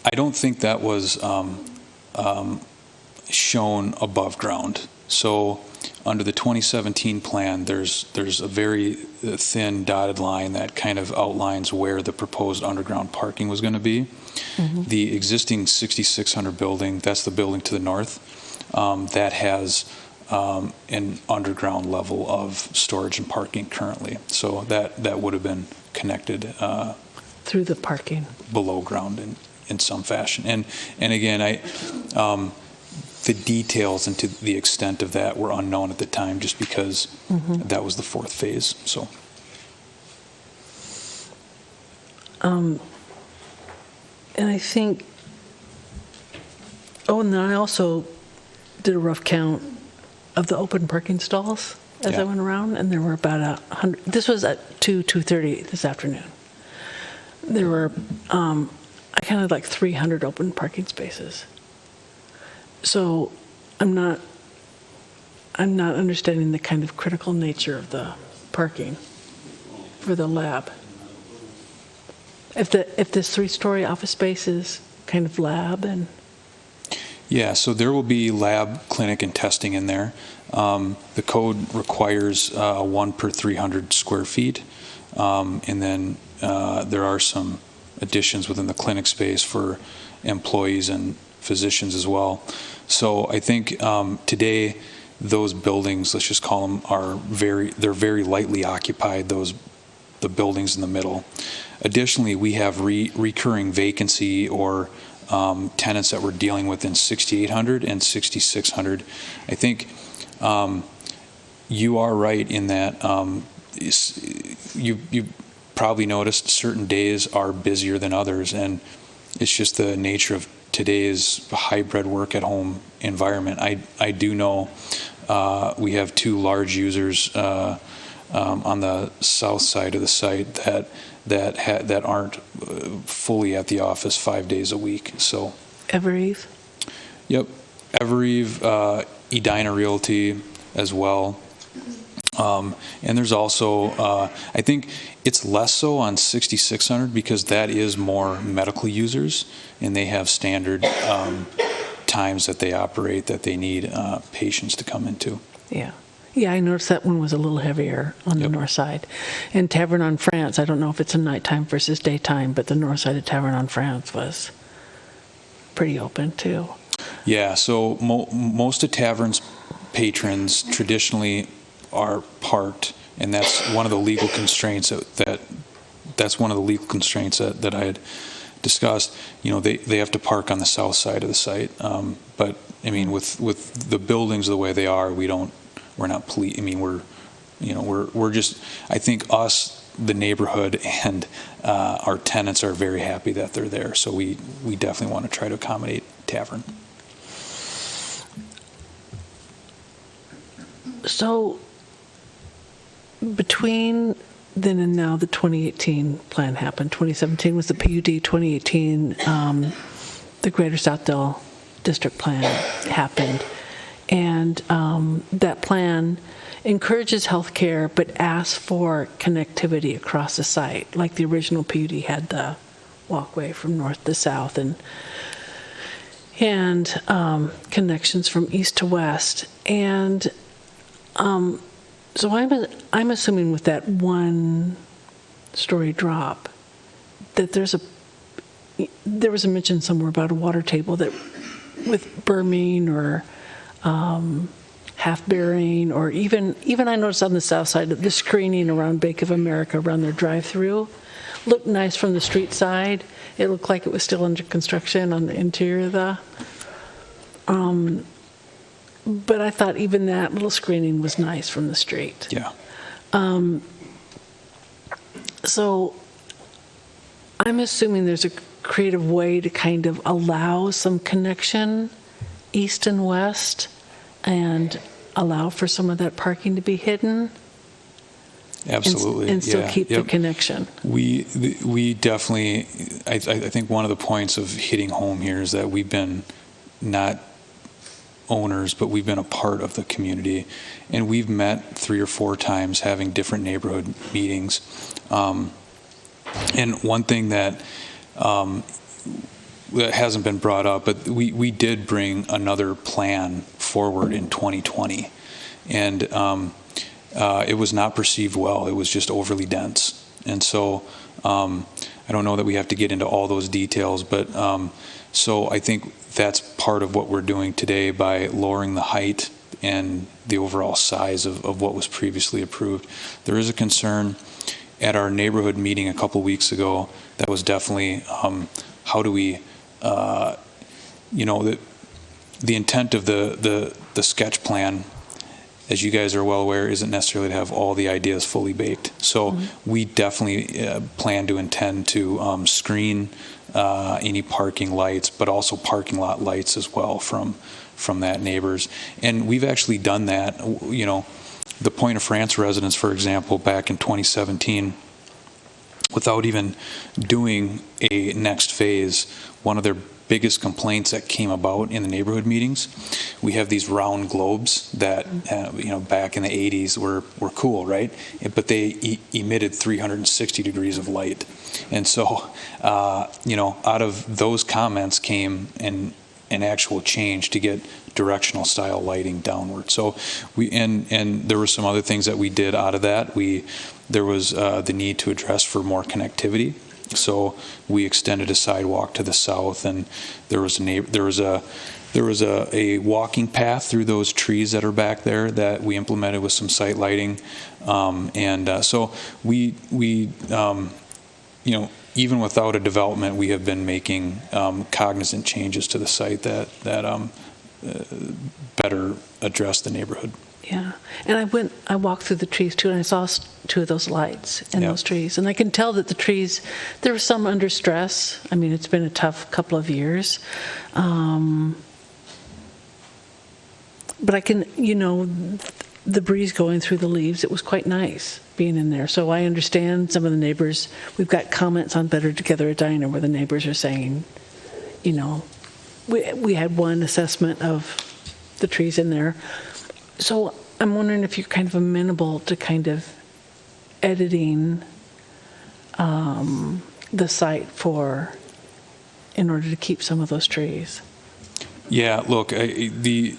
I don't think that was shown above ground. So under the 2017 plan, there's a very thin dotted line that kind of outlines where the proposed underground parking was going to be. Mm-hmm. The existing 6600 building, that's the building to the north, that has an underground level of storage and parking currently. So that would have been connected through the parking below ground in some fashion. And again, the details and to the extent of that were unknown at the time, just because that was the 4th phase. So. And I think, and then I also did a rough count of the open parking stalls as I went around, and there were about 100. This was at 2:30 this afternoon. There were, I counted like 300 open parking spaces. So I'm not understanding the kind of critical nature of the parking for the lab. If this 3-story office space is kind of lab and. Yeah, so there will be lab, clinic, and testing in there. The code requires 1 per 300 square feet, and then there are some additions within the clinic space for employees and physicians as well. So I think today those buildings, let's just call them, they're very lightly occupied, the buildings in the middle. Additionally, we have recurring vacancy or tenants that we're dealing with in 6800 and 6600. I think you are right in that you probably noticed certain days are busier than others, and it's just the nature of today's hybrid work at home environment. I do know we have 2 large users on the south side of the site that aren't fully at the office 5 days a week. So Evereve? Yep, Evereve, Edina Realty as well. And there's also, I think it's less so on 6600 because that is more medical users, and they have standard times that they operate that they need patients to come into. Yeah. Yeah, I noticed that one was a little heavier on the north side. And Tavern on France, I don't know if it's a nighttime versus daytime, but the north side of Tavern on France was pretty open too. Yeah, so most of Tavern's patrons traditionally are parked, and that's one of the legal constraints that's one of the legal constraints that I had discussed. You know, they have to park on the south side of the site. But I mean, with the buildings the way they are, we're not I mean, we're just, I think us, the neighborhood, and our tenants are very happy that they're there. So we definitely want to try to accommodate Tavern. So between then and now, the 2018 plan happened. 2017 was the PUD. 2018, the Greater Southdale District Plan happened. And that plan encourages healthcare, but asks for connectivity across the site. Like the original PUD had the walkway from north to south and connections from east to west. And so I'm assuming with that 1-story drop that there was a mention somewhere about a water table that with berming or half bearing, or even I noticed on the south side the screening around Bank of America around their drive-through looked nice from the street side. It looked like it was still under construction on the interior of the. But I thought even that little screening was nice from the street. Yeah. So I'm assuming there's a creative way to kind of allow some connection east and west and allow for some of that parking to be hidden. Absolutely. And still keep the connection. We definitely, I think one of the points of hitting home here is that we've been not owners, but we've been a part of the community, and we've met 3 or 4 times having different neighborhood meetings. And one thing that hasn't been brought up, but we did bring another plan forward in 2020, and it was not perceived well. It was just overly dense. And so I don't know that we have to get into all those details, but so I think that's part of what we're doing today by lowering the height and the overall size of what was previously approved. There is a concern at our neighborhood meeting a couple weeks ago that was definitely how do we, the intent of the sketch plan, as you guys are well aware, isn't necessarily to have all the ideas fully baked. So we definitely plan to intend to screen any parking lights, but also parking lot lights as well from that neighbors. And we've actually done that. You know, the Point of France residents, for example, back in 2017, without even doing a next phase, one of their biggest complaints that came about in the neighborhood meetings, we have these round globes that back in the 80s were cool, right? But they emitted 360 degrees of light. And so out of those comments came an actual change to get directional style lighting downward. So and there were some other things that we did out of that. There was the need to address for more connectivity. So we extended a sidewalk to the south, and there was a walking path through those trees that are back there that we implemented with some site lighting, so we even without a development, we have been making cognizant changes to the site that better address the neighborhood. Yeah, and I walked through the trees too, and I saw two of those lights in those trees, and I can tell that the trees, there was some under stress. I mean, it's been a tough couple of years, but I can, the breeze going through the leaves, it was quite nice being in there. So I understand some of the neighbors. We've got comments on Better Together Edina where the neighbors are saying, we had one assessment of the trees in there. So I'm wondering if you're kind of amenable to kind of editing the site in order to keep some of those trees. Yeah, look, we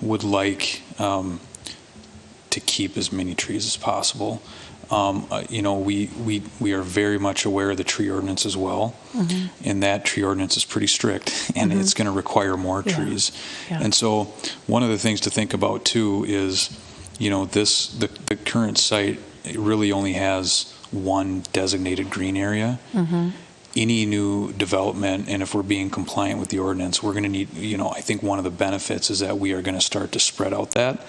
would like to keep as many trees as possible. We are very much aware of the tree ordinance as well, and that tree ordinance is pretty strict, and it's going to require more trees. Yeah. And so, one of the things to think about too is, the current site really only has one designated green area. Any new development, and if we're being compliant with the ordinance, we're going to need, I think one of the benefits is that we are going to start to spread out that.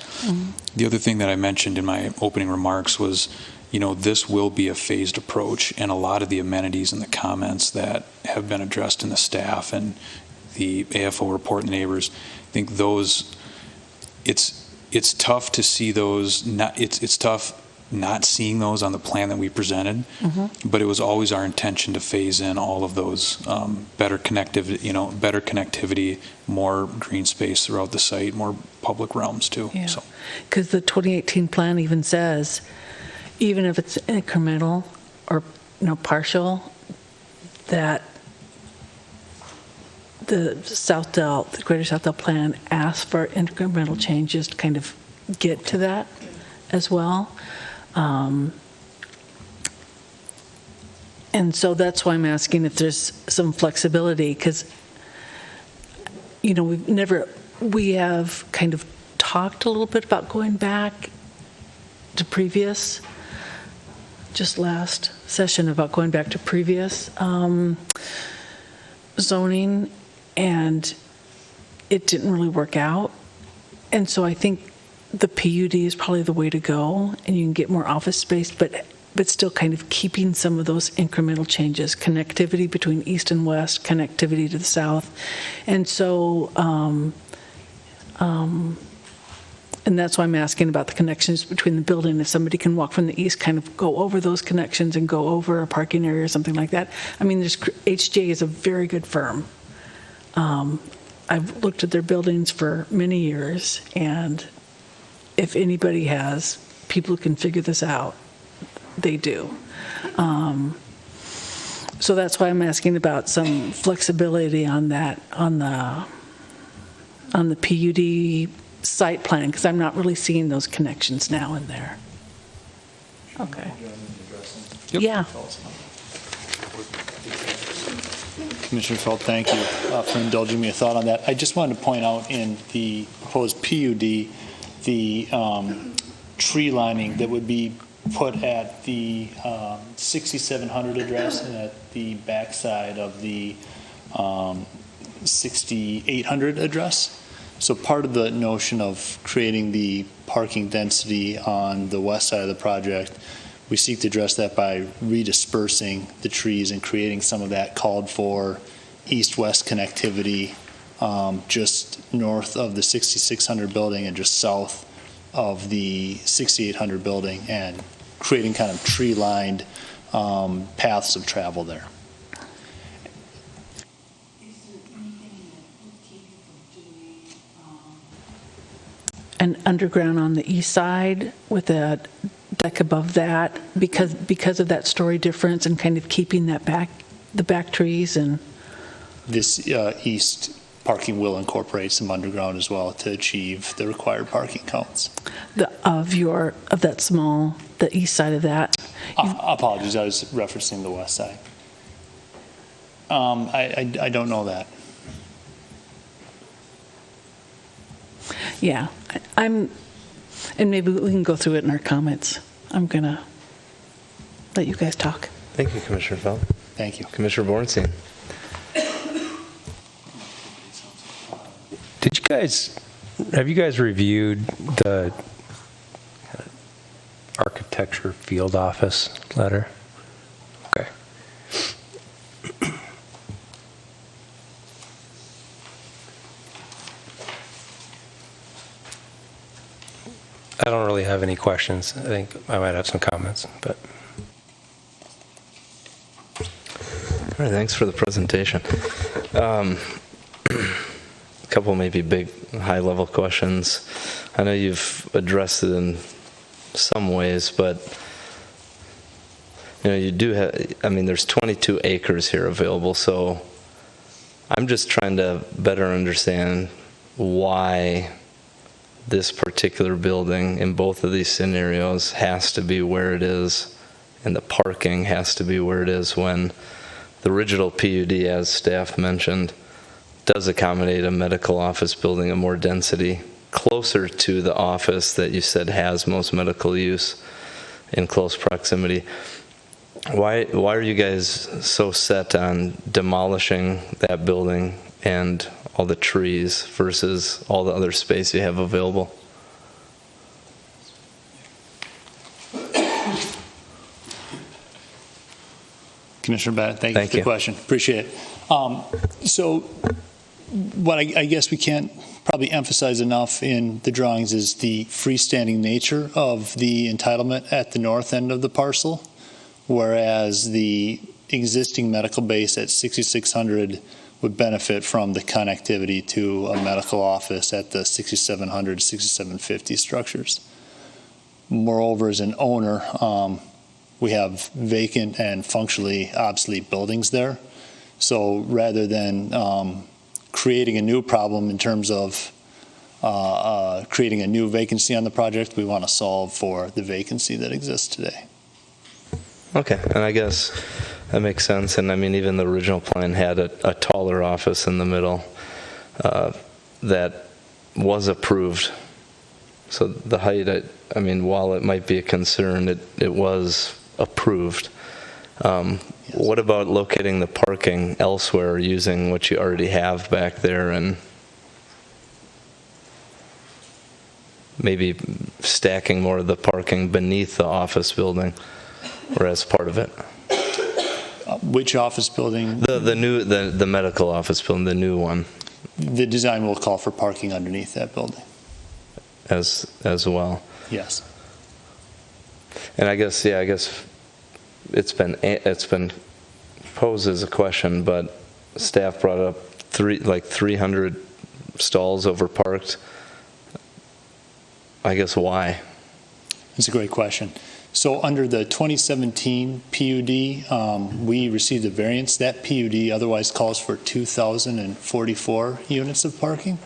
The other thing that I mentioned in my opening remarks was, this will be a phased approach, and a lot of the amenities and the comments that have been addressed in the staff and the AFO report and neighbors, I think those, it's tough to see those, it's tough not seeing those on the plan that we presented, but it was always our intention to phase in all of those better connectivity, more green space throughout the site, more public realms too. Yeah, So, because the 2018 plan even says, even if it's incremental or partial, that the Greater Southdale plan asks for incremental changes to kind of get to that as well. And so that's why I'm asking if there's some flexibility, because, we have kind of talked a little bit about going back to previous, just last session about going back to previous zoning, and it didn't really work out. And so I think the PUD is probably the way to go, and you can get more office space, but still kind of keeping some of those incremental changes, connectivity between east and west, connectivity to the south. And so, and that's why I'm asking about the connections between the building. If somebody can walk from the east, kind of go over those connections and go over a parking area or something like that. I mean, HJ is a very good firm. I've looked at their buildings for many years, and if anybody has people who can figure this out, they do. So that's why I'm asking about some flexibility on that, on the PUD site plan, because I'm not really seeing those connections now in there. Okay. Yeah. Commissioner Felt, thank you for indulging me a thought on that. I just wanted to point out in the proposed PUD, the tree lining that would be put at the 6700 address and at the backside of the 6800 address. So part of the notion of creating the parking density on the west side of the project, we seek to address that by redispersing the trees and creating some of that called for east-west connectivity just north of the 6600 building and just south of the 6800 building, and creating kind of tree-lined paths of travel there. And underground on the east side with a deck above that, because of that story difference and kind of keeping that the back trees and This east parking will incorporate some underground as well to achieve the required parking counts. of that small, the east side of that. Apologies, I was referencing the west side. I don't know that. Yeah, and maybe we can go through it in our comments. I'm gonna let you guys talk. Thank you, Commissioner Felt. Thank you. Commissioner Did you guys Have you guys reviewed the architecture field office letter? Okay. I don't really have any questions. I think I might have some comments, but. All right, thanks for the presentation. A couple maybe big high-level questions. I know you've addressed it in some ways, but you do have, I mean, there's 22 acres here available, so I'm just trying to better understand why this particular building in both of these scenarios has to be where it is, and the parking has to be where it is when the original PUD, as staff mentioned, does accommodate a medical office building of more density closer to the office that you said has most medical use in close proximity. Why are you guys so set on demolishing that building and all the trees versus all the other space you have available? Commissioner Bennett, thank you for the question. Appreciate it. So what I guess we can't probably emphasize enough in the drawings is the freestanding nature of the entitlement at the north end of the parcel, whereas the existing medical base at 6600 would benefit from the connectivity to a medical office at the 6700, 6750 structures. Moreover, as an owner, we have vacant and functionally obsolete buildings there. So rather than creating a new problem in terms of creating a new vacancy on the project, we want to solve for the vacancy that exists today. Okay, and I guess that makes sense. And I mean, even the original plan had a taller office in the middle that was approved. So the height, I mean, while it might be a concern, it was approved. What about locating the parking elsewhere using what you already have back there and maybe stacking more of the parking beneath the office building or as part of it? Which office building? The medical office building, the new one. The design will call for parking underneath that building. As well. Yes. And I guess it's been posed as a question, but staff brought up 300 stalls overparked. I guess why? It's a great question. So under the 2017 PUD, we received a variance. That PUD otherwise calls for 2,044 units of parking.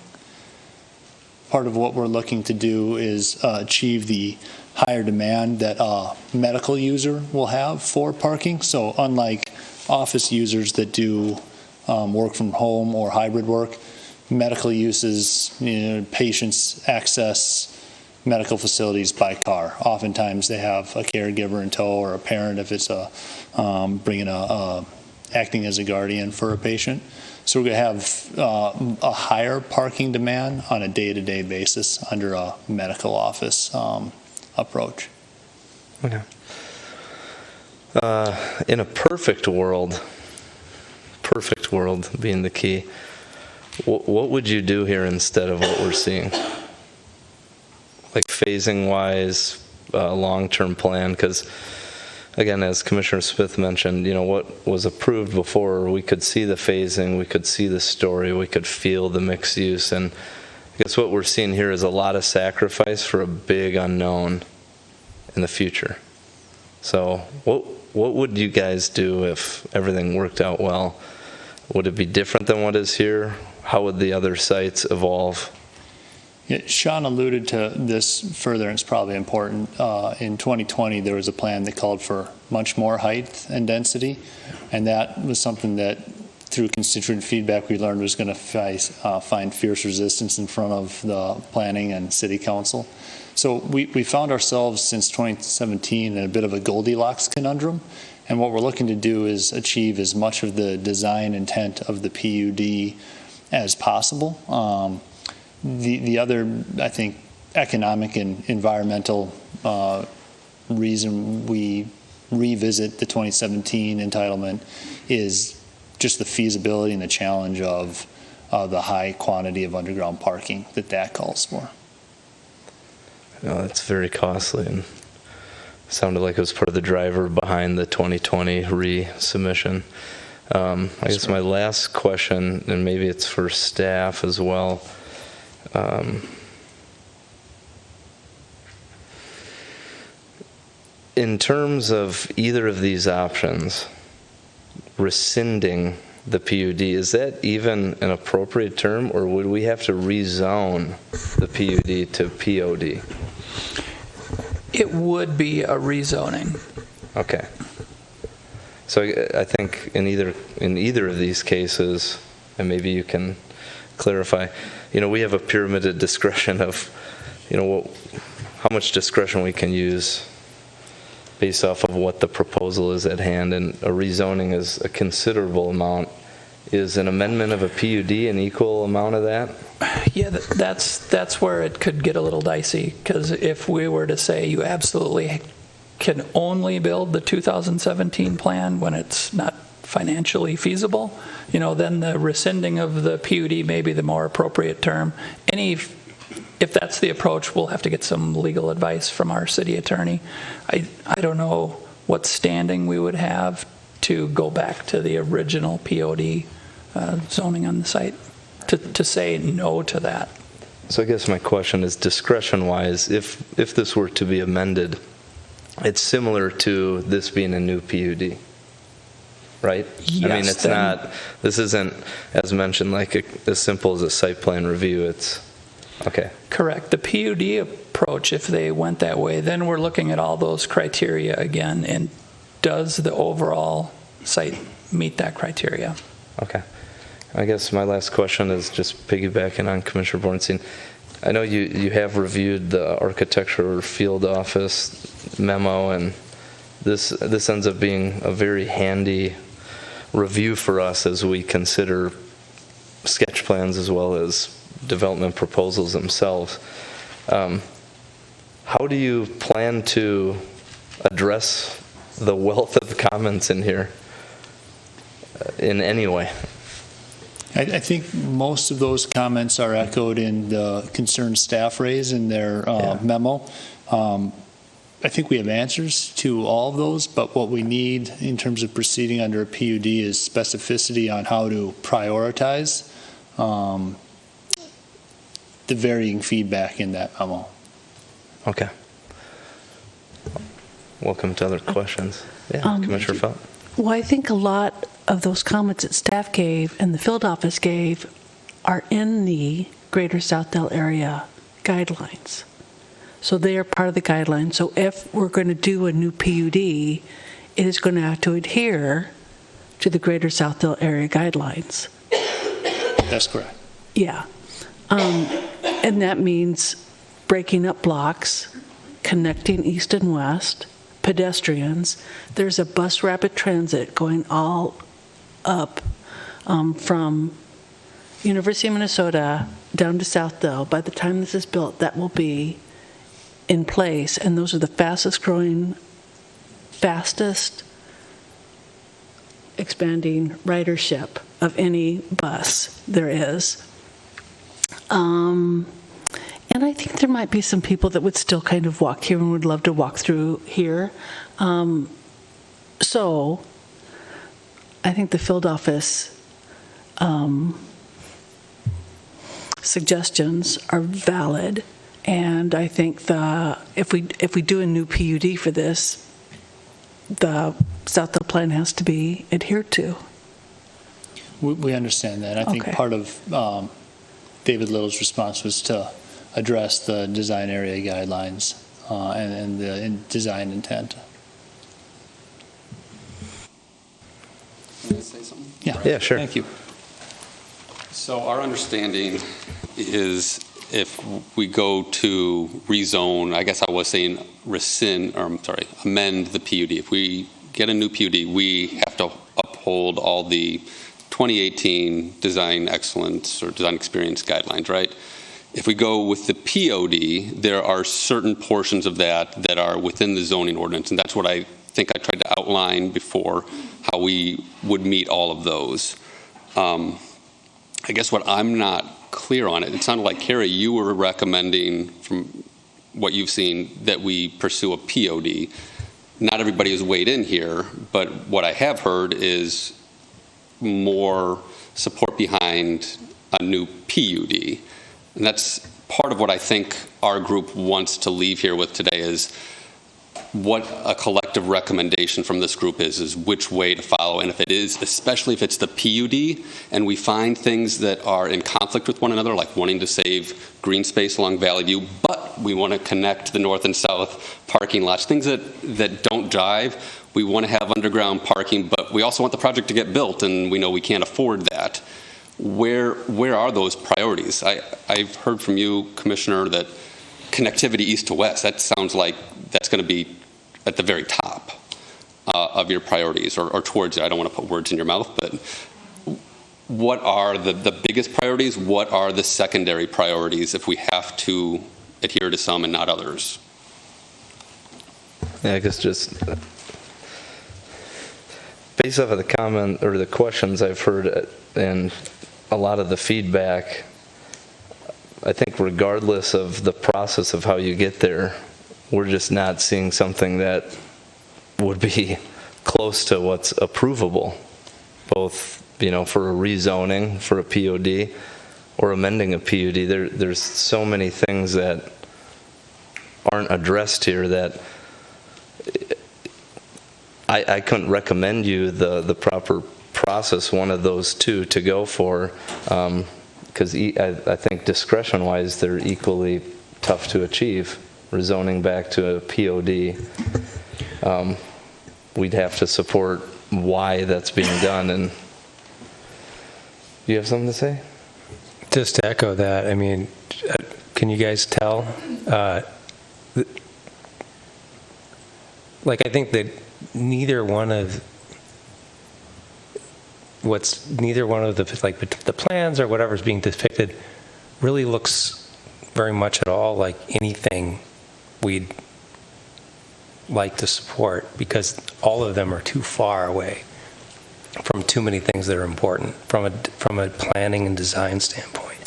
Part of what we're looking to do is achieve the higher demand that a medical user will have for parking. So unlike office users that do work from home or hybrid work, medical uses, patients access medical facilities by car. Oftentimes they have a caregiver in tow or a parent if it's acting as a guardian for a patient. So we're going to have a higher parking demand on a day-to-day basis under a medical office approach. Okay. In a perfect world being the key, what would you do here instead of what we're seeing? Like phasing-wise, long-term plan? Because, again, as Commissioner Smith mentioned, what was approved before, we could see the phasing, we could see the story, we could feel the mixed use, and I guess what we're seeing here is a lot of sacrifice for a big unknown in the future. So what would you guys do if everything worked out well? Would it be different than what is here? How would the other sites evolve? Yeah, Sean alluded to this further, and it's probably important. In 2020, there was a plan that called for much more height and density, and that was something that, through constituent feedback, we learned was going to find fierce resistance in front of the planning and city council. So we found ourselves since 2017 in a bit of a Goldilocks conundrum, and what we're looking to do is achieve as much of the design intent of the PUD as possible. The other, I think, economic and environmental reason we revisit the 2017 entitlement is just the feasibility and the challenge of the high quantity of underground parking that calls for. No, that's very costly, and sounded like it was part of the driver behind the 2020 resubmission. I guess my last question, and maybe it's for staff as well. In terms of either of these options, rescinding the PUD, is that even an appropriate term, or would we have to rezone the PUD to POD? It would be a rezoning. Okay. So I think in either of these cases, and maybe you can clarify, we have a pyramided discretion of, how much discretion we can use based off of what the proposal is at hand, and a rezoning is a considerable amount. Is an amendment of a PUD an equal amount of that? Yeah, that's where it could get a little dicey, because if we were to say you absolutely can only build the 2017 plan when it's not financially feasible, then the rescinding of the PUD may be the more appropriate term. If that's the approach, we'll have to get some legal advice from our city attorney. I don't know what standing we would have to go back to the original POD zoning on the site to say no to that. So I guess my question is, discretion-wise, if this were to be amended, it's similar to this being a new PUD, right? Yes, this isn't, as mentioned, like as simple as a site plan review. It's, okay. Correct. The PUD approach, if they went that way, then we're looking at all those criteria again, and does the overall site meet that criteria? Okay. I guess my last question is just piggybacking on Commissioner Bornstein. I know you have reviewed the architecture field office memo, and this ends up being a very handy review for us as we consider sketch plans as well as development proposals themselves. How do you plan to address the wealth of comments in here in any way? I think most of those comments are echoed in the concerns staff raised in their memo. I think we have answers to all of those, but what we need in terms of proceeding under a PUD is specificity on how to prioritize the varying feedback in that memo. Okay. Welcome to other questions. Yeah, Commissioner Felt. Well, I think a lot of those comments that staff gave and the field office gave are in the Greater Southdale Area guidelines. So they are part of the guidelines. So if we're going to do a new PUD, it is going to have to adhere to the Greater Southdale Area guidelines. That's correct. Yeah. And that means breaking up blocks, connecting east and west, pedestrians. There's a bus rapid transit going all up from University of Minnesota down to Southdale. By the time this is built, that will be in place, and those are the fastest expanding ridership of any bus there is. And I think there might be some people that would still kind of walk here and would love to walk through here. So I think the field office suggestions are valid, and I think if we do a new PUD for this, the Southdale plan has to be adhered to. We understand that. I think part of David Little's response was to address the design area guidelines and the design intent. Can I say something? Yeah, sure. Thank you. So our understanding is if we go to rezone, I guess I was saying amend the PUD. If we get a new PUD, we have to uphold all the 2018 design excellence or design experience guidelines, right? If we go with the POD, there are certain portions of that are within the zoning ordinance, and that's what I think I tried to outline before, how we would meet all of those. I guess what I'm not clear on it sounded like, Carrie, you were recommending, from what you've seen, that we pursue a POD. Not everybody has weighed in here, but what I have heard is more support behind a new PUD. And that's part of what I think our group wants to leave here with today, is what a collective recommendation from this group is which way to follow. And if it is, especially if it's the PUD, and we find things that are in conflict with one another, like wanting to save green space along Valley View, but we want to connect the north and south parking lots, things that don't jive. We want to have underground parking, but we also want the project to get built, and we know we can't afford that. Where are those priorities? I've heard from you, Commissioner, that connectivity east to west, that sounds like that's going to be at the very top of your priorities, or towards it. I don't want to put words in your mouth, but what are the biggest priorities? What are the secondary priorities if we have to adhere to some and not others? Yeah, I guess just based off of the comment or the questions I've heard and a lot of the feedback, I think regardless of the process of how you get there, we're just not seeing something that would be close to what's approvable, both, for a rezoning, for a POD, or amending a PUD. There's so many things that aren't addressed here that I couldn't recommend you the proper process, one of those two to go for, because I think discretion-wise, they're equally tough to achieve. Rezoning back to a POD, we'd have to support why that's being done. And do you have something to say? Just to echo that, I mean, can you guys tell? I think that neither one of the plans or whatever's being depicted really looks very much at all like anything we'd like to support, because all of them are too far away from too many things that are important from a planning and design standpoint.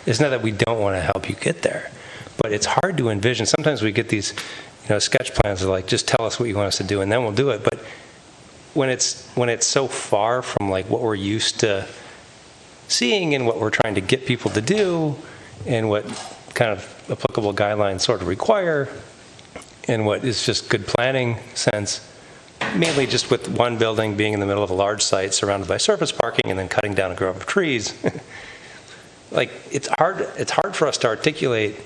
It's not that we don't want to help you get there, but it's hard to envision. Sometimes we get these, sketch plans that are like, just tell us what you want us to do and then we'll do it. But when it's so far from like what we're used to seeing and what we're trying to get people to do and what kind of applicable guidelines sort of require and what is just good planning sense, mainly just with one building being in the middle of a large site surrounded by surface parking and then cutting down a grove of trees. It's hard for us to articulate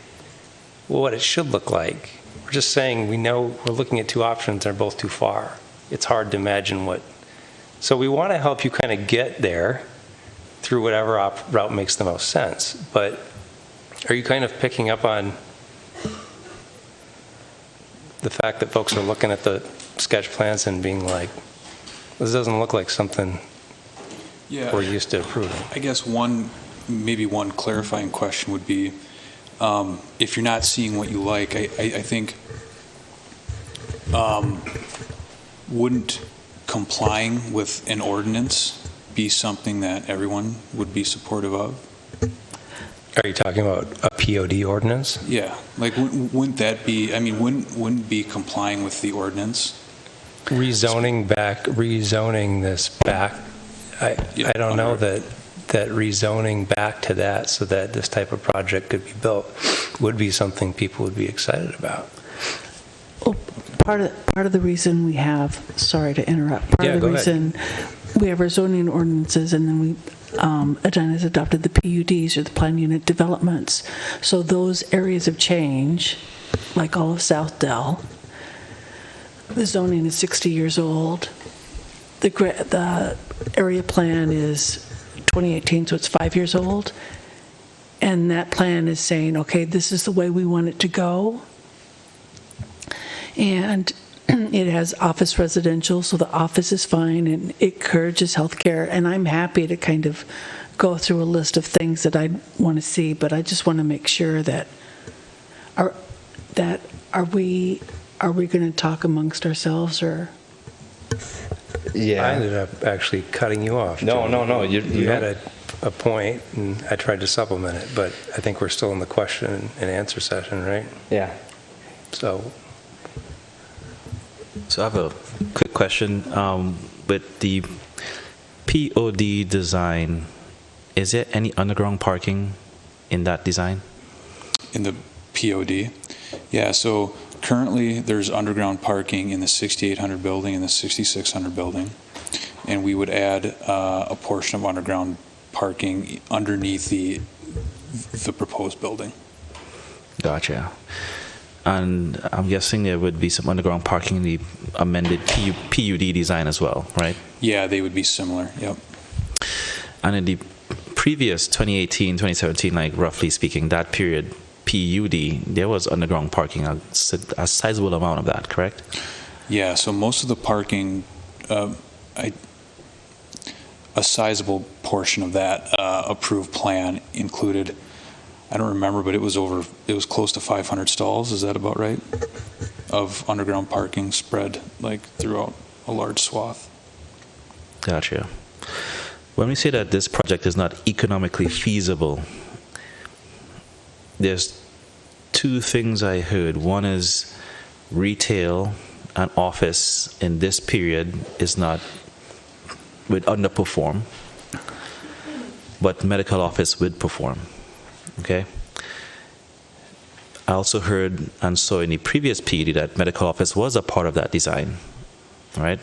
what it should look like. We're just saying we know we're looking at two options, they're both too far. It's hard to imagine what. So we want to help you kind of get there through whatever route makes the most sense. But are you kind of picking up on the fact that folks are looking at the sketch plans and being like, this doesn't look like something we're used to approving? I guess maybe one clarifying question would be, if you're not seeing what you like, I think wouldn't complying with an ordinance be something that everyone would be supportive of? Are you talking about a POD ordinance? Yeah, wouldn't that be? I mean, wouldn't be complying with the ordinance? Rezoning this back. I don't know that rezoning back to that so that this type of project could be built would be something people would be excited about. Well, part of the reason we have, sorry to interrupt, part of the reason we have our zoning ordinances, and then Edina has adopted the PUDs, or the plan unit developments. So those areas of change, like all of South Dell, the zoning is 60 years old. The area plan is 2018, so it's 5 years old. And that plan is saying, okay, this is the way we want it to go. And it has office residential, so the office is fine, and it encourages healthcare. And I'm happy to kind of go through a list of things that I want to see, but I just want to make sure that are we going to talk amongst ourselves, or? Yeah. I ended up actually cutting you off. No, Jim. no, no. You had a point, and I tried to supplement it, but I think we're still in the question and answer session, right? Yeah. So So I have a quick question. With the POD design, is there any underground parking in that design? In the POD? Yeah, so currently there's underground parking in the 6800 building and the 6600 building. And we would add a portion of underground parking underneath the proposed building. Gotcha. And I'm guessing there would be some underground parking in the amended PUD design as well, right? Yeah, they would be similar, yep. And in the previous 2018, 2017, like roughly speaking, that period, PUD, there was underground parking, a sizable amount of that, correct? Yeah, so most of the parking, a sizable portion of that approved plan included, I don't remember, but it was close to 500 stalls, is that about right? Of underground parking spread like throughout a large swath. Gotcha. When we say that this project is not economically feasible, there's two things I heard. One is retail and office in this period would underperform, but medical office would perform. Okay. I also heard and saw in the previous PUD that medical office was a part of that design, right?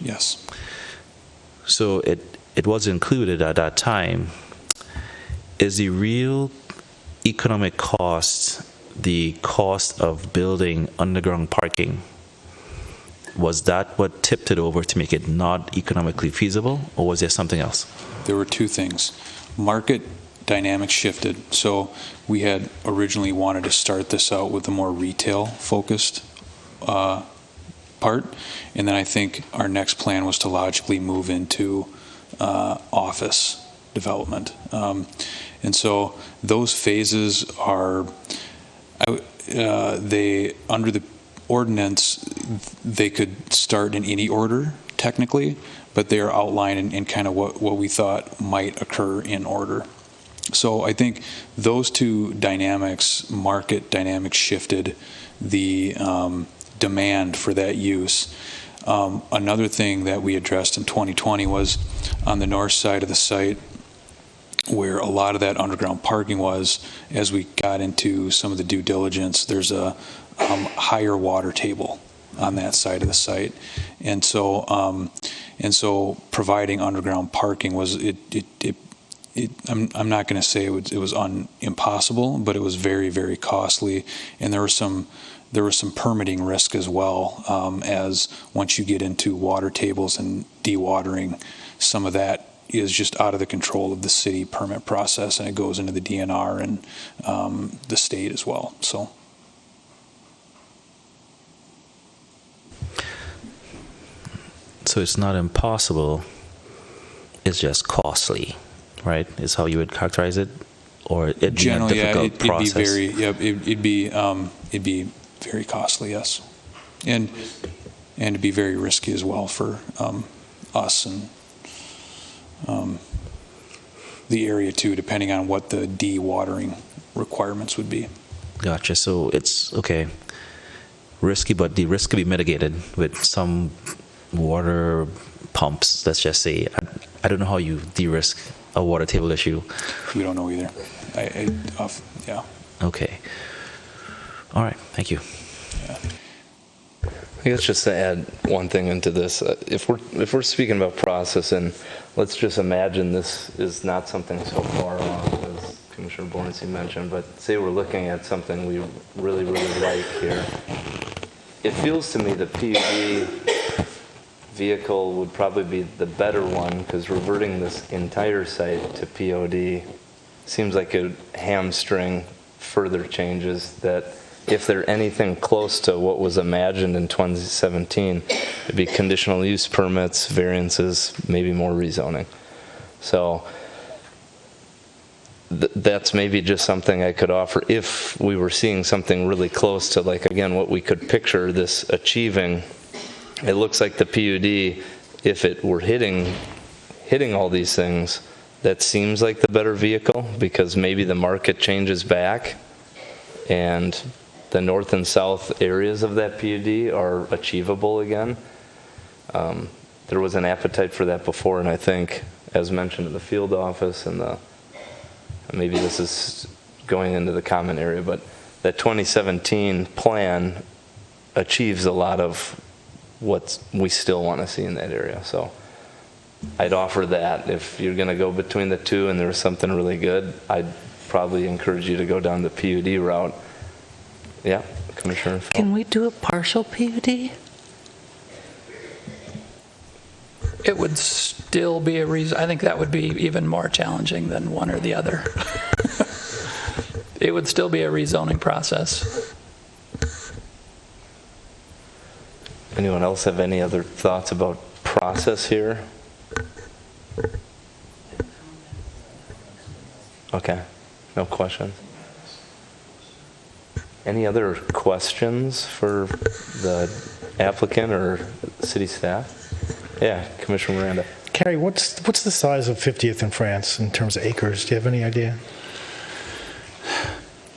Yes. So it was included at that time. Is the real economic cost the cost of building underground parking? Was that what tipped it over to make it not economically feasible, or was there something else? There were two things. Market dynamics shifted. So we had originally wanted to start this out with a more retail-focused part, and then I think our next plan was to logically move into office development. And so those phases are, under the ordinance, they could start in any order, technically, but they are outlined in kind of what we thought might occur in order. So I think those two dynamics, market dynamics, shifted the demand for that use. Another thing that we addressed in 2020 was on the north side of the site, where a lot of that underground parking was. As we got into some of the due diligence, there's a higher water table on that side of the site, and so providing underground parking was I'm not going to say it was impossible, but it was very, very costly, and there was some permitting risk as well, as once you get into water tables and dewatering, some of that is just out of the control of the city permit process, and it goes into the DNR and the state as well. So it's not impossible, it's just costly, right? Is how you would characterize it? Or it'd be a difficult process? It'd be very costly, yes. And it'd be very risky as well for us and the area too, depending on what the dewatering requirements would be. Gotcha. So it's, okay, risky, but the risk could be mitigated with some water pumps, let's just say. I don't know how you de-risk a water table issue. We don't know either. Yeah. Okay. All right. Thank you. I guess just to add one thing into this, if we're speaking about process, and let's just imagine this is not something so far off as Commissioner Bornstein mentioned, but say we're looking at something we really, really like here. It feels to me the PUD vehicle would probably be the better one, because reverting this entire site to POD seems like a hamstring further changes that if they're anything close to what was imagined in 2017, it'd be conditional use permits, variances, maybe more rezoning. So that's maybe just something I could offer if we were seeing something really close to, like, again, what we could picture this achieving. It looks like the PUD, if it were hitting all these things, that seems like the better vehicle, because maybe the market changes back and the north and south areas of that PUD are achievable again. There was an appetite for that before, and I think, as mentioned in the field office and maybe this is going into the common area, but that 2017 plan achieves a lot of what we still want to see in that area. So I'd offer that. If you're going to go between the two and there's something really good, I'd probably encourage you to go down the PUD route. Yeah, Commissioner. Can we do a partial PUD? It would still be a reason. I think that would be even more challenging than one or the other. It would still be a rezoning process. Anyone else have any other thoughts about process here? Okay, no questions. Any other questions for the applicant or city staff? Yeah, Commissioner Miranda. Carrie, what's the size of 50th in France in terms of acres? Do you have any idea?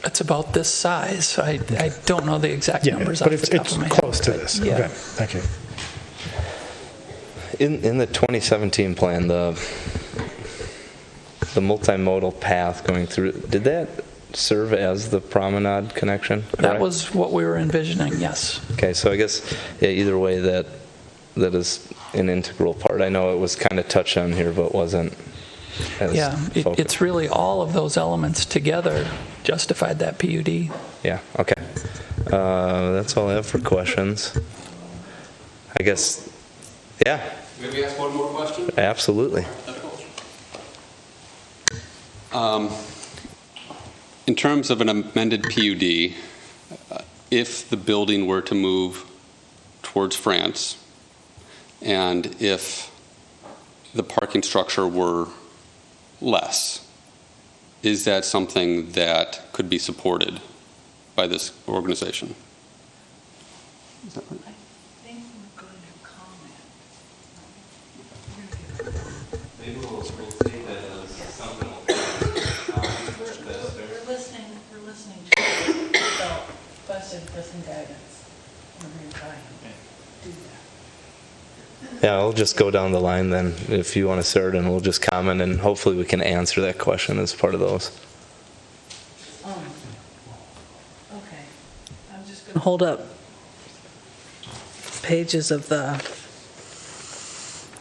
It's about this size. I don't know the exact numbers but off the top it's of my head. close to this. Yeah. Okay, thank you. In the 2017 plan, the multimodal path going through, did that serve as the promenade connection? Correct? That was what we were envisioning, yes. Okay, so I guess either way that is an integral part. I know it was kind of touched on here, but wasn't as focused. It's really all of those elements together justified that PUD. Yeah, okay. That's all I have for questions. I guess, yeah. Maybe ask one more question? Absolutely. In terms of an amended PUD, if the building were to move towards France, and if the parking structure were less, is that something that could be supported by this organization? Is that right? Maybe we'll take that as something. We're listening to you. So, question for some guidance. We're going to try and do that. Yeah, I'll just go down the line then, if you want to start, and we'll just comment, and hopefully we can answer that question as part of those. Okay. I'm just going to hold up pages of the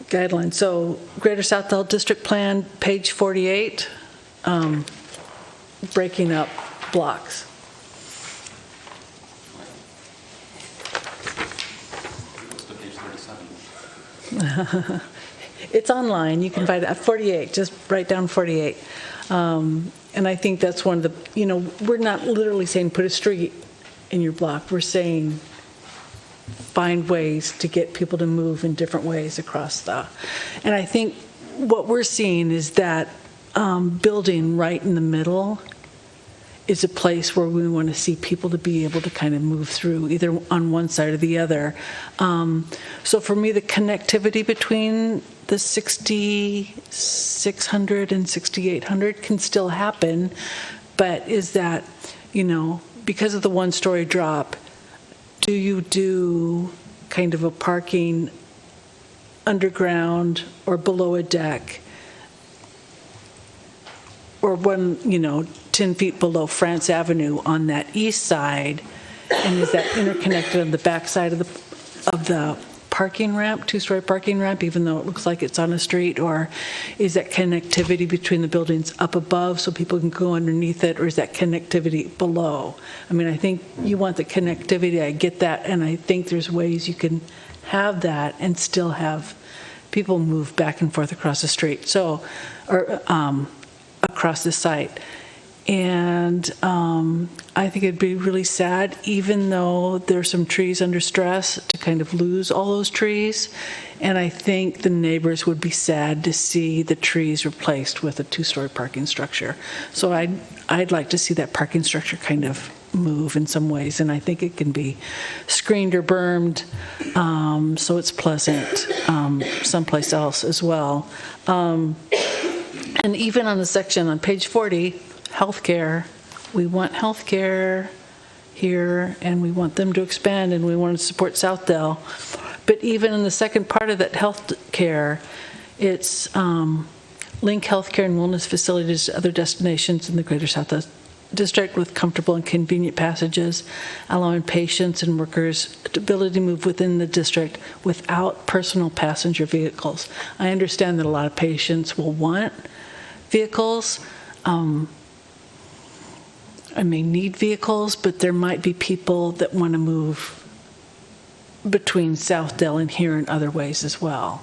guidelines. So Greater Southdale District Plan, page 48, breaking up blocks. It's online. You can find it at 48. Just write down 48. And I think that's one of the, we're not literally saying put a street in your block. We're saying find ways to get people to move in different ways across and I think what we're seeing is that building right in the middle is a place where we want to see people to be able to kind of move through either on one side or the other. So for me, the connectivity between the 6,600 and 6,800 can still happen, but is that, because of the one-story drop, do you do kind of a parking underground or below a deck, or 10 feet below France Avenue on that east side, and is that interconnected on the back side of the parking ramp, two-story parking ramp, even though it looks like it's on a street? Or is that connectivity between the buildings up above so people can go underneath it, or is that connectivity below? I mean, I think you want the connectivity, I get that, and I think there's ways you can have that and still have people move back and forth across the street, or across the site. And I think it'd be really sad, even though there's some trees under stress, to kind of lose all those trees. And I think the neighbors would be sad to see the trees replaced with a two-story parking structure. So I'd like to see that parking structure kind of move in some ways, and I think it can be screened or bermed so it's pleasant someplace else as well. And even on the section on page 40, healthcare, we want healthcare here, and we want them to expand, and we want to support Southdale. But even in the second part of that healthcare, it's link healthcare and wellness facilities to other destinations in the greater Southdale District with comfortable and convenient passages, allowing patients and workers the ability to move within the district without personal passenger vehicles. I understand that a lot of patients will want vehicles. I may need vehicles, but there might be people that want to move between Southdale and here in other ways as well.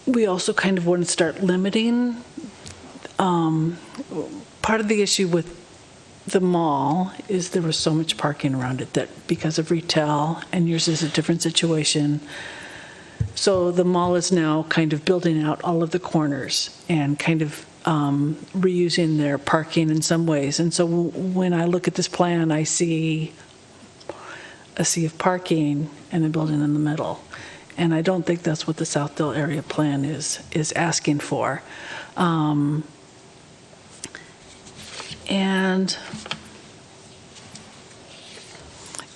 We also kind of want to start limiting. Part of the issue with the mall is there was so much parking around it that because of retail, and yours is a different situation. So the mall is now kind of building out all of the corners and kind of reusing their parking in some ways. And so when I look at this plan, I see a sea of parking and a building in the middle. And I don't think that's what the Southdale area plan is asking for. And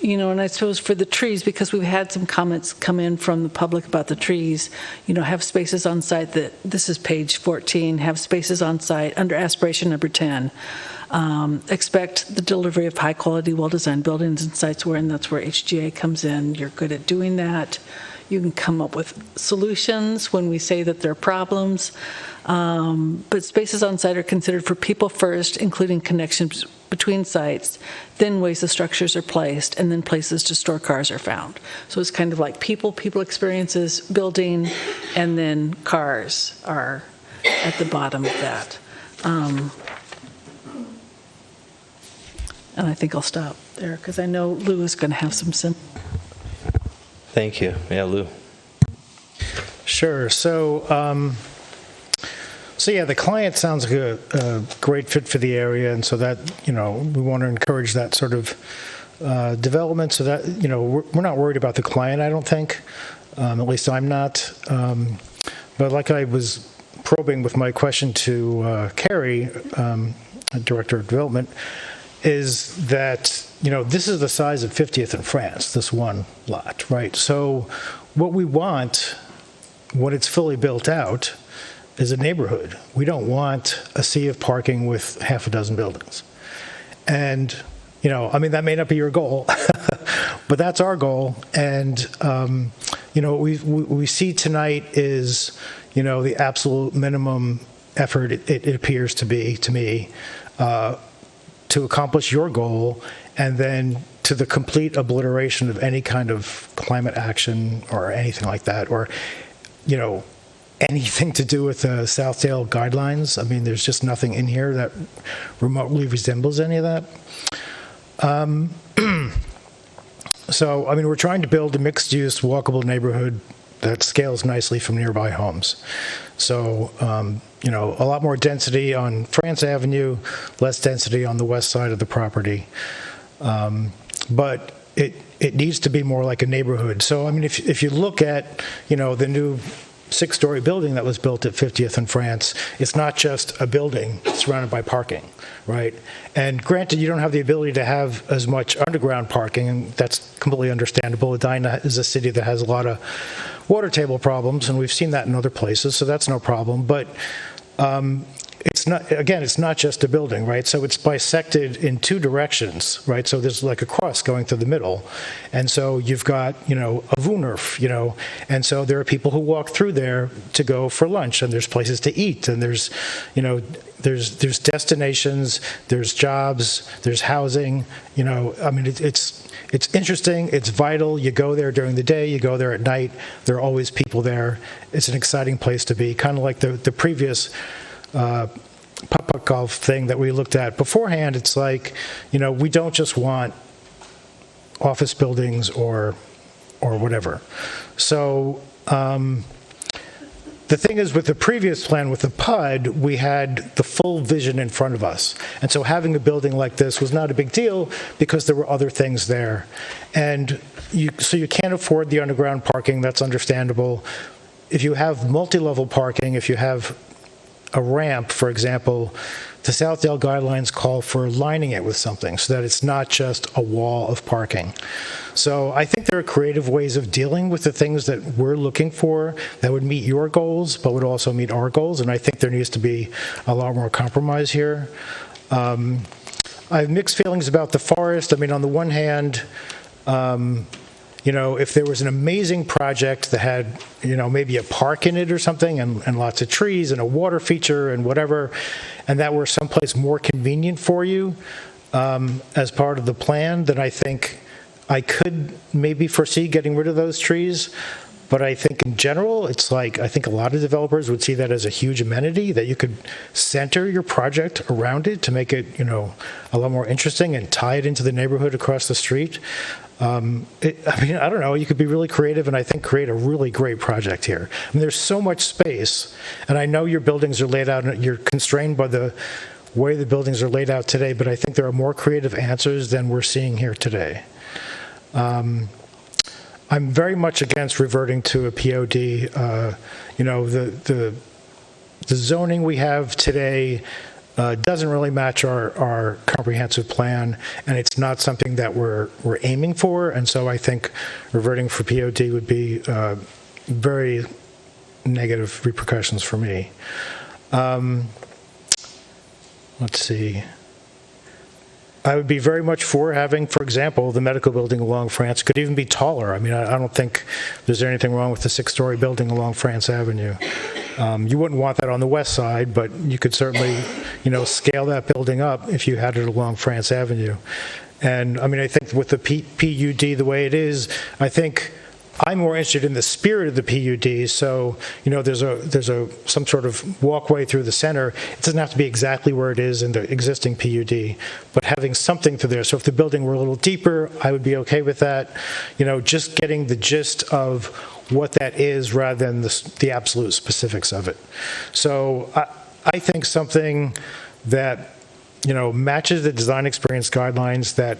you know, and I suppose for the trees, because we've had some comments come in from the public about the trees, you know, have spaces on site that, this is page 14, have spaces on site under aspiration number 10. Expect the delivery of high quality, well-designed buildings and sites where, and that's where HGA comes in. You're good at doing that. You can come up with solutions when we say that there are problems. But spaces on site are considered for people first, including connections between sites, then ways the structures are placed, and then places to store cars are found. So it's kind of like people experiences, building, and then cars are at the bottom of that. And I think I'll stop there because I know Lou is going to have some. Thank you. Yeah, Lou. Sure. So, yeah, the client sounds like a great fit for the area, and so that, you know, we want to encourage that sort of development. So that, you know, we're not worried about the client, I don't think. At least I'm not. But like I was probing with my question to Carrie, Director of Development, is that, you know, this is the size of 50th and France, this one lot, right? So what we want, when it's fully built out, is a neighborhood. We don't want a sea of parking with half a dozen buildings. And, you know, I mean, that may not be your goal, but that's our goal. And, you know, what we see tonight is, you know, the absolute minimum effort, it appears to be, to me, to accomplish your goal, and then to the complete obliteration of any kind of climate action or anything like that, or, you know, anything to do with the Southdale guidelines. I mean, there's just nothing in here that remotely resembles any of that. So, I mean, we're trying to build a mixed-use, walkable neighborhood that scales nicely from nearby homes. So, you know, a lot more density on France Avenue, less density on the west side of the property. But it needs to be more like a neighborhood. So, I mean, if you look at, you know, the new 6-story building that was built at 50th and France, it's not just a building surrounded by parking, right? And granted, you don't have the ability to have as much underground parking, and that's completely understandable. Edina is a city that has a lot of water table problems, and we've seen that in other places, so that's no problem. But it's not, again, it's not just a building, right? So it's bisected in two directions, right? So there's like a cross going through the middle. And so you've got, a Woonerf, and so there are people who walk through there to go for lunch, and there's places to eat, and there's destinations, there's jobs, there's housing, it's interesting, it's vital. You go there during the day, you go there at night, there are always people there. It's an exciting place to be, kind of like the previous putt-putt golf thing that we looked at beforehand. It's like, we don't just want office buildings or whatever. So the thing is, with the previous plan, with the PUD, we had the full vision in front of us. And so having a building like this was not a big deal because there were other things there. And so you can't afford the underground parking, that's understandable. If you have multi-level parking, if you have a ramp, for example, the Southdale guidelines call for lining it with something so that it's not just a wall of parking. So I think there are creative ways of dealing with the things that we're looking for that would meet your goals, but would also meet our goals, and I think there needs to be a lot more compromise here. I have mixed feelings about the forest. On the one hand, if there was an amazing project that had, maybe a park in it or something and lots of trees and a water feature and whatever, and that were someplace more convenient for you as part of the plan, then I think I could maybe foresee getting rid of those trees. But I think in general, it's like, I think a lot of developers would see that as a huge amenity, that you could center your project around it to make it, a lot more interesting and tie it into the neighborhood across the street. I don't know, you could be really creative and I think create a really great project here. There's so much space, and I know your buildings are laid out, and you're constrained by the way the buildings are laid out today, but I think there are more creative answers than we're seeing here today. I'm very much against reverting to a POD. The zoning we have today doesn't really match our comprehensive plan, and it's not something that we're aiming for. And so I think reverting for POD would be very negative repercussions for me. Let's see. I would be very much for having, for example, the medical building along France could even be taller. I don't think there's anything wrong with the 6-story building along France Avenue. You wouldn't want that on the west side, but you could certainly, scale that building up if you had it along France Avenue. And I think with the PUD the way it is, I think I'm more interested in the spirit of the PUD. So, there's some sort of walkway through the center. It doesn't have to be exactly where it is in the existing PUD, but having something through there. So if the building were a little deeper, I would be okay with that. Just getting the gist of what that is rather than the absolute specifics of it. So I think something that matches the design experience guidelines, that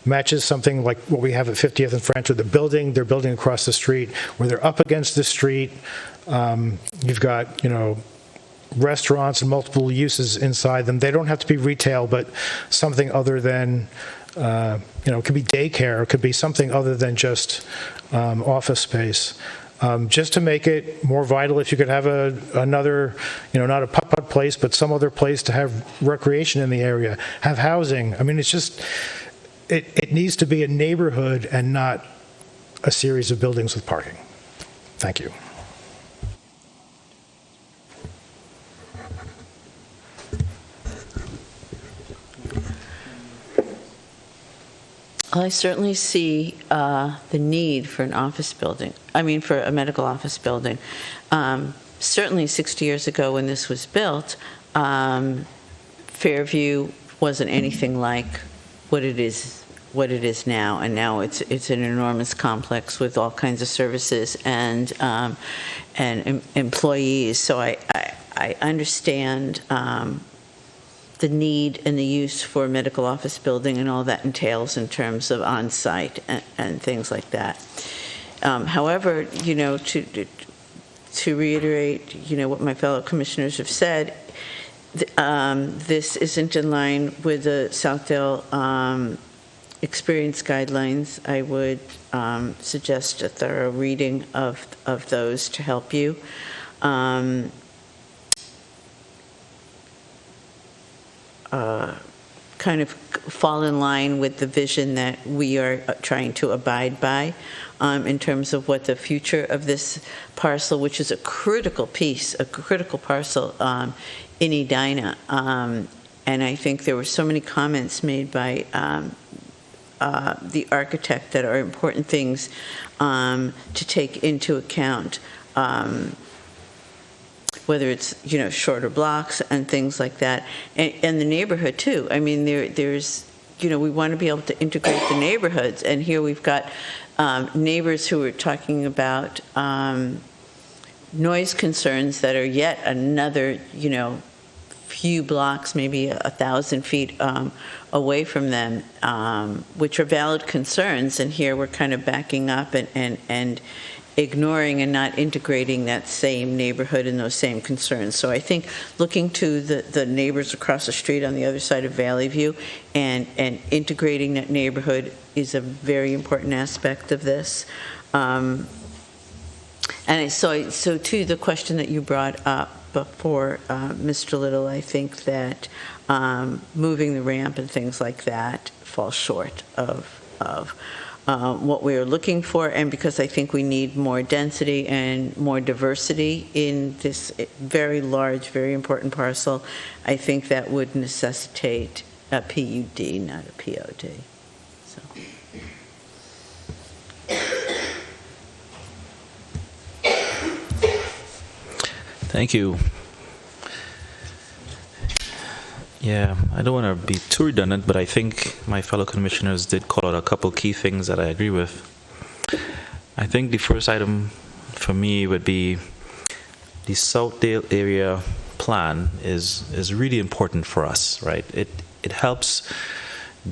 matches something like what we have at 50th and French, where they're building across the street, where they're up against the street. You've got, restaurants and multiple uses inside them. They don't have to be retail, but something other than, it could be daycare, it could be something other than just office space. Just to make it more vital, if you could have another, not a putt-putt place, but some other place to have recreation in the area, have housing. It's just, it needs to be a neighborhood and not a series of buildings with parking. Thank you. I certainly see the need for an office building, for a medical office building. Certainly 60 years ago when this was built, Fairview wasn't anything like what it is now, and now it's an enormous complex with all kinds of services and employees. So I understand the need and the use for a medical office building and all that entails in terms of on-site and things like that. However, to reiterate, what my fellow commissioners have said, this isn't in line with the Southdale experience guidelines. I would suggest a thorough reading of those to help you. kind of fall in line with the vision that we are trying to abide by in terms of what the future of this parcel, which is a critical piece, a critical parcel in Edina. And I think there were so many comments made by the architect that are important things to take into account, whether it's, shorter blocks and things like that, and the neighborhood too. I mean, there's, we want to be able to integrate the neighborhoods, and here we've got neighbors who are talking about noise concerns that are yet another, few blocks, maybe 1,000 feet away from them, which are valid concerns, and here we're kind of backing up and ignoring and not integrating that same neighborhood and those same concerns. So I think looking to the neighbors across the street on the other side of Valley View and integrating that neighborhood is a very important aspect of this. And so to the question that you brought up before, Mr. Little, I think that moving the ramp and things like that falls short of what we are looking for, and because I think we need more density and more diversity in this very large, very important parcel, I think that would necessitate a PUD, not a POD. So. Thank you. Yeah, I don't want to be too redundant, but I think my fellow commissioners did call out a couple key things that I agree with. I think the first item for me would be the Southdale area plan is really important for us, right? It helps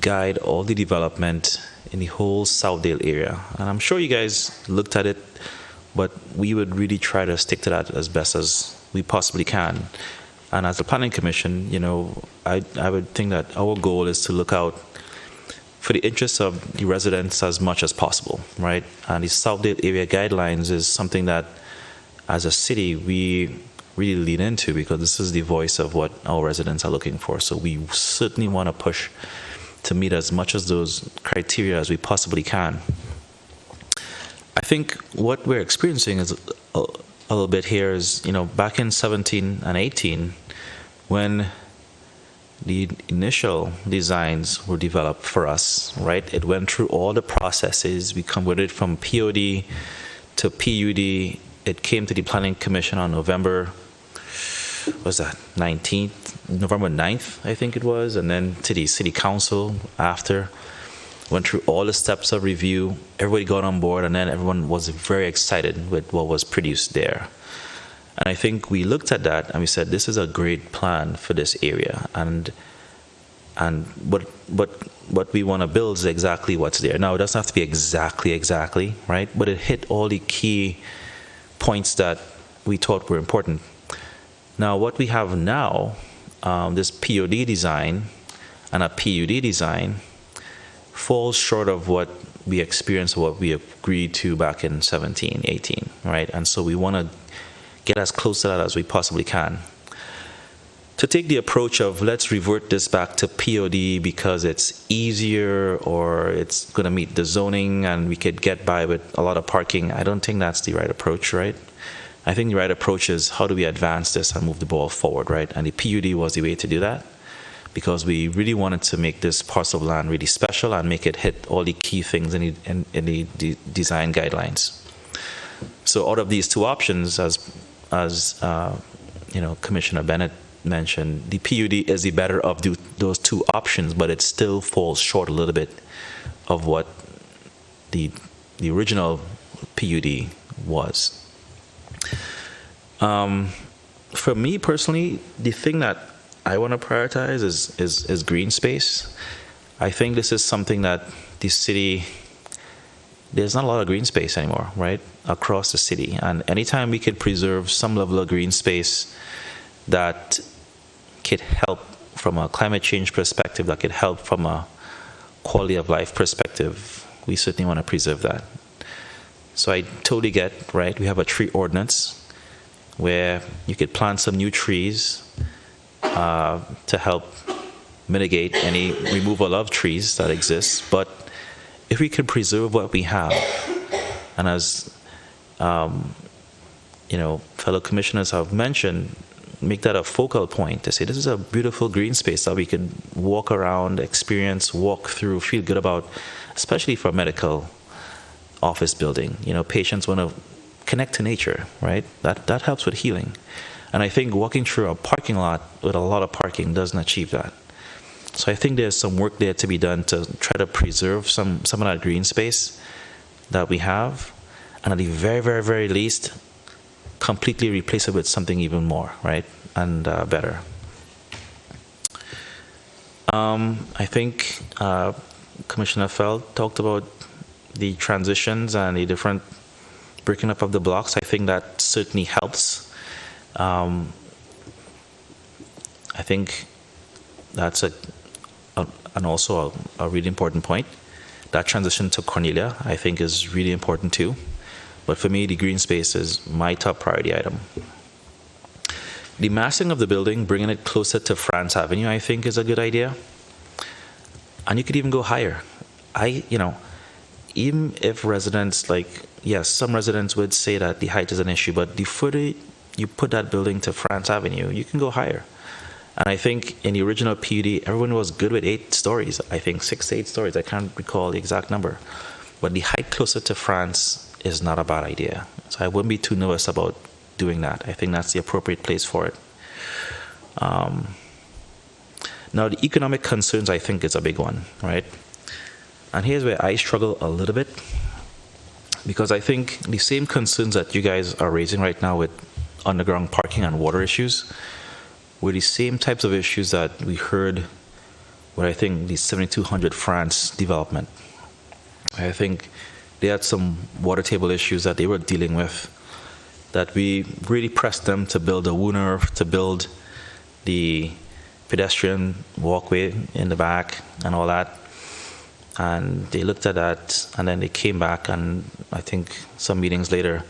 guide all the development in the whole Southdale area. And I'm sure you guys looked at it, but we would really try to stick to that as best as we possibly can. And as a planning commission, I would think that our goal is to look out for the interests of the residents as much as possible, right? And the Southdale area guidelines is something that, as a city, we really lean into because this is the voice of what our residents are looking for. So we certainly want to push to meet as much of those criteria as we possibly can. I think what we're experiencing is a little bit here is, back in 17 and 18, when the initial designs were developed for us, right? It went through all the processes. We converted from POD to PUD. It came to the Planning Commission on November 9th, I think it was, and then to the City Council after. Went through all the steps of review. Everybody got on board, and then everyone was very excited with what was produced there. And I think we looked at that and we said, this is a great plan for this area. And what we want to build is exactly what's there. Now, it doesn't have to be exactly, right? But it hit all the key points that we thought were important. Now, what we have now, this POD design and a PUD design, falls short of what we experienced, what we agreed to back in 17, 18, right? And so we want to get as close to that as we possibly can. To take the approach of let's revert this back to POD because it's easier or it's going to meet the zoning and we could get by with a lot of parking, I don't think that's the right approach, right? I think the right approach is how do we advance this and move the ball forward, right? And the PUD was the way to do that, because we really wanted to make this parcel of land really special and make it hit all the key things in the design guidelines. So out of these two options, as Commissioner Bennett mentioned, the PUD is the better of those two options, but it still falls short a little bit of what the original PUD was. For me personally, the thing that I want to prioritize is green space. I think this is something that the city, there's not a lot of green space anymore, right, across the city. And anytime we could preserve some level of green space that could help from a climate change perspective, that could help from a quality of life perspective, we certainly want to preserve that. So I totally get, right, we have a tree ordinance where you could plant some new trees to help mitigate any removal of trees that exist, but if we can preserve what we have, and as fellow commissioners have mentioned, make that a focal point to say this is a beautiful green space that we can walk around, experience, walk through, feel good about, especially for a medical office building. Patients want to connect to nature, right? That helps with healing. And I think walking through a parking lot with a lot of parking doesn't achieve that. So I think there's some work there to be done to try to preserve some of that green space that we have, and at the very, very, very least, completely replace it with something even more, right, and better. I think Commissioner Feld talked about the transitions and the different breaking up of the blocks. I think that certainly helps. I think that's also a really important point. That transition to Cornelia, I think, is really important too. But for me, the green space is my top priority item. The massing of the building, bringing it closer to France Avenue, I think is a good idea. And you could even go higher. Even if residents, yes, some residents would say that the height is an issue, but the further you put that building to France Avenue, you can go higher. And I think in the original PUD, everyone was good with 8 stories. I think 6 to 8 stories. I can't recall the exact number. But the height closer to France is not a bad idea. So I wouldn't be too nervous about doing that. I think that's the appropriate place for it. Now, the economic concerns, I think, is a big one, right? And here's where I struggle a little bit, because I think the same concerns that you guys are raising right now with underground parking and water issues were the same types of issues that we heard with, I think, the 7200 France development. I think they had some water table issues that they were dealing with, that we really pressed them to build a Wooner, to build the pedestrian walkway in the back and all that. And they looked at that, and then they came back, and I think some meetings later,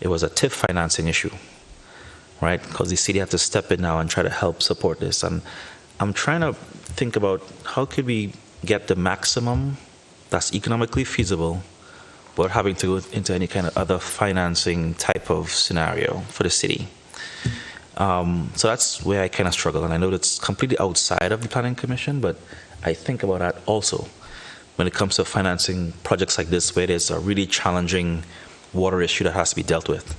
it was a TIF financing issue, right? Because the city had to step in now and try to help support this. And I'm trying to think about how could we get the maximum that's economically feasible without having to go into any kind of other financing type of scenario for the city. So that's where I kind of struggle. And I know that's completely outside of the Planning Commission, but I think about that also when it comes to financing projects like this, where there's a really challenging water issue that has to be dealt with.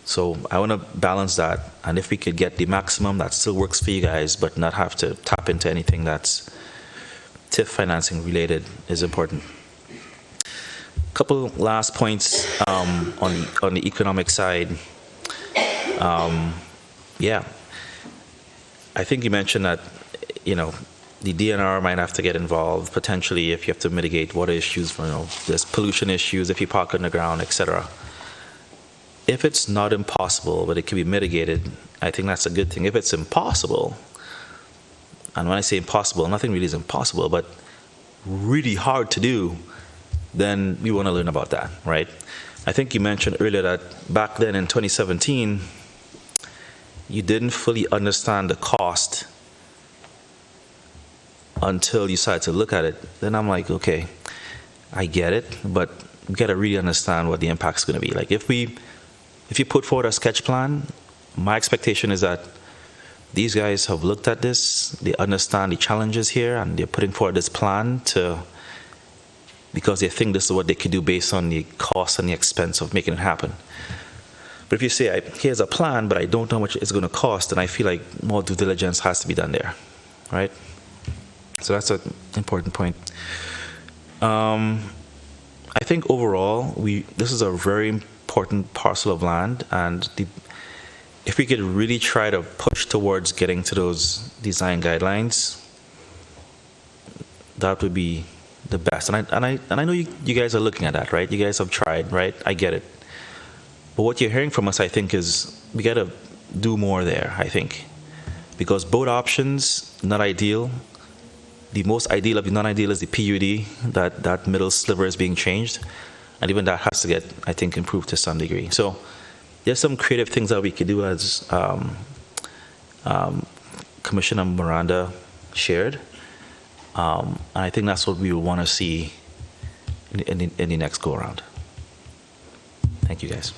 So I want to balance that, and if we could get the maximum that still works for you guys, but not have to tap into anything that's TIF financing related, is important. Couple last points on the economic side. I think you mentioned that the DNR might have to get involved potentially if you have to mitigate water issues. There's pollution issues if you park on the ground, etc. If it's not impossible, but it can be mitigated, I think that's a good thing. If it's impossible, and when I say impossible, nothing really is impossible, but really hard to do, then we want to learn about that, right? I think you mentioned earlier that back then in 2017, you didn't fully understand the cost until you started to look at it. Then I'm like, okay, I get it, but we got to really understand what the impact's going to be. Like if you put forward a sketch plan, my expectation is that these guys have looked at this, they understand the challenges here, and they're putting forward this plan because they think this is what they could do based on the cost and the expense of making it happen. But if you say, here's a plan, but I don't know how much it's going to cost, then I feel like more due diligence has to be done there, right? So that's an important point. I think overall, this is a very important parcel of land, and if we could really try to push towards getting to those design guidelines, that would be the best. And I know you guys are looking at that, right? You guys have tried, right? I get it. But what you're hearing from us, I think, is we got to do more there, I think. Because both options, not ideal. The most ideal of the non-ideal is the PUD, that middle sliver is being changed. And even that has to get, I think, improved to some degree. So there's some creative things that we could do as Commissioner Miranda shared. And I think that's what we want to see in the next go around. Thank you, guys.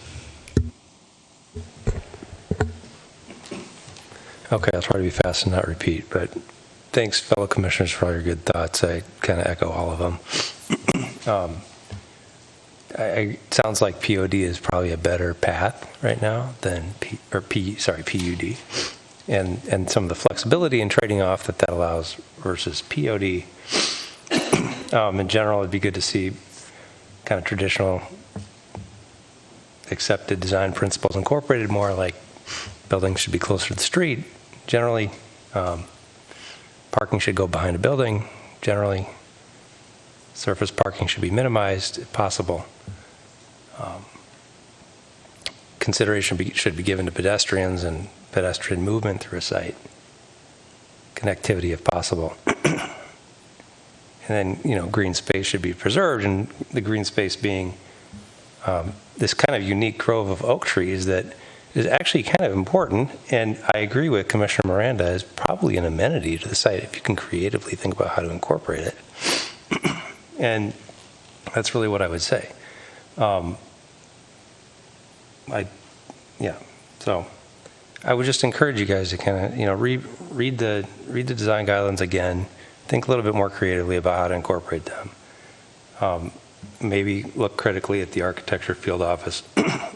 Okay, I'll try to be fast and not repeat, but thanks, fellow commissioners, for all your good thoughts. I kind of echo all of them. It sounds like POD is probably a better path right now than PUD, and some of the flexibility and trading off that allows versus POD. In general, it'd be good to see kind of traditional accepted design principles incorporated more, like buildings should be closer to the street. Generally, parking should go behind a building. Generally, surface parking should be minimized if possible. Consideration should be given to pedestrians and pedestrian movement through a site. Connectivity if possible. And then, green space should be preserved, and the green space being this kind of unique grove of oak trees that is actually kind of important, and I agree with Commissioner Miranda, is probably an amenity to the site if you can creatively think about how to incorporate it. And that's really what I would say. So I would just encourage you guys to kind of, read the design guidelines again, think a little bit more creatively about how to incorporate them. Maybe look critically at the architecture field office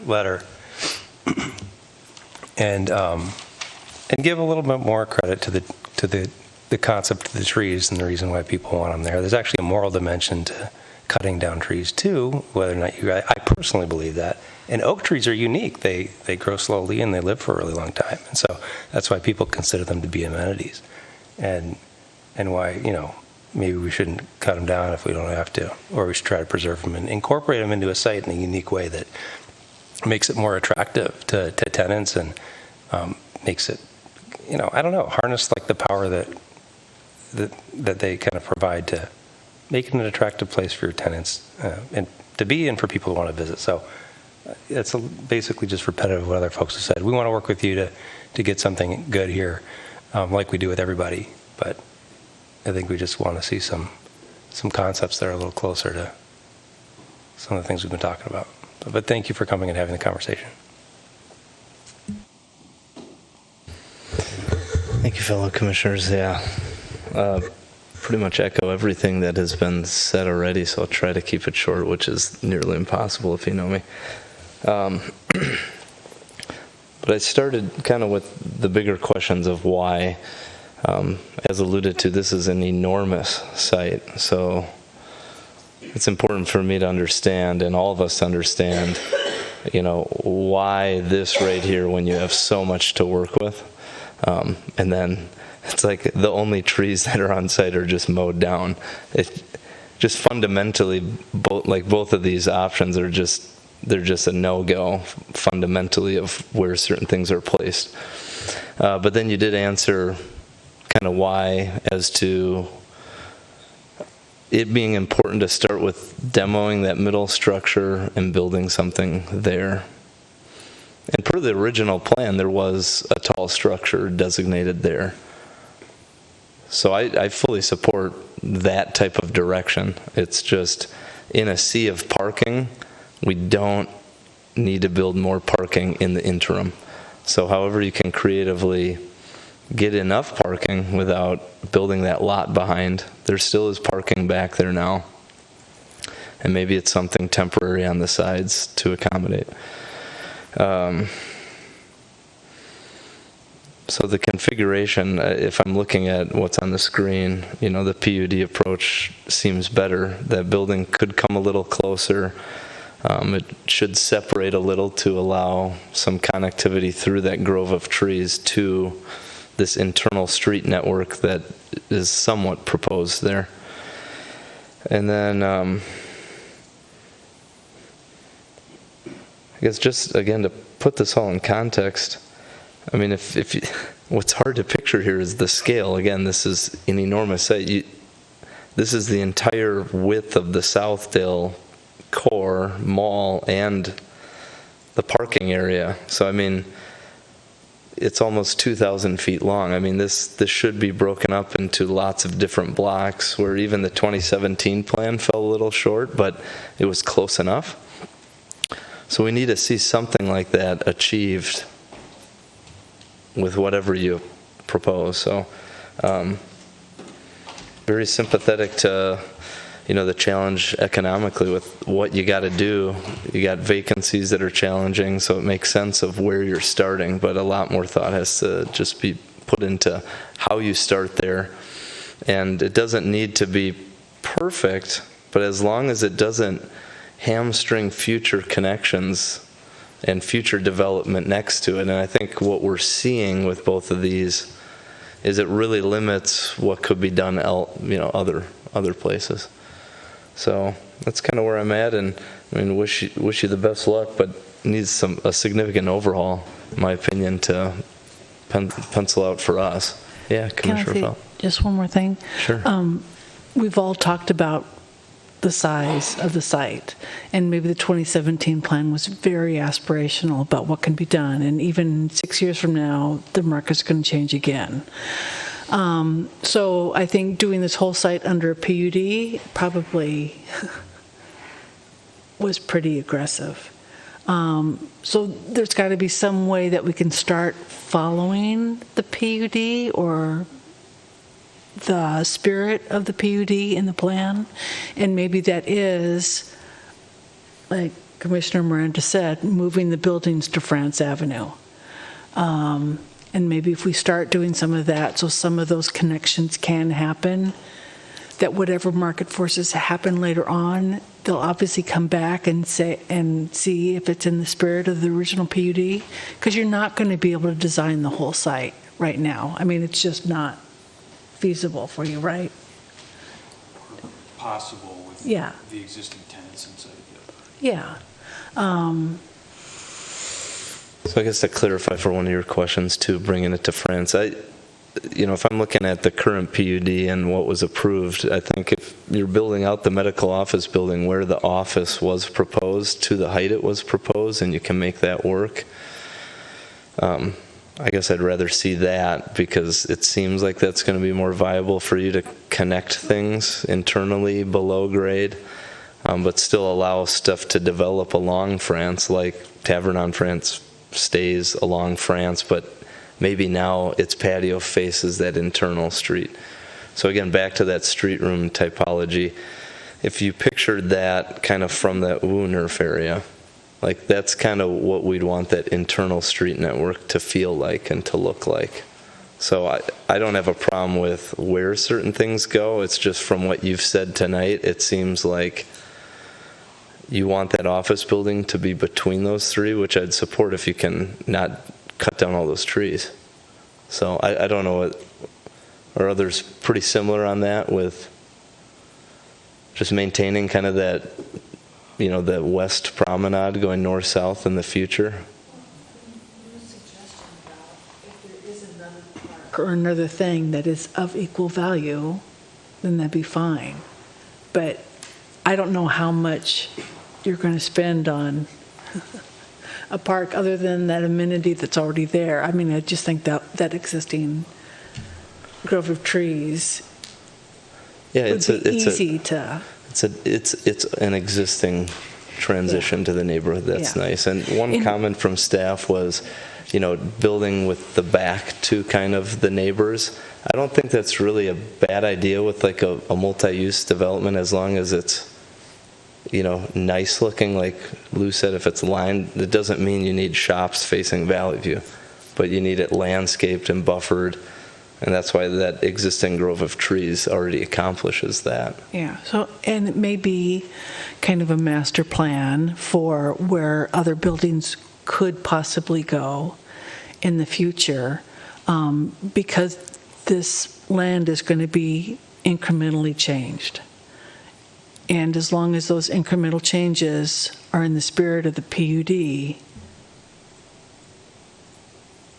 letter, and give a little bit more credit to the concept of the trees and the reason why people want them there. There's actually a moral dimension to cutting down trees too, whether or not I personally believe that. And oak trees are unique. They grow slowly and they live for a really long time. And so that's why people consider them to be amenities. And why, maybe we shouldn't cut them down if we don't have to, or we should try to preserve them and incorporate them into a site in a unique way that makes it more attractive to tenants and makes it, harness like the power that they kind of provide to make it an attractive place for your tenants and to be and for people who want to visit. So it's basically just repetitive of what other folks have said. We want to work with you to get something good here, like we do with everybody. But I think we just want to see some concepts that are a little closer to some of the things we've been talking about. But thank you for coming and having the conversation. Thank you, fellow commissioners. Yeah, pretty much echo everything that has been said already, so I'll try to keep it short, which is nearly impossible if you know me. But I started kind of with the bigger questions of why. As alluded to, this is an enormous site, so it's important for me to understand, and all of us to understand, why this right here when you have so much to work with. And then it's like the only trees that are on site are just mowed down. It just fundamentally, both of these options are they're just a no-go fundamentally of where certain things are placed. But then you did answer kind of why as to it being important to start with demoing that middle structure and building something there. And per the original plan, there was a tall structure designated there. So I fully support that type of direction. It's just in a sea of parking, we don't need to build more parking in the interim. So however you can creatively get enough parking without building that lot behind, there still is parking back there now. And maybe it's something temporary on the sides to accommodate. So the configuration, if I'm looking at what's on the screen, the PUD approach seems better. That building could come a little closer. It should separate a little to allow some connectivity through that grove of trees to this internal street network that is somewhat proposed there. And then I guess just again to put this all in context, I mean, if you, what's hard to picture here is the scale. Again, this is an enormous site. This is the entire width of the Southdale core mall and the parking area. So I mean, it's almost 2,000 feet long. I mean, this should be broken up into lots of different blocks, where even the 2017 plan fell a little short, but it was close enough. So we need to see something like that achieved with whatever you propose. So very sympathetic to, the challenge economically with what you got to do. You got vacancies that are challenging, so it makes sense of where you're starting, but a lot more thought has to just be put into how you start there. And it doesn't need to be perfect, but as long as it doesn't hamstring future connections and future development next to it. And I think what we're seeing with both of these is it really limits what could be done other places. So that's kind of where I'm at, and I mean, wish you the best luck, but needs a significant overhaul, in my opinion, to pencil out for us. Yeah, Commissioner Can I say Fell. just one more thing? Sure. We've all talked about the size of the site, and maybe the 2017 plan was very aspirational about what can be done, and even 6 years from now, the market's going to change again. So I think doing this whole site under a PUD probably was pretty aggressive. So there's got to be some way that we can start following the PUD or the spirit of the PUD in the plan. And maybe that is, like Commissioner Miranda said, moving the buildings to France Avenue. And maybe if we start doing some of that, so some of those connections can happen, that whatever market forces happen later on, they'll obviously come back and see if it's in the spirit of the original PUD, because you're not going to be able to design the whole site right now. I mean, it's just not feasible for you, right? Possible with Yeah. the existing tenants inside. Yeah. So I guess to clarify for one of your questions too, bringing it to France, if I'm looking at the current PUD and what was approved, I think if you're building out the medical office building where the office was proposed to the height it was proposed, and you can make that work, I guess I'd rather see that, because it seems like that's going to be more viable for you to connect things internally below grade, but still allow stuff to develop along France, like Tavern on France stays along France, but maybe now its patio faces that internal street. So again, back to that street room typology, if you pictured that kind of from that Woonerf area, like that's kind of what we'd want that internal street network to feel like and to look like. So I don't have a problem with where certain things go. It's just from what you've said tonight, it seems like you want that office building to be between those three, which I'd support if you can not cut down all those trees. So I don't know, are others pretty similar on that, with just maintaining kind of that, that west promenade going north-south in the future? Or another thing that is of equal value, then that'd be fine. But I don't know how much you're going to spend on a park other than that amenity that's already there. I mean, I just think that existing grove of trees would be easy to. It's an existing transition to the neighborhood that's nice. And one comment from staff was, building with the back to kind of the neighbors. I don't think that's really a bad idea with like a multi-use development, as long as it's nice looking. Like Lou said, if it's lined, it doesn't mean you need shops facing Valley View, but you need it landscaped and buffered, and that's why that existing grove of trees already accomplishes that. Yeah, so, and it may be kind of a master plan for where other buildings could possibly go in the future, because this land is going to be incrementally changed. And as long as those incremental changes are in the spirit of the PUD,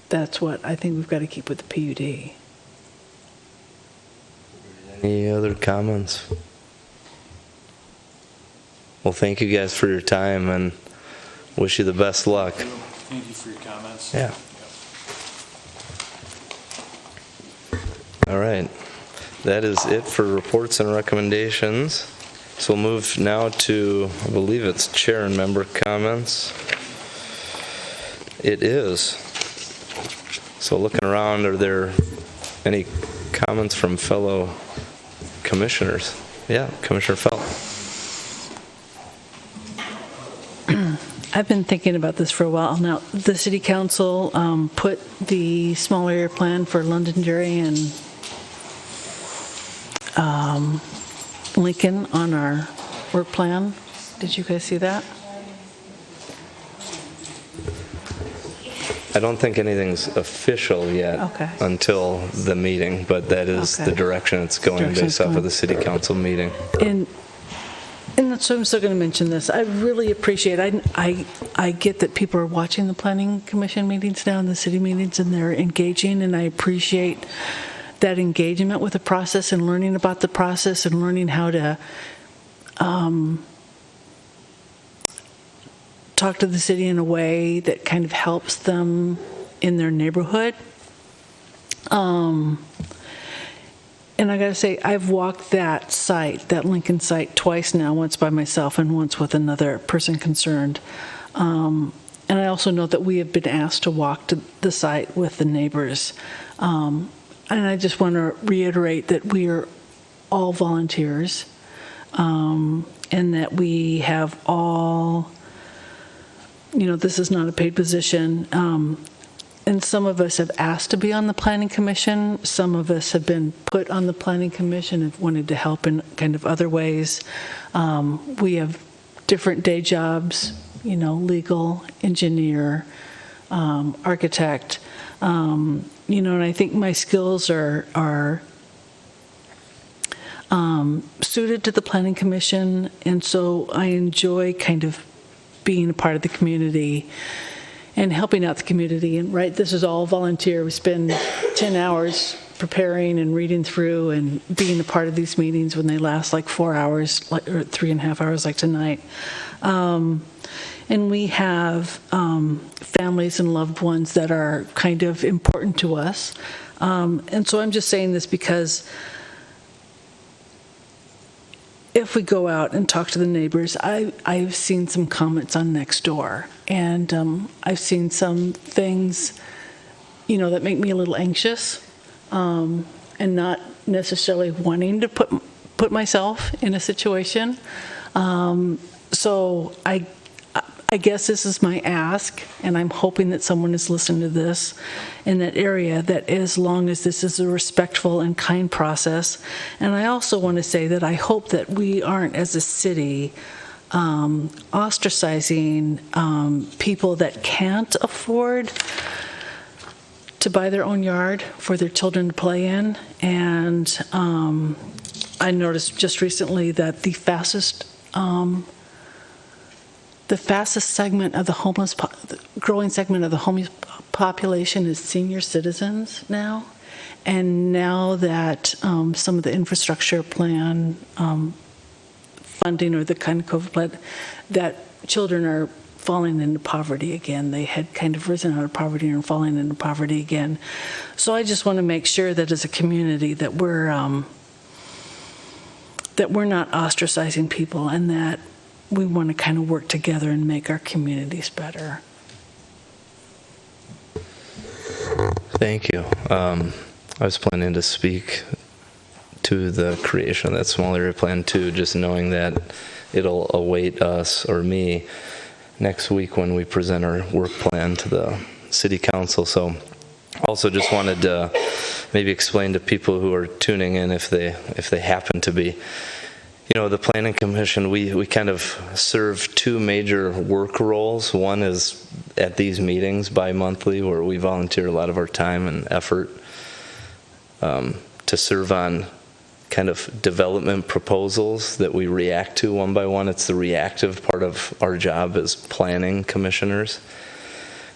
that's what I think we've got to keep with the PUD. Any other comments? Well, thank you guys for your time, and wish you the best luck. Thank you for your comments. Yeah. All right. That is it for reports and recommendations. So we'll move now to, I believe it's chair and member comments. It is. So looking around, are there any comments from fellow commissioners? Yeah, Commissioner Felt. I've been thinking about this for a while now. The city council put the small area plan for Londonderry and Lincoln on our work plan. Did you guys see that? I don't think anything's official yet until the meeting, but that is the direction it's going based off of the city council meeting. And so I'm still going to mention this. I really appreciate, I get that people are watching the planning commission meetings now and the city meetings, and they're engaging, and I appreciate that engagement with the process and learning about the process and learning how to talk to the city in a way that kind of helps them in their neighborhood. And I got to say, I've walked that site, that Lincoln site, twice now, once by myself and once with another person concerned. And I also know that we have been asked to walk to the site with the neighbors. And I just want to reiterate that we are all volunteers, and that we have all, this is not a paid position. And some of us have asked to be on the planning commission. Some of us have been put on the planning commission and wanted to help in kind of other ways. We have different day jobs, legal, engineer, architect. And I think my skills are suited to the planning commission, and so I enjoy kind of being a part of the community and helping out the community. And this is all volunteer. We spend 10 hours preparing and reading through and being a part of these meetings when they last like 4 hours, or 3.5 hours like tonight. And we have families and loved ones that are kind of important to us. And so I'm just saying this because if we go out and talk to the neighbors, I've seen some comments on Nextdoor, and I've seen some things, that make me a little anxious, and not necessarily wanting to put myself in a situation. So I guess this is my ask, and I'm hoping that someone is listening to this in that area, that as long as this is a respectful and kind process. And I also want to say that I hope that we aren't, as a city, ostracizing people that can't afford to buy their own yard for their children to play in. And I noticed just recently that the fastest segment of the homeless, growing segment of the homeless population is senior citizens now. And now that some of the infrastructure plan funding, or the kind of COVID plan, that children are falling into poverty again. They had kind of risen out of poverty and are falling into poverty again. So I just want to make sure that as a community that we're not ostracizing people, and that we want to kind of work together and make our communities better. Thank you. I was planning to speak to the creation of that small area plan too, just knowing that it'll await us, or me, next week when we present our work plan to the city council. So also just wanted to maybe explain to people who are tuning in, if they happen to be, the planning commission, we kind of serve two major work roles. One is at these meetings bi-monthly, where we volunteer a lot of our time and effort to serve on kind of development proposals that we react to one by one. It's the reactive part of our job as planning commissioners.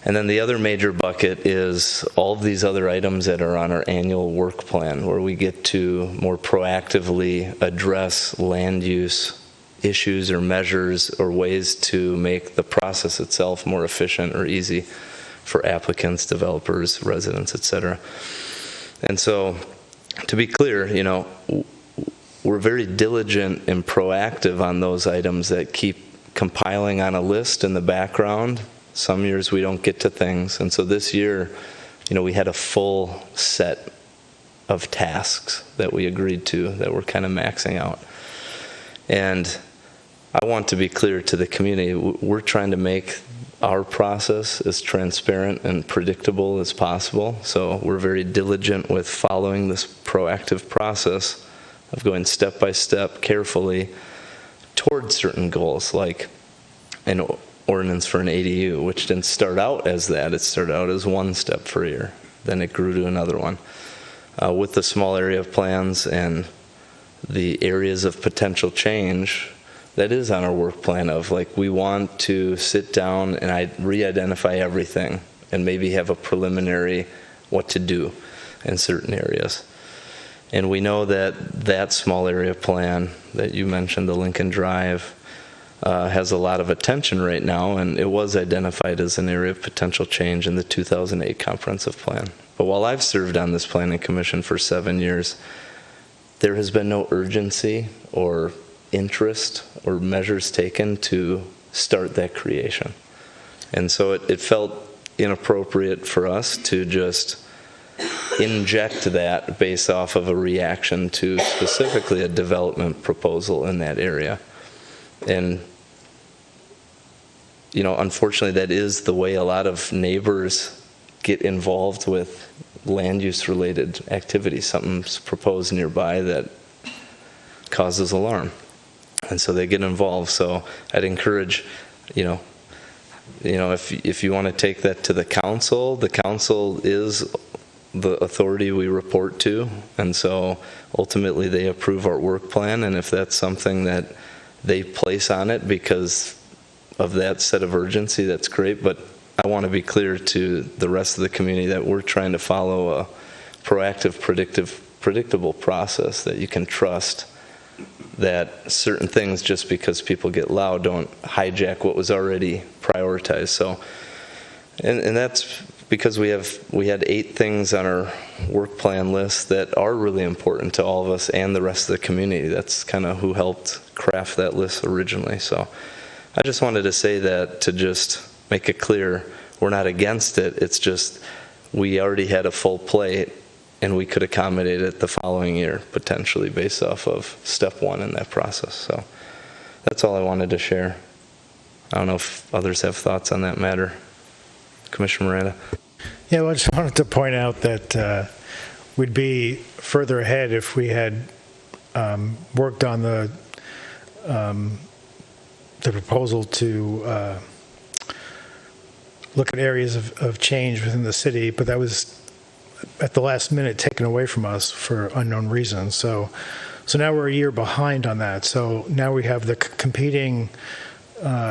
And then the other major bucket is all of these other items that are on our annual work plan, where we get to more proactively address land use issues or measures or ways to make the process itself more efficient or easy for applicants, developers, residents, etc. And so to be clear, we're very diligent and proactive on those items that keep compiling on a list in the background. Some years we don't get to things. And so this year, we had a full set of tasks that we agreed to that we're kind of maxing out. And I want to be clear to the community, we're trying to make our process as transparent and predictable as possible. So we're very diligent with following this proactive process of going step by step carefully towards certain goals, like an ordinance for an ADU, which didn't start out as that. It started out as one step per year. Then it grew to another one. With the small area plans and the areas of potential change, that is on our work plan of, like, we want to sit down and re-identify everything and maybe have a preliminary what to do in certain areas. And we know that small area plan that you mentioned, the Lincoln Drive, has a lot of attention right now, and it was identified as an area of potential change in the 2008 comprehensive plan. But while I've served on this planning commission for 7 years, there has been no urgency or interest or measures taken to start that creation. And so it felt inappropriate for us to just inject that based off of a reaction to specifically a development proposal in that area. And unfortunately, that is the way a lot of neighbors get involved with land use related activities. Something's proposed nearby that causes alarm, and so they get involved. So I'd encourage, if you want to take that to the council is the authority we report to, and so ultimately they approve our work plan, and if that's something that they place on it because of that set of urgency, that's great. But I want to be clear to the rest of the community that we're trying to follow a proactive, predictable process that you can trust, that certain things, just because people get loud, don't hijack what was already prioritized. So, and that's because we had 8 things on our work plan list that are really important to all of us and the rest of the community. That's kind of who helped craft that list originally. So I just wanted to say that to just make it clear, we're not against it. It's just we already had a full plate, and we could accommodate it the following year, potentially, based off of step 1 in that process. So that's all I wanted to share. I don't know if others have thoughts on that matter. Commissioner Miranda. Yeah, well, I just wanted to point out that we'd be further ahead if we had worked on the proposal to look at areas of change within the city, but that was at the last minute taken away from us for unknown reasons. So now we're a year behind on that. So now we have the competing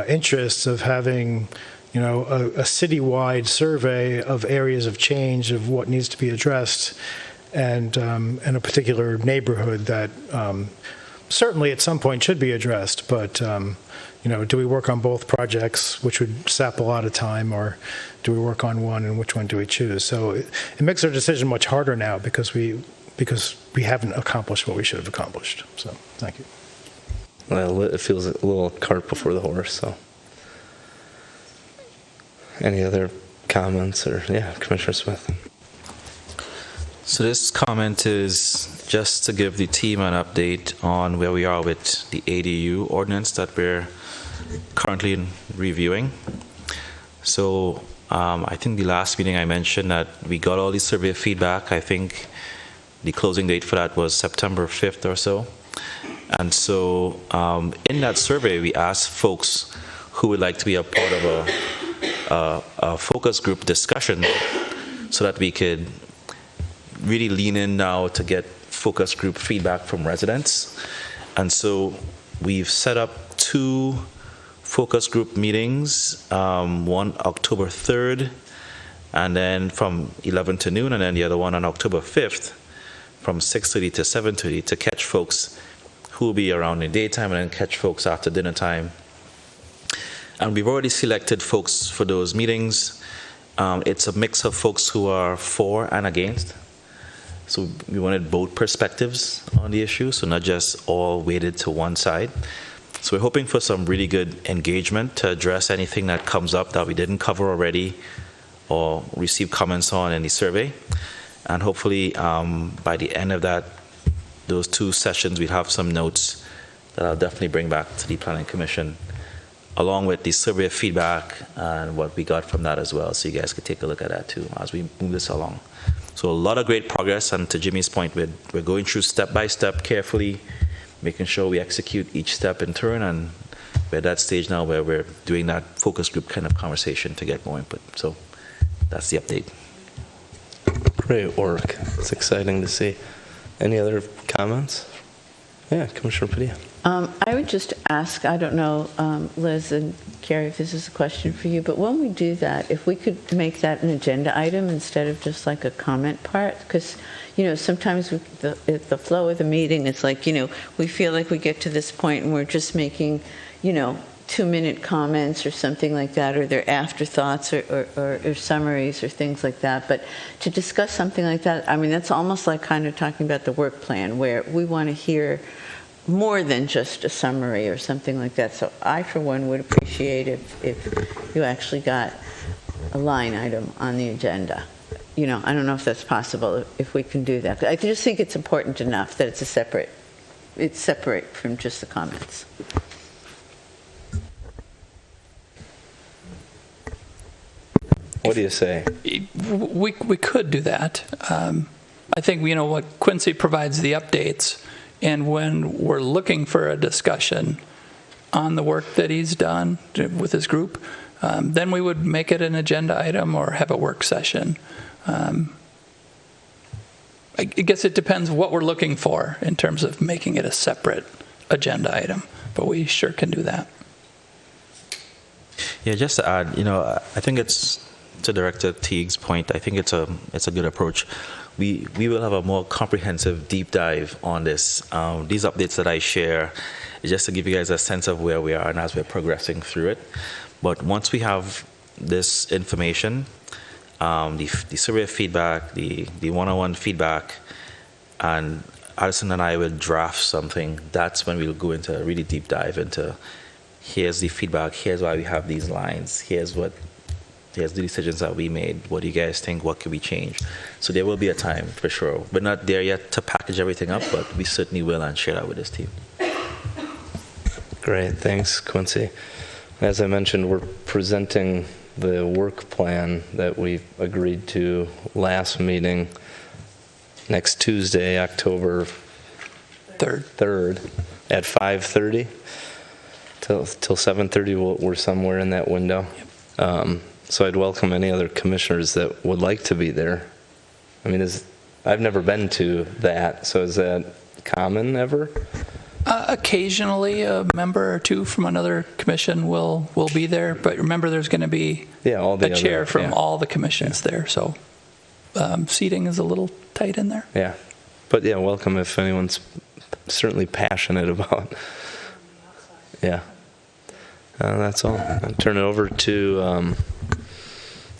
interests of having, a citywide survey of areas of change of what needs to be addressed, and a particular neighborhood that certainly at some point should be addressed. But do we work on both projects, which would sap a lot of time, or do we work on one, and which one do we choose? So it makes our decision much harder now because we haven't accomplished what we should have accomplished. So thank you. Well, it feels a little cart before the horse. So any other comments? Or Commissioner Smith. So this comment is just to give the team an update on where we are with the ADU ordinance that we're currently reviewing. So I think the last meeting I mentioned that we got all the survey feedback. I think the closing date for that was September 5th or so. And so in that survey, we asked folks who would like to be a part of a focus group discussion so that we could really lean in now to get focus group feedback from residents. And so we've set up 2 focus group meetings, one October 3rd, and then from 11 to noon, and then the other one on October 5th from 6:30 to 7:30 to catch folks who will be around in the daytime and then catch folks after dinner time. And we've already selected folks for those meetings. It's a mix of folks who are for and against. So we wanted both perspectives on the issue, so not just all weighted to one side. So we're hoping for some really good engagement to address anything that comes up that we didn't cover already or receive comments on in the survey. And hopefully by the end of those 2 sessions, we'll have some notes that I'll definitely bring back to the Planning Commission, along with the survey feedback and what we got from that as well, so you guys could take a look at that too as we move this along. So a lot of great progress, and to Jimmy's point, we're going through step by step carefully, making sure we execute each step in turn, and we're at that stage now where we're doing that focus group kind of conversation to get going. But so that's the update. Great work. It's exciting to see. Any other comments? Yeah, Commissioner Padilla. I would just ask, I don't know, Liz and Carrie, if this is a question for you, but when we do that, if we could make that an agenda item instead of just like a comment part, because, sometimes the flow of the meeting, it's like, we feel like we get to this point and we're just making, 2-minute comments or something like that, or they're afterthoughts or summaries or things like that. But to discuss something like that, I mean, that's almost like kind of talking about the work plan, where we want to hear more than just a summary or something like that. So I, for one, would appreciate if you actually got a line item on the agenda. I don't know if that's possible, if we can do that. I just think it's important enough that it's separate from just the comments. What do you say? We could do that. I think, what Quincy provides the updates, and when we're looking for a discussion on the work that he's done with his group, then we would make it an agenda item or have a work session. I guess it depends what we're looking for in terms of making it a separate agenda item, but we sure can do that. Yeah, just to add, I think it's, to Director Teague's point, I think it's a good approach. We will have a more comprehensive deep dive on this. These updates that I share is just to give you guys a sense of where we are and as we're progressing through it. But once we have this information, the survey feedback, the one-on-one feedback, and Addison and I will draft something, that's when we'll go into a really deep dive into, here's the feedback, here's why we have these lines, here's the decisions that we made. What do you guys think? What could we change? So there will be a time for sure. We're not there yet to package everything up, but we certainly will and share that with this team. Great. Thanks, Quincy. As I mentioned, we're presenting the work plan that we agreed to last meeting next Tuesday, October 3rd at 5:30 till 7:30. We're somewhere in that window. Yep. So I'd welcome any other commissioners that would like to be there. I mean, I've never been to that, so is that common ever? Occasionally, a member or two from another commission will be there, but remember, there's going to be a chair from all the commissions there, so seating is a little tight in there. Yeah, but yeah, welcome if anyone's certainly passionate about. Yeah, that's all. I'll turn it over to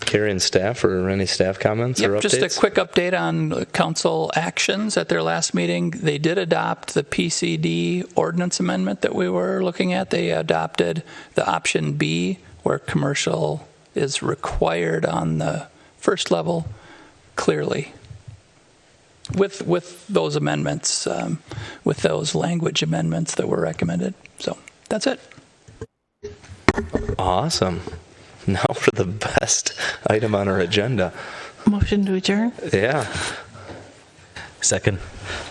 Carrie and staff, or any staff comments or updates? Just a quick update on council actions at their last meeting. They did adopt the PCD ordinance amendment that we were looking at. They adopted the option B, where commercial is required on the first level, clearly, with those amendments, with those language amendments that were recommended. So that's it. Awesome. Now for the best item on our agenda. Motion to adjourn? Yeah. Second.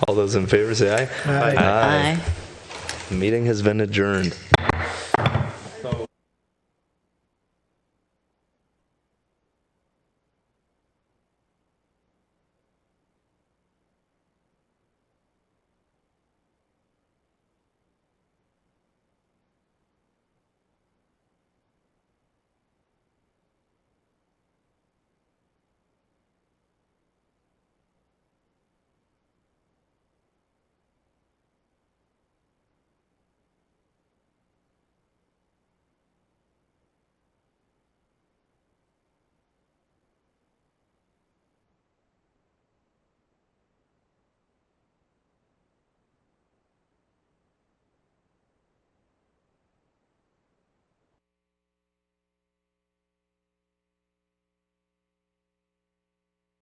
All those in favor say aye. Aye. Meeting has been adjourned.